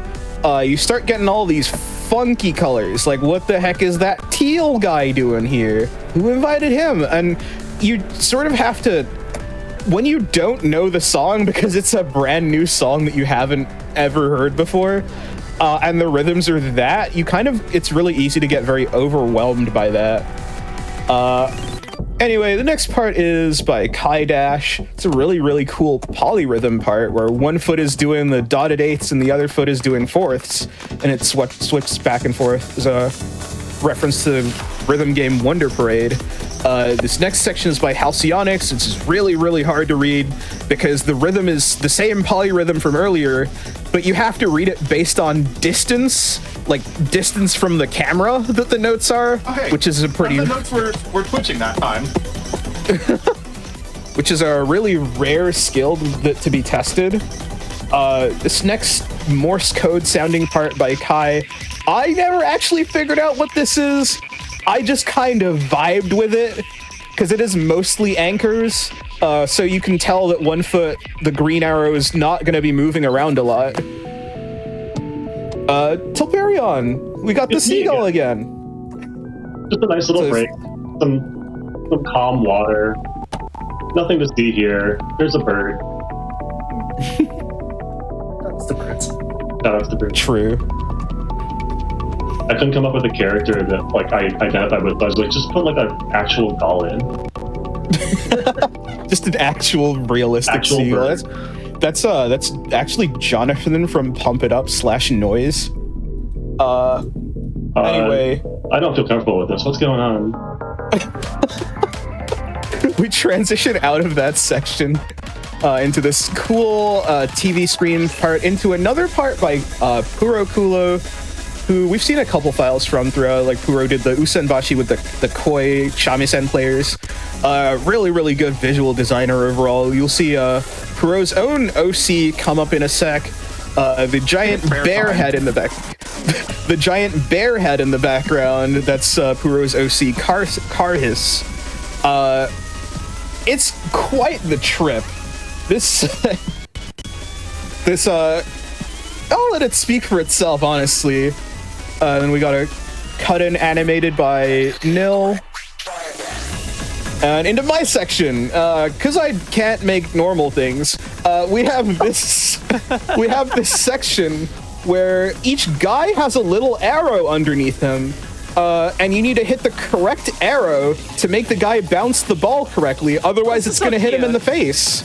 you start getting all these funky colors. Like, what the heck is that teal guy doing here? Who invited him? And you sort of have to, when you don't know the song, because it's a brand new song that you haven't ever heard before, and the rhythms are that, it's really easy to get very overwhelmed by that. Anyway, the next part is by Kai Dash. It's a really, really cool polyrhythm part where one foot is doing the dotted eighths and the other foot is doing fourths, and it switches back and forth. There's a reference to the rhythm game Wonder Parade. This next section is by Halcyonics. It's just really, really hard to read because the rhythm is the same polyrhythm from earlier, but you have to read it based on distance, like distance from the camera that the notes are, which is a pretty... The notes were twitching that time. Which is a really rare skill to be tested. This next Morse code sounding part by Kai, I never actually figured out what this is. I just kind of vibed with it because it is mostly anchors, so you can tell that one foot, the green arrow, is not going to be moving around a lot. Tilperion, we got the seagull again. Just a nice little break. Some calm water. Nothing to see here. There's a bird. That's the birds. No, that's the bird. True. I couldn't come up with a character that I identified with. I was like, just put like an actual doll in. Just an actual realistic seagull. That's actually Jonathan from Pump It Up /Noise. Anyway, I don't feel comfortable with this. What's going on? We transition out of that section into this cool TV screen part, into another part by Puro Kulo, who we've seen a couple files from throughout. Like, Puro did the Usenbashi with the Koi shamisen players. Really, really good visual designer overall. You'll see Puro's own OC come up in a sec. The giant bear head in the back. The giant bear head in the background. That's Puro's OC Karhis. It's quite the trip. I'll let it speak for itself, honestly. Then we got a cut-in animated by Nil. And into my section, because I can't make normal things, we have this section where each guy has a little arrow underneath him, and you need to hit the correct arrow to make the guy bounce the ball correctly, otherwise it's going to hit him in the face.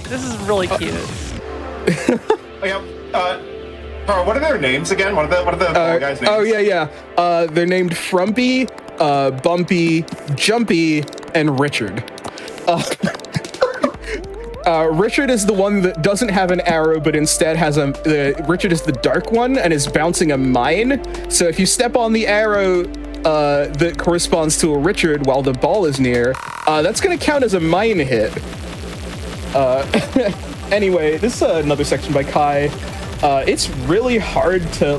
This is really cute. Carl, what are their names again? What are the guys' names? Oh, yeah. They're named Frumpy, Bumpy, Jumpy, and Richard. Richard is the one that doesn't have an arrow, but instead has Richard is the dark one and is bouncing a mine. So if you step on the arrow that corresponds to a Richard while the ball is near, that's going to count as a mine hit. Anyway, this is another section by Kai. It's really hard to,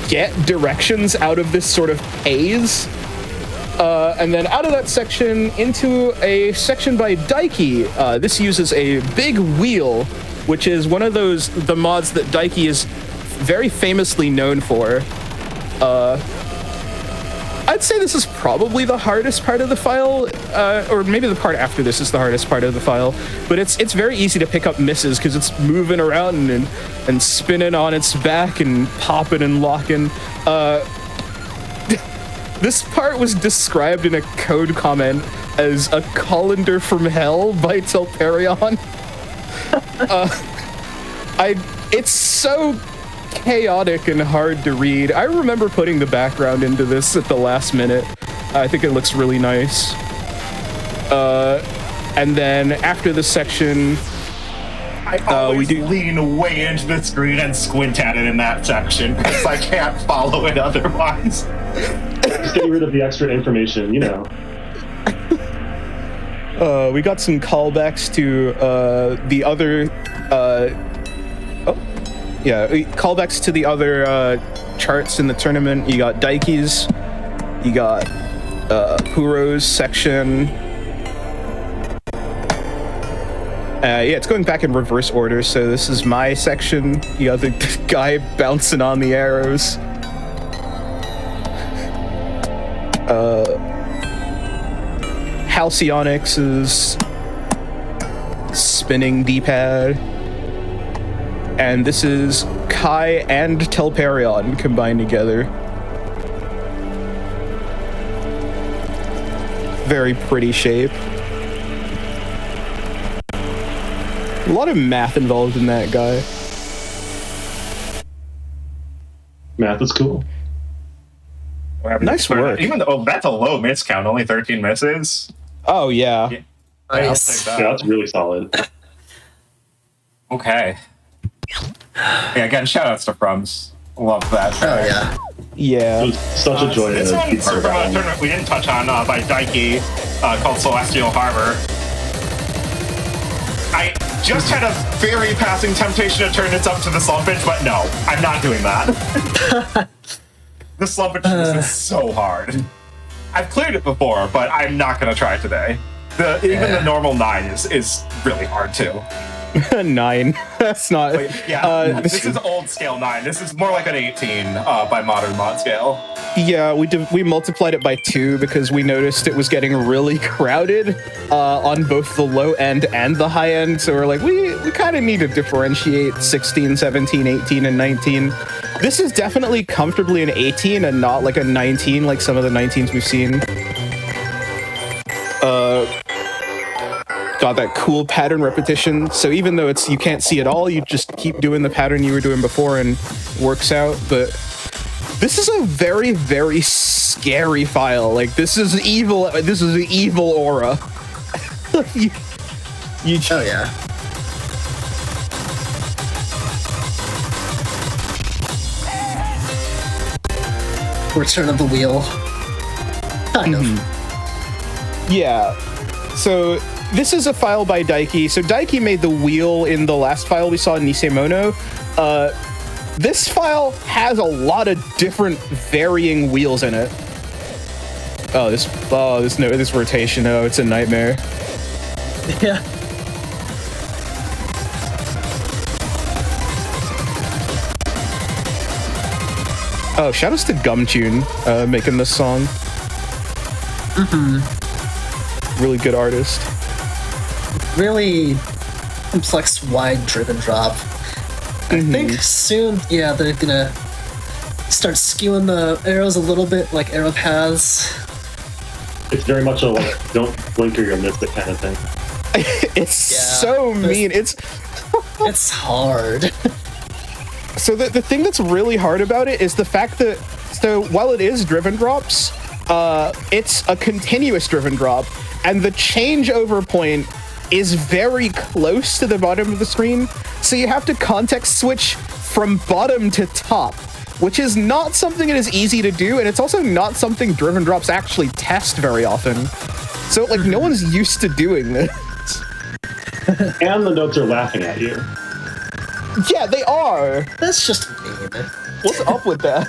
get directions out of this sort of haze. And then out of that section into a section by Daiki. This uses a big wheel, which is one of the mods that Daiki is very famously known for. I'd say this is probably the hardest part of the file, or maybe the part after this is the hardest part of the file, but it's very easy to pick up misses because it's moving around and spinning on its back and popping and locking. This part was described in a code comment as a colander from hell by Telperion. It's so chaotic and hard to read. I remember putting the background into this at the last minute. I think it looks really nice. And then after this section, I always lean way into the screen and squint at it in that section because I can't follow it otherwise. Just getting rid of the extra information, you know. We got some callbacks to the other. Callbacks to the other charts in the tournament. You got Daiki's, you got Puro's section. It's going back in reverse order, so this is my section. You got the guy bouncing on the arrows. Halcyonix's spinning D-pad. And this is Kai and Telperion combined together. Very pretty shape. A lot of math involved in that guy. Math is cool. Nice work. Even though that's a low miss count, only 13 misses. Oh, yeah. Nice. Yeah, that's really solid. Okay. Yeah, again, shoutouts to Frums. Love that. Oh, yeah. Yeah. It was such a joy This to one's keep from a tournament we didn't touch on by Daiki called Celestial Harbor. I just had a very passing temptation to turn this up to the slumpage, but no, I'm not doing that. The slumpage is so hard. I've cleared it before, but I'm not going to try it today. Even the normal 9 is really hard too. 9. That's not. This is old scale 9. This is more like an 18 by modern mod scale. Yeah, we multiplied it by 2 because we noticed it was getting really crowded on both the low end and the high end. So we're like, we kind of need to differentiate 16, 17, 18, and 19. This is definitely comfortably an 18 and not like a 19 like some of the 19s we've seen. Got that cool pattern repetition. So even though you can't see it all, you just keep doing the pattern you were doing before and it works out. But this is a very, very scary file. Like, this is evil. This is an evil aura. Oh, yeah. Return of the wheel. Kind of. Yeah. So this is a file by Daiki. So Daiki made the wheel in the last file we saw in Nisemono. This file has a lot of different varying wheels in it. This rotation. Oh, it's a nightmare. Yeah. Oh, shoutouts to Gumtune making this song. Really good artist. Really complex, wide driven drop. I think soon, yeah, they're gonna start skewing the arrows a little bit, like arrow paths. It's very much a like, don't blink or you'll miss it kind of thing. It's so mean. It's hard. So the thing that's really hard about it is the fact that, so while it is driven drops, it's a continuous driven drop, and the changeover point is very close to the bottom of the screen, so you have to context switch from bottom to top, which is not something that is easy to do, and it's also not something driven drops actually test very often. So, like, no one's used to doing this. And the notes are laughing at you. Yeah, they are. That's just mean. What's up with that?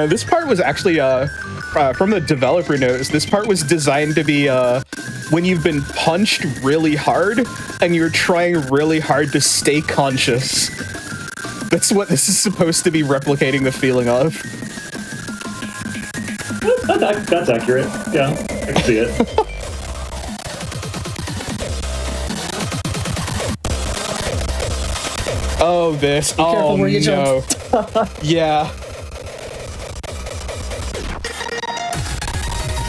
This part was actually, from the developer notes, this part was designed to be when you've been punched really hard and you're trying really hard to stay conscious. That's what this is supposed to be replicating the feeling of. That's accurate. Yeah, I can see it. Oh, this. Oh, where you no. Yeah.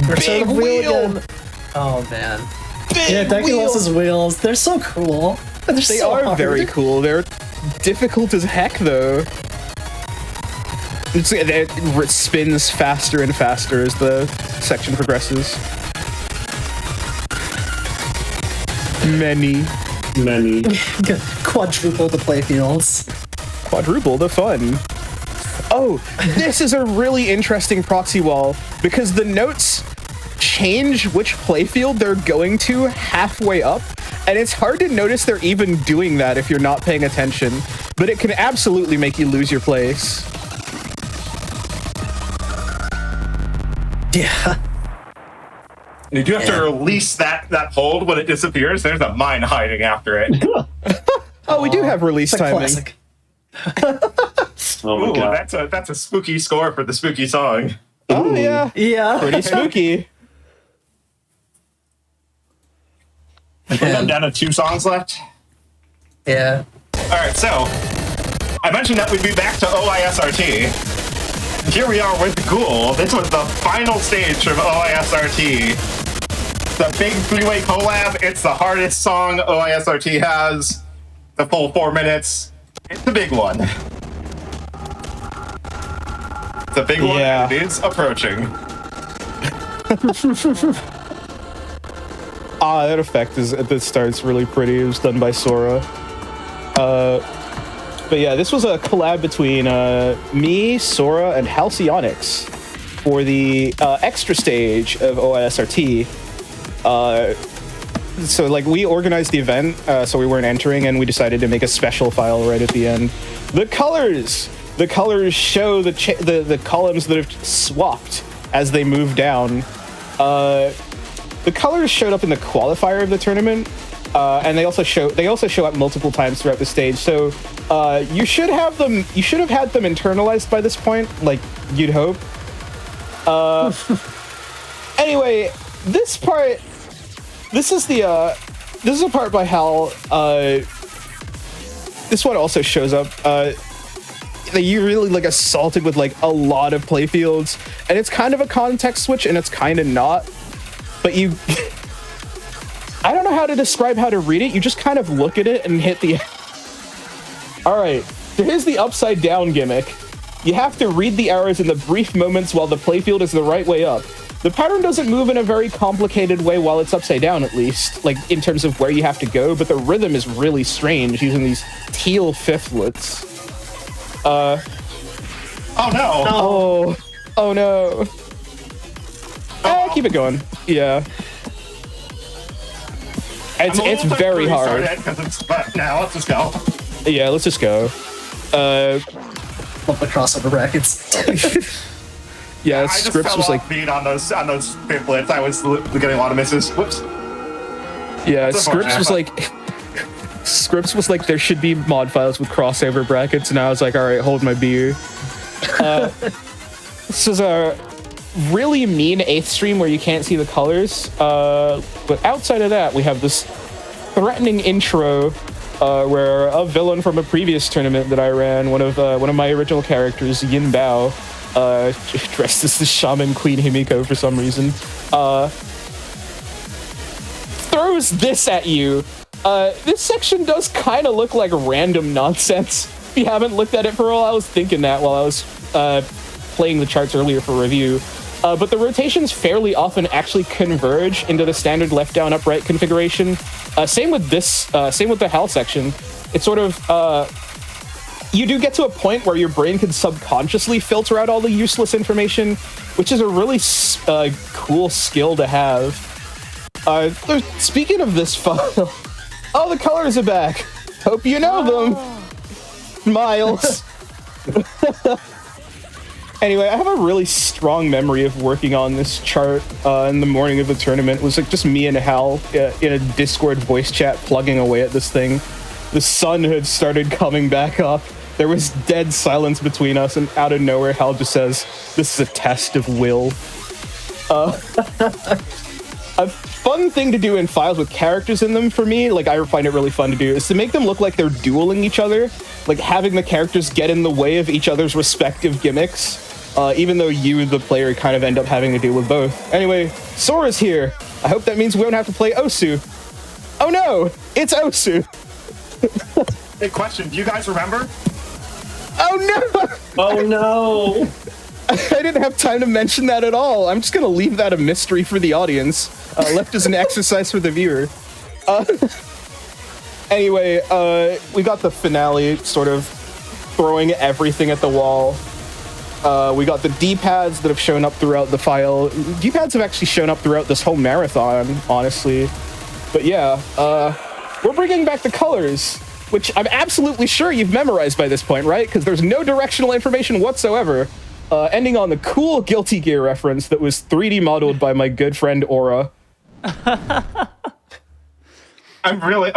Return of Big Wheel wheel. again. Oh man. Big Yeah, Deculus' wheels. They're so cool. They're They so are hard. very cool. They're difficult as heck, though. It spins faster and faster as the section progresses. Many. Quadruple the playfields. Quadruple the fun. Oh, this is a really interesting proxy wall because the notes change which playfield they're going to halfway up, and it's hard to notice they're even doing that if you're not paying attention, but it can absolutely make you lose your place. Yeah. You do have to release that hold when it disappears. There's a mine hiding after it. Oh, we do have release It's a timing. classic. Oh my Ooh, god. that's a spooky score for the spooky song. Oh, yeah. Yeah. Pretty spooky. I'm down to 2 songs left. Yeah. All right, so I mentioned that we'd be back to OISRT. Here we are with Ghoul. This was the final stage of OISRT. The big 3-way collab. It's the hardest song OISRT has. The full 4 minutes. It's the big one. It's a big one. Yeah. And it is approaching. That effect is at the start's really pretty. It was done by Sora. But yeah, this was a collab between me, Sora, and Halcyonics for the extra stage of OISRT. So like we organized the event, so we weren't entering, and we decided to make a special file right at the end. The colors show the columns that have swapped as they move down. The colors showed up in the qualifier of the tournament, and they also show up multiple times throughout the stage. So you should have had them internalized by this point, like you'd hope. Anyway, this is a part by Hal. This one also shows up. That you really like assaulted with like a lot of playfields, and it's kind of a context switch, and it's kind of not. But I don't know how to describe how to read it. You just kind of look at it and hit the. All right, so here's the upside down gimmick. You have to read the arrows in the brief moments while the playfield is the right way up. The pattern doesn't move in a very complicated way while it's upside down, at least, like in terms of where you have to go, but the rhythm is really strange using these teal fifthlets. Oh no! Oh no. Keep it going. Yeah. It's very hard. But now let's just go. Yeah, let's just go. Love the crossover brackets. Yeah, I just Scripts fell was off like, beat on those fifthlets. I was getting a lot of misses. Whoops. yeah, That's Scripts was like, Scripts was like, there should be mod files with crossover brackets, and I was like, all right, hold my beer. This is a really mean 8th stream where you can't see the colors, but outside of that, we have this threatening intro where a villain from a previous tournament that I ran, one of my original characters, Yin Bao, dressed as the shaman Queen Himiko for some reason, throws this at you. This section does kind of look like random nonsense. If you haven't looked at it for a while, I was thinking that while I was playing the charts earlier for review. But the rotations fairly often actually converge into the standard left-down upright configuration. Same with this. Same with the HAL section. It's sort of you do get to a point where your brain can subconsciously filter out all the useless information, which is a really cool skill to have. Speaking of this file, oh, the colors are back. Hope you know them, Miles. Anyway, I have a really strong memory of working on this chart in the morning of the tournament. It was like just me and Hal in a Discord voice chat plugging away at this thing. The sun had started coming back up. There was dead silence between us, and out of nowhere, Hal just says, "This is a test of will." A fun thing to do in files with characters in them for me, like I find it really fun to do, is to make them look like they're dueling each other, like having the characters get in the way of each other's respective gimmicks. even though you, the player, kind of end up having to deal with both. Anyway, Sora's here. I hope that means we don't have to play Osu. Oh no, it's Osu. Hey, question, do you guys remember? Oh no! Oh no! I didn't have time to mention that at all. I'm just gonna leave that a mystery for the audience, left as an exercise for the viewer. Anyway, we got the finale, sort of throwing everything at the wall. We got the D-pads that have shown up throughout the file. D-pads have actually shown up throughout this whole marathon, honestly. But yeah, we're bringing back the colors, which I'm absolutely sure you've memorized by this point, right? Because there's no directional information whatsoever. Ending on the cool Guilty Gear reference that was 3D modeled by my good friend Aura. I'm really,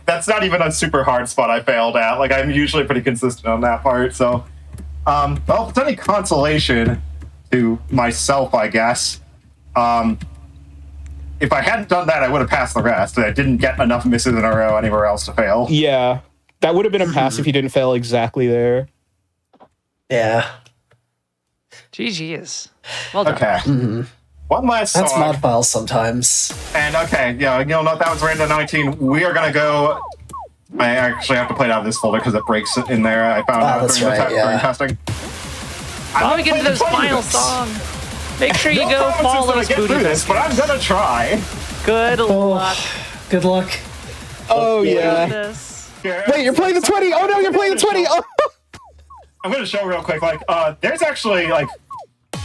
that's not even a super hard spot I failed at. Like, I'm usually pretty consistent on that part, so. Well, if it's any consolation to myself, I guess, if I hadn't done that, I would have passed the rest. I didn't get enough misses in a row anywhere else to fail. Yeah, that would have been a pass if you didn't fail exactly there. Yeah. GG's. Well done. Okay. Mm-hmm. One last song. That's mod files sometimes. And okay, yeah, you'll note that was random 19. We are gonna go. I actually have to play it out of this folder because it breaks in there. I found out during, during testing. While we get to this final song, make sure you go follow Spoody. But I'm gonna try. Good luck. Good luck. Oh yeah. Wait, you're playing the 20. Oh no, you're playing the 20. Oh. I'm gonna show real quick. Like, there's actually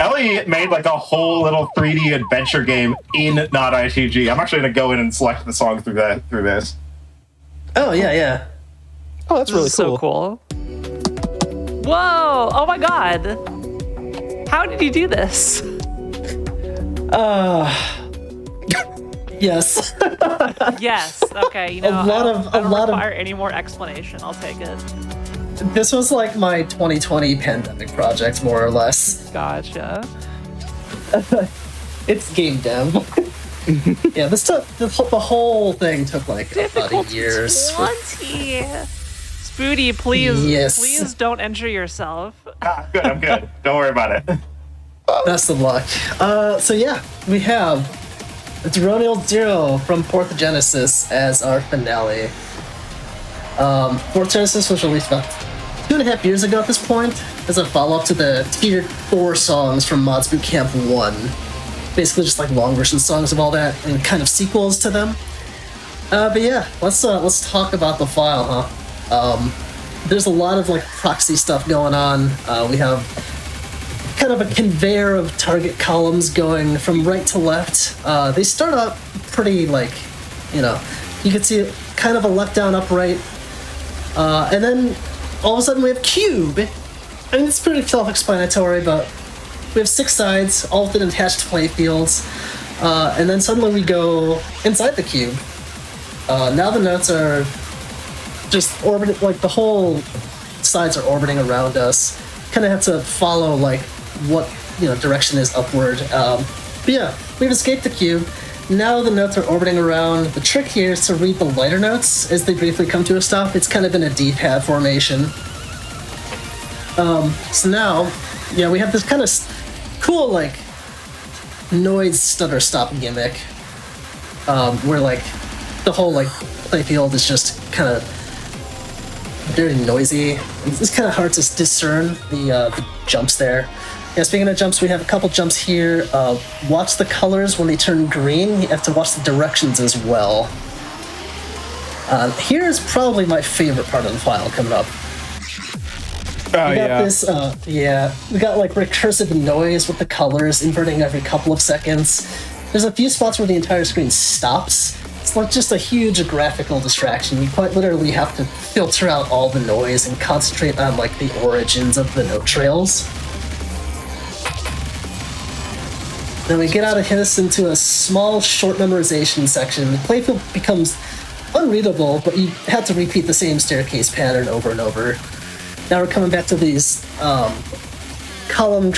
Ellie made like a whole little 3D adventure game in NotITG. I'm actually gonna go in and select the song through this. Oh yeah. Oh, that's really so cool. Whoa! Oh my god! How did you do this? Yes. Yes. Okay. You know, I don't require any more explanation. I'll take it. This was like my 2020 pandemic project, more or less. Gotcha. It's game dev. Yeah, this took the whole thing took like about a year. 20. Spoody, please don't injure yourself. Good, I'm good. Don't worry about it. Best of luck. So yeah, we have Dronial Zero from Fourth Genesis as our finale. Fourth Genesis was released about 2.5 years ago at this point, as a follow-up to the Tier 4 songs from Mods Boot Camp 1. Basically just like long version songs of all that, and kind of sequels to them. But yeah, let's talk about the file, huh? There's a lot of like proxy stuff going on. We have kind of a conveyor of target columns going from right to left. They start out pretty you can see kind of a left down upright, and then all of a sudden we have cube. I mean, it's pretty self-explanatory, but we have 6 sides, all with attached play fields, and then suddenly we go inside the cube. Now the notes are just orbiting, like the whole sides are orbiting around us. Kind of have to follow like what direction is upward. But yeah, we've escaped the cube. Now the notes are orbiting around. The trick here is to read the lighter notes as they briefly come to a stop. It's kind of in a D-pad formation. So now, yeah, we have this kind of cool like noise stutter stop gimmick, where like the whole like playfield is just kind of very noisy. It's kind of hard to discern the jumps there. Yeah, speaking of jumps, we have a couple jumps here. Watch the colors when they turn green. You have to watch the directions as well. Here's probably my favorite part of the file coming up. We got this, we got like recursive noise with the colors inverting every couple of seconds. There's a few spots where the entire screen stops. It's like just a huge graphical distraction. You quite literally have to filter out all the noise and concentrate on like the origins of the note trails. Then we get out of this into a small short memorization section. The playfield becomes unreadable, but you have to repeat the same staircase pattern over and over. Now we're coming back to these column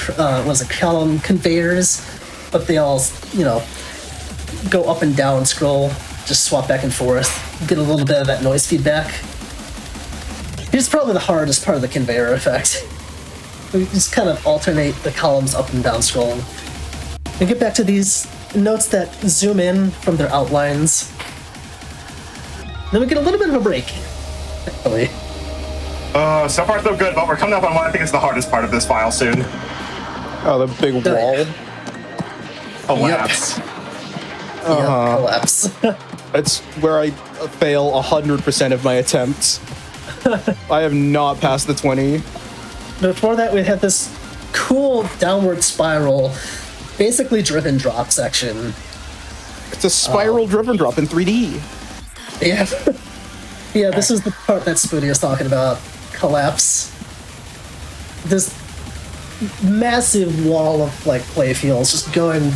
conveyors, but they all, go up and down, scroll, just swap back and forth, get a little bit of that noise feedback. Here's probably the hardest part of the conveyor effect. we just kind of alternate the columns up and down scrolling. And get back to these notes that zoom in from their outlines. Then we get a little bit of a break, actually. So far so good, but we're coming up on what I think is the hardest part of this file soon. Oh, the big wall. Collapse. Yeah, collapse. That's where I fail 100% of my attempts. I have not passed the 20. Before that, we had this cool downward spiral, basically driven drop section. It's a spiral driven drop in 3D. Yeah. Yeah, this is the part that Spoody is talking about. Collapse. This massive wall of like play fields just going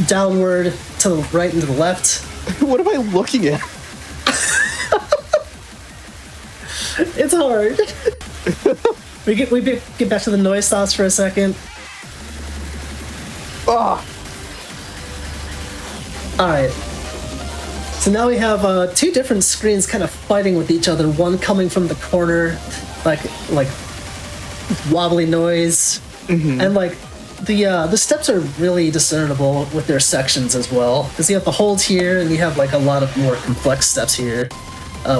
downward to the right and to the left. What am I looking at? It's hard. we get back to the noise stops for a second. Ah. All right. So now we have two different screens kind of fighting with each other. One coming from the corner, like wobbly noise, and like the steps are really discernible with their sections as well. Because you have the hold here, and you have like a lot of more complex steps here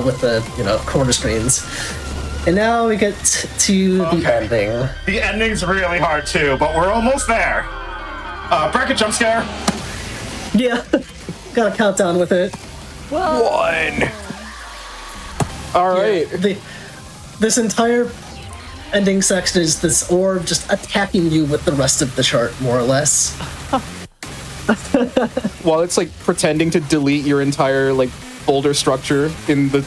with the corner screens. And now we get to the ending. The ending's really hard too, but we're almost there. Bracket jump scare. Yeah, got a countdown with it. 1. All right. This entire ending section is this orb just attacking you with the rest of the chart, more or less. While it's like pretending to delete your entire like folder structure in the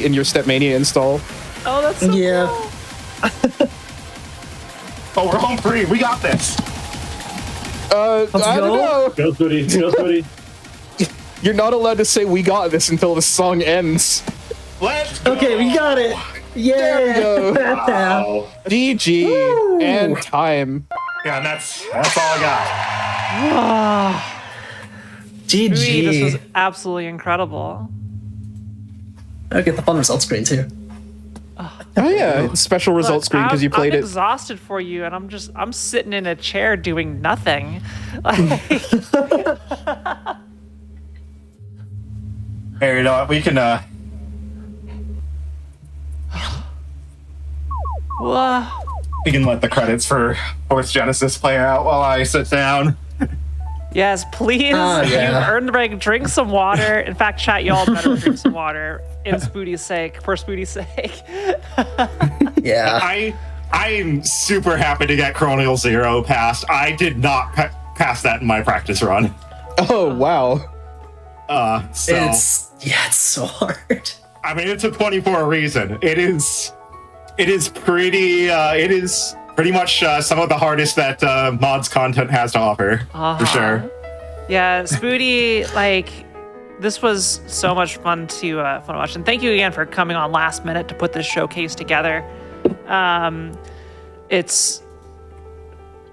in your Stepmania install. Oh, that's so cool. Oh, we're home free. We got this. I don't know. Go, Spoody. Go, Spoody. You're not allowed to say we got this until the song ends. Let's go. Okay, we got it. Yeah. There we go. Wow. GG. Woo. And time. Yeah, and that's all I got. GG. This was absolutely incredible. I'll get the fun results screen too. Oh yeah, special results screen because you played I'm it. exhausted for you, and I'm sitting in a chair doing nothing. Hey, you know what? We can Whoa. we can let the credits for Fourth Genesis play out while I sit down. Yes, please. Yeah. You've earned the break. Drink some water. In fact, chat, y'all better drink some water for Spoody's sake. Yeah. I'm super happy to get Chronicles 0 passed. I did not pass that in my practice run. Oh wow. So It's so hard. I mean, it's a 20 for a reason. It is pretty much some of the hardest that mods content has to offer, for sure. Yeah, Spoody, like, this was so much fun to watch, and thank you again for coming on last minute to put this showcase together. It's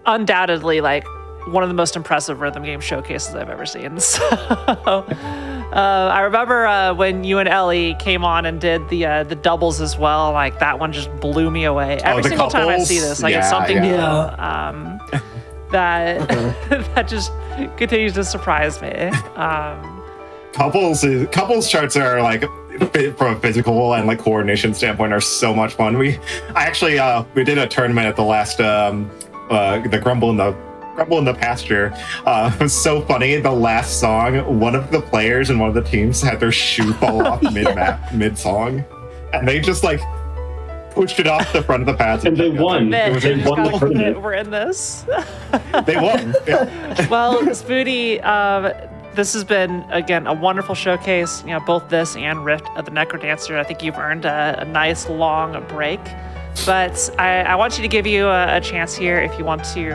undoubtedly like one of the most impressive rhythm game showcases I've ever seen. So I remember when you and Ellie came on and did the doubles as well. Like that one just blew me away. Every single time I see this, like it's something new that that just continues to surprise me. Couples charts are like, from a physical and like coordination standpoint, are so much fun. We did a tournament at the last the Grumble in the Pasture. It was so funny. The last song, one of the players in one of the teams had their shoe fall off mid song, and they just like pushed it off the front of the path. And they won. They won the tournament. We're in this. They won. Yeah. Well, Spoody, this has been, again, a wonderful showcase. You know, both this and Rift of the NecroDancer. I think you've earned a nice long break. But I want you to give you a chance here if you want to,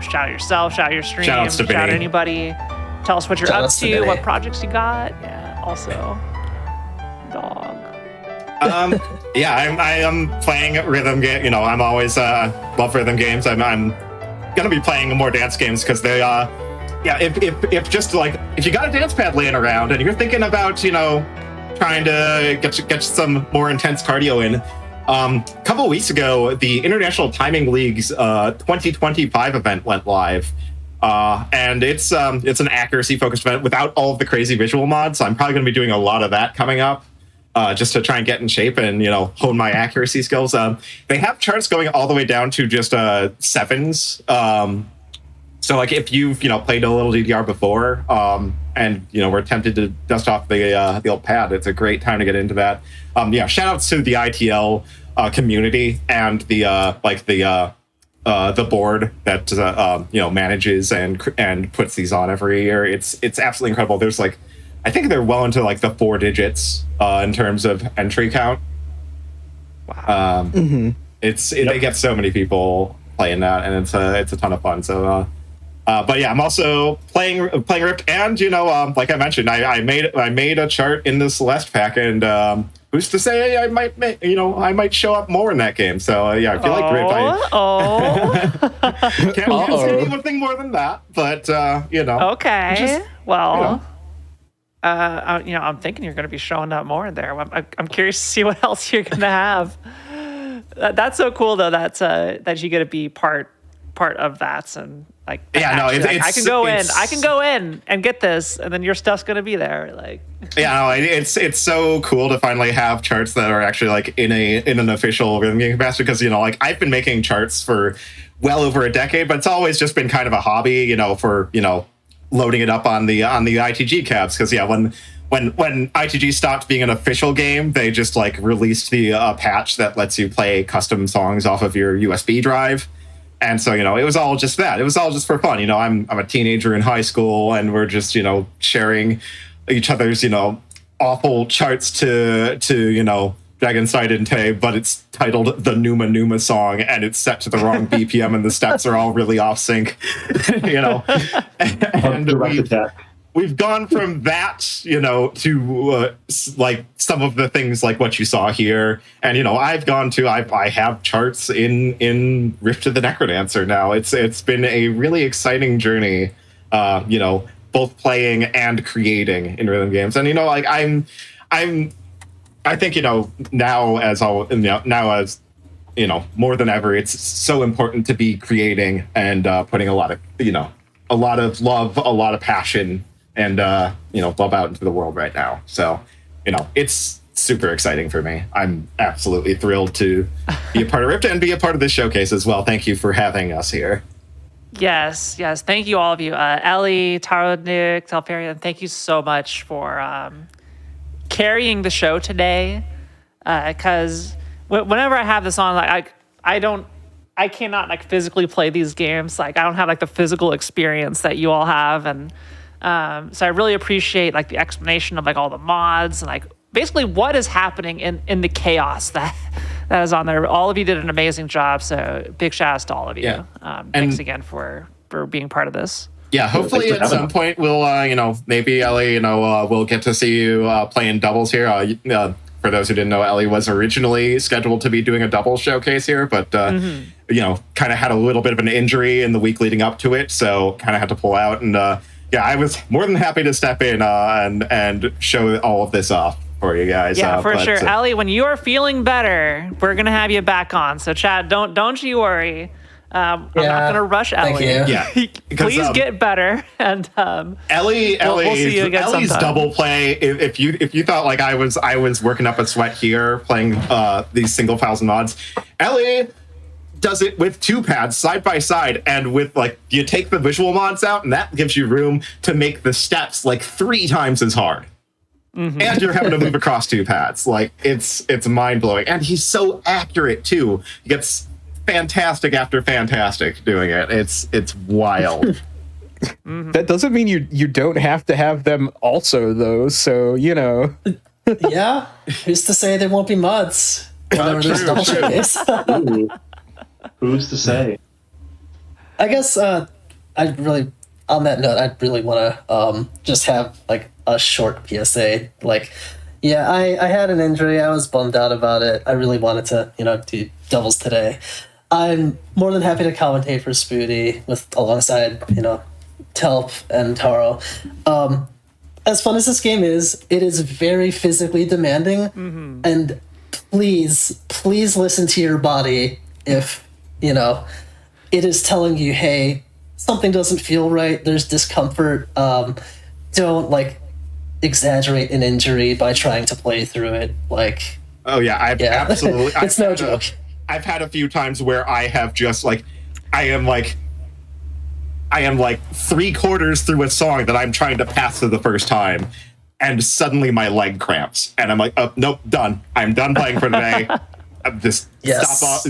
shout out yourself, shout out your stream, Shout out anybody. Tell us what you're Shout up outs to to, Vinny. what projects you got. Yeah, also, dog. I am playing rhythm game. You know, I'm always love rhythm games. I'm gonna be playing more dance games because they if just like if you got a dance pad laying around and you're thinking about trying to get some more intense cardio in, A couple of weeks ago, the International Timing League's 2025 event went live. And it's an accuracy-focused event without all of the crazy visual mods. So I'm probably going to be doing a lot of that coming up, just to try and get in shape and, hone my accuracy skills. They have charts going all the way down to just 7s. So like if you've played a little DDR before, and we're tempted to dust off the old pad, it's a great time to get into that. Shout outs to the ITL community and the board that manages and puts these on every year. It's absolutely incredible. There's I think they're well into the 4 digits in terms of entry count. Wow. They get so many people playing that, and it's a ton of fun. So but yeah, I'm also playing Rift, and like I mentioned, I made a chart in the Celeste pack, and who's to say I might show up more in that game. So yeah, if you like Rift, can't say anything more than that. But okay, I'm thinking you're going to be showing up more in there. I'm curious to see what else you're going to have. That's so cool though. That you get to be part of that, and I can go in and get this, and then your stuff's gonna be there. It's so cool to finally have charts that are actually in an official rhythm game capacity, because I've been making charts for well over a decade, but it's always just been kind of a hobby, for loading it up on the ITG cabs, because when ITG stopped being an official game, they just released the patch that lets you play custom songs off of your USB drive. And so, it was all just that. It was all just for fun. I'm a teenager in high school, and we're just, sharing each other's, awful charts to Dragon Side and Tay, but it's titled the Numa Numa song, and it's set to the wrong BPM, and the steps are all really off sync, And we've gone from that, to some of the things like what you saw here. And, I have charts in Rift of the NecroDancer now. It's been a really exciting journey, both playing and creating in rhythm games. And, I think, now as more than ever, it's so important to be creating and putting a lot of love, a lot of passion, and love out into the world right now. So it's super exciting for me. I'm absolutely thrilled to be a part of Rift and be a part of this showcase as well. Thank you for having us here. Yes, thank you, all of you. Ellie, Taro, Nick, Telfarian, thank you so much for carrying the show today, because whenever I have this on, I cannot physically play these games. I don't have the physical experience that you all have, and so I really appreciate the explanation of all the mods and basically what is happening in the chaos that is on there. All of you did an amazing job, so big shout outs to all of you. Yeah. Thanks again for being part of this. Yeah, hopefully at some point we'll maybe Ellie, we'll get to see you playing doubles here. For those who didn't know, Ellie was originally scheduled to be doing a double showcase here, but kind of had a little bit of an injury in the week leading up to it, so kind of had to pull out. And I was more than happy to step in and show all of this off for you guys. Yeah, for sure. Ellie, when you are feeling better, we're gonna have you back on. So Chad, don't you worry. I'm not gonna rush Ellie. Yeah, please get better. And Ellie's double play. If you thought I was working up a sweat here playing these single files and mods, Ellie does it with 2 pads side by side, and with you take the visual mods out, and that gives you room to make the steps 3 times as hard. Mm-hmm. And you're having to move across 2 pads. It's mind blowing, and he's so accurate too. He gets fantastic after fantastic doing it. It's wild. That doesn't mean you don't have to have them also though. So Yeah, who's to say there won't be mods? Who's to say? I guess on that note, I'd really want to just have a short PSA. I had an injury. I was bummed out about it. I really wanted to do doubles today. I'm more than happy to commentate for Spoody alongside Telp and Taro. As fun as this game is, it is very physically demanding, and please listen to your body if, it is telling you, hey, something doesn't feel right, there's discomfort. Don't, exaggerate an injury by trying to play through it. Absolutely. It's no joke. I've had a few times where I have just, I am 3/4 through a song that I'm trying to pass for the first time, and suddenly my leg cramps, and I'm like, oh, nope, done. I'm done playing for today. I'm just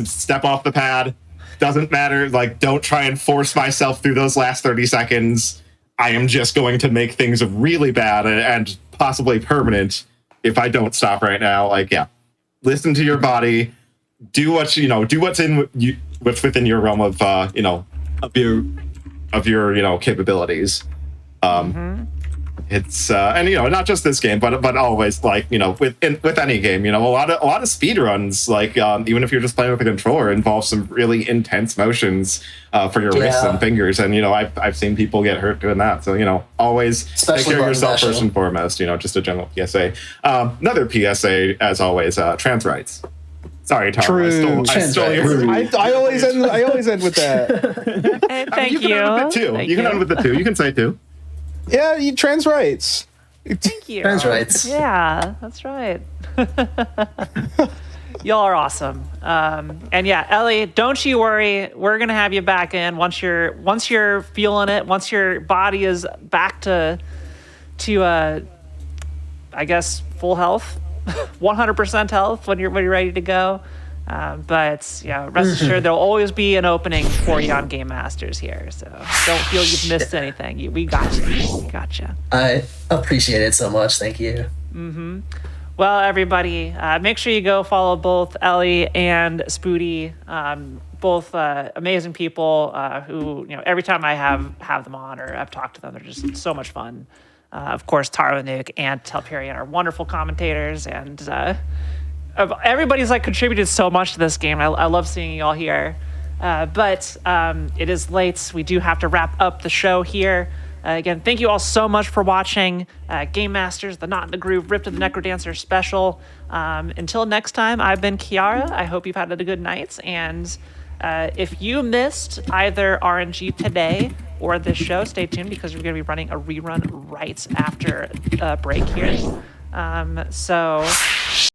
step off the pad. Doesn't matter. Don't try and force myself through those last 30 seconds. I am just going to make things really bad and possibly permanent if I don't stop right now. Listen to your body. Do what's what's within your realm of your capabilities. It's and not just this game, but always with any game, a lot of speedruns, even if you're just playing with a controller, involve some really intense motions for your wrists and fingers, and I've seen people get hurt doing that. So always take care of yourself first and foremost. Just a general PSA. Another PSA, as always, trans rights. Sorry, Tom. True. I stole your. I always end with that. Hey, thank you. You can end with it too. You can end with it too. You can say too. Yeah, trans rights. Thank you. Trans rights. Yeah, that's right. Y'all are awesome. And yeah, Ellie, don't you worry. We're gonna have you back in once you're feeling it. Once your body is back to I guess full health, 100% health when you're ready to go. But yeah, rest assured there'll always be an opening for you on Game Masters here. So don't feel you've missed anything. We got you. We got you. I appreciate it so much. Thank you. Well, everybody, make sure you go follow both Ellie and Spoody. Both amazing people who, every time I have them on or I've talked to them, they're just so much fun. Of course, Taro Nuke and Telperion are wonderful commentators, and everybody's contributed so much to this game. I love seeing you all here. But it is late. We do have to wrap up the show here. Again, thank you all so much for watching Game Masters, the Not in the Groove Rift of the NecroDancer special. Until next time, I've been Kiara. I hope you've had a good night. And if you missed either RNG today or this show, stay tuned because we're going to be running a rerun right after break here. So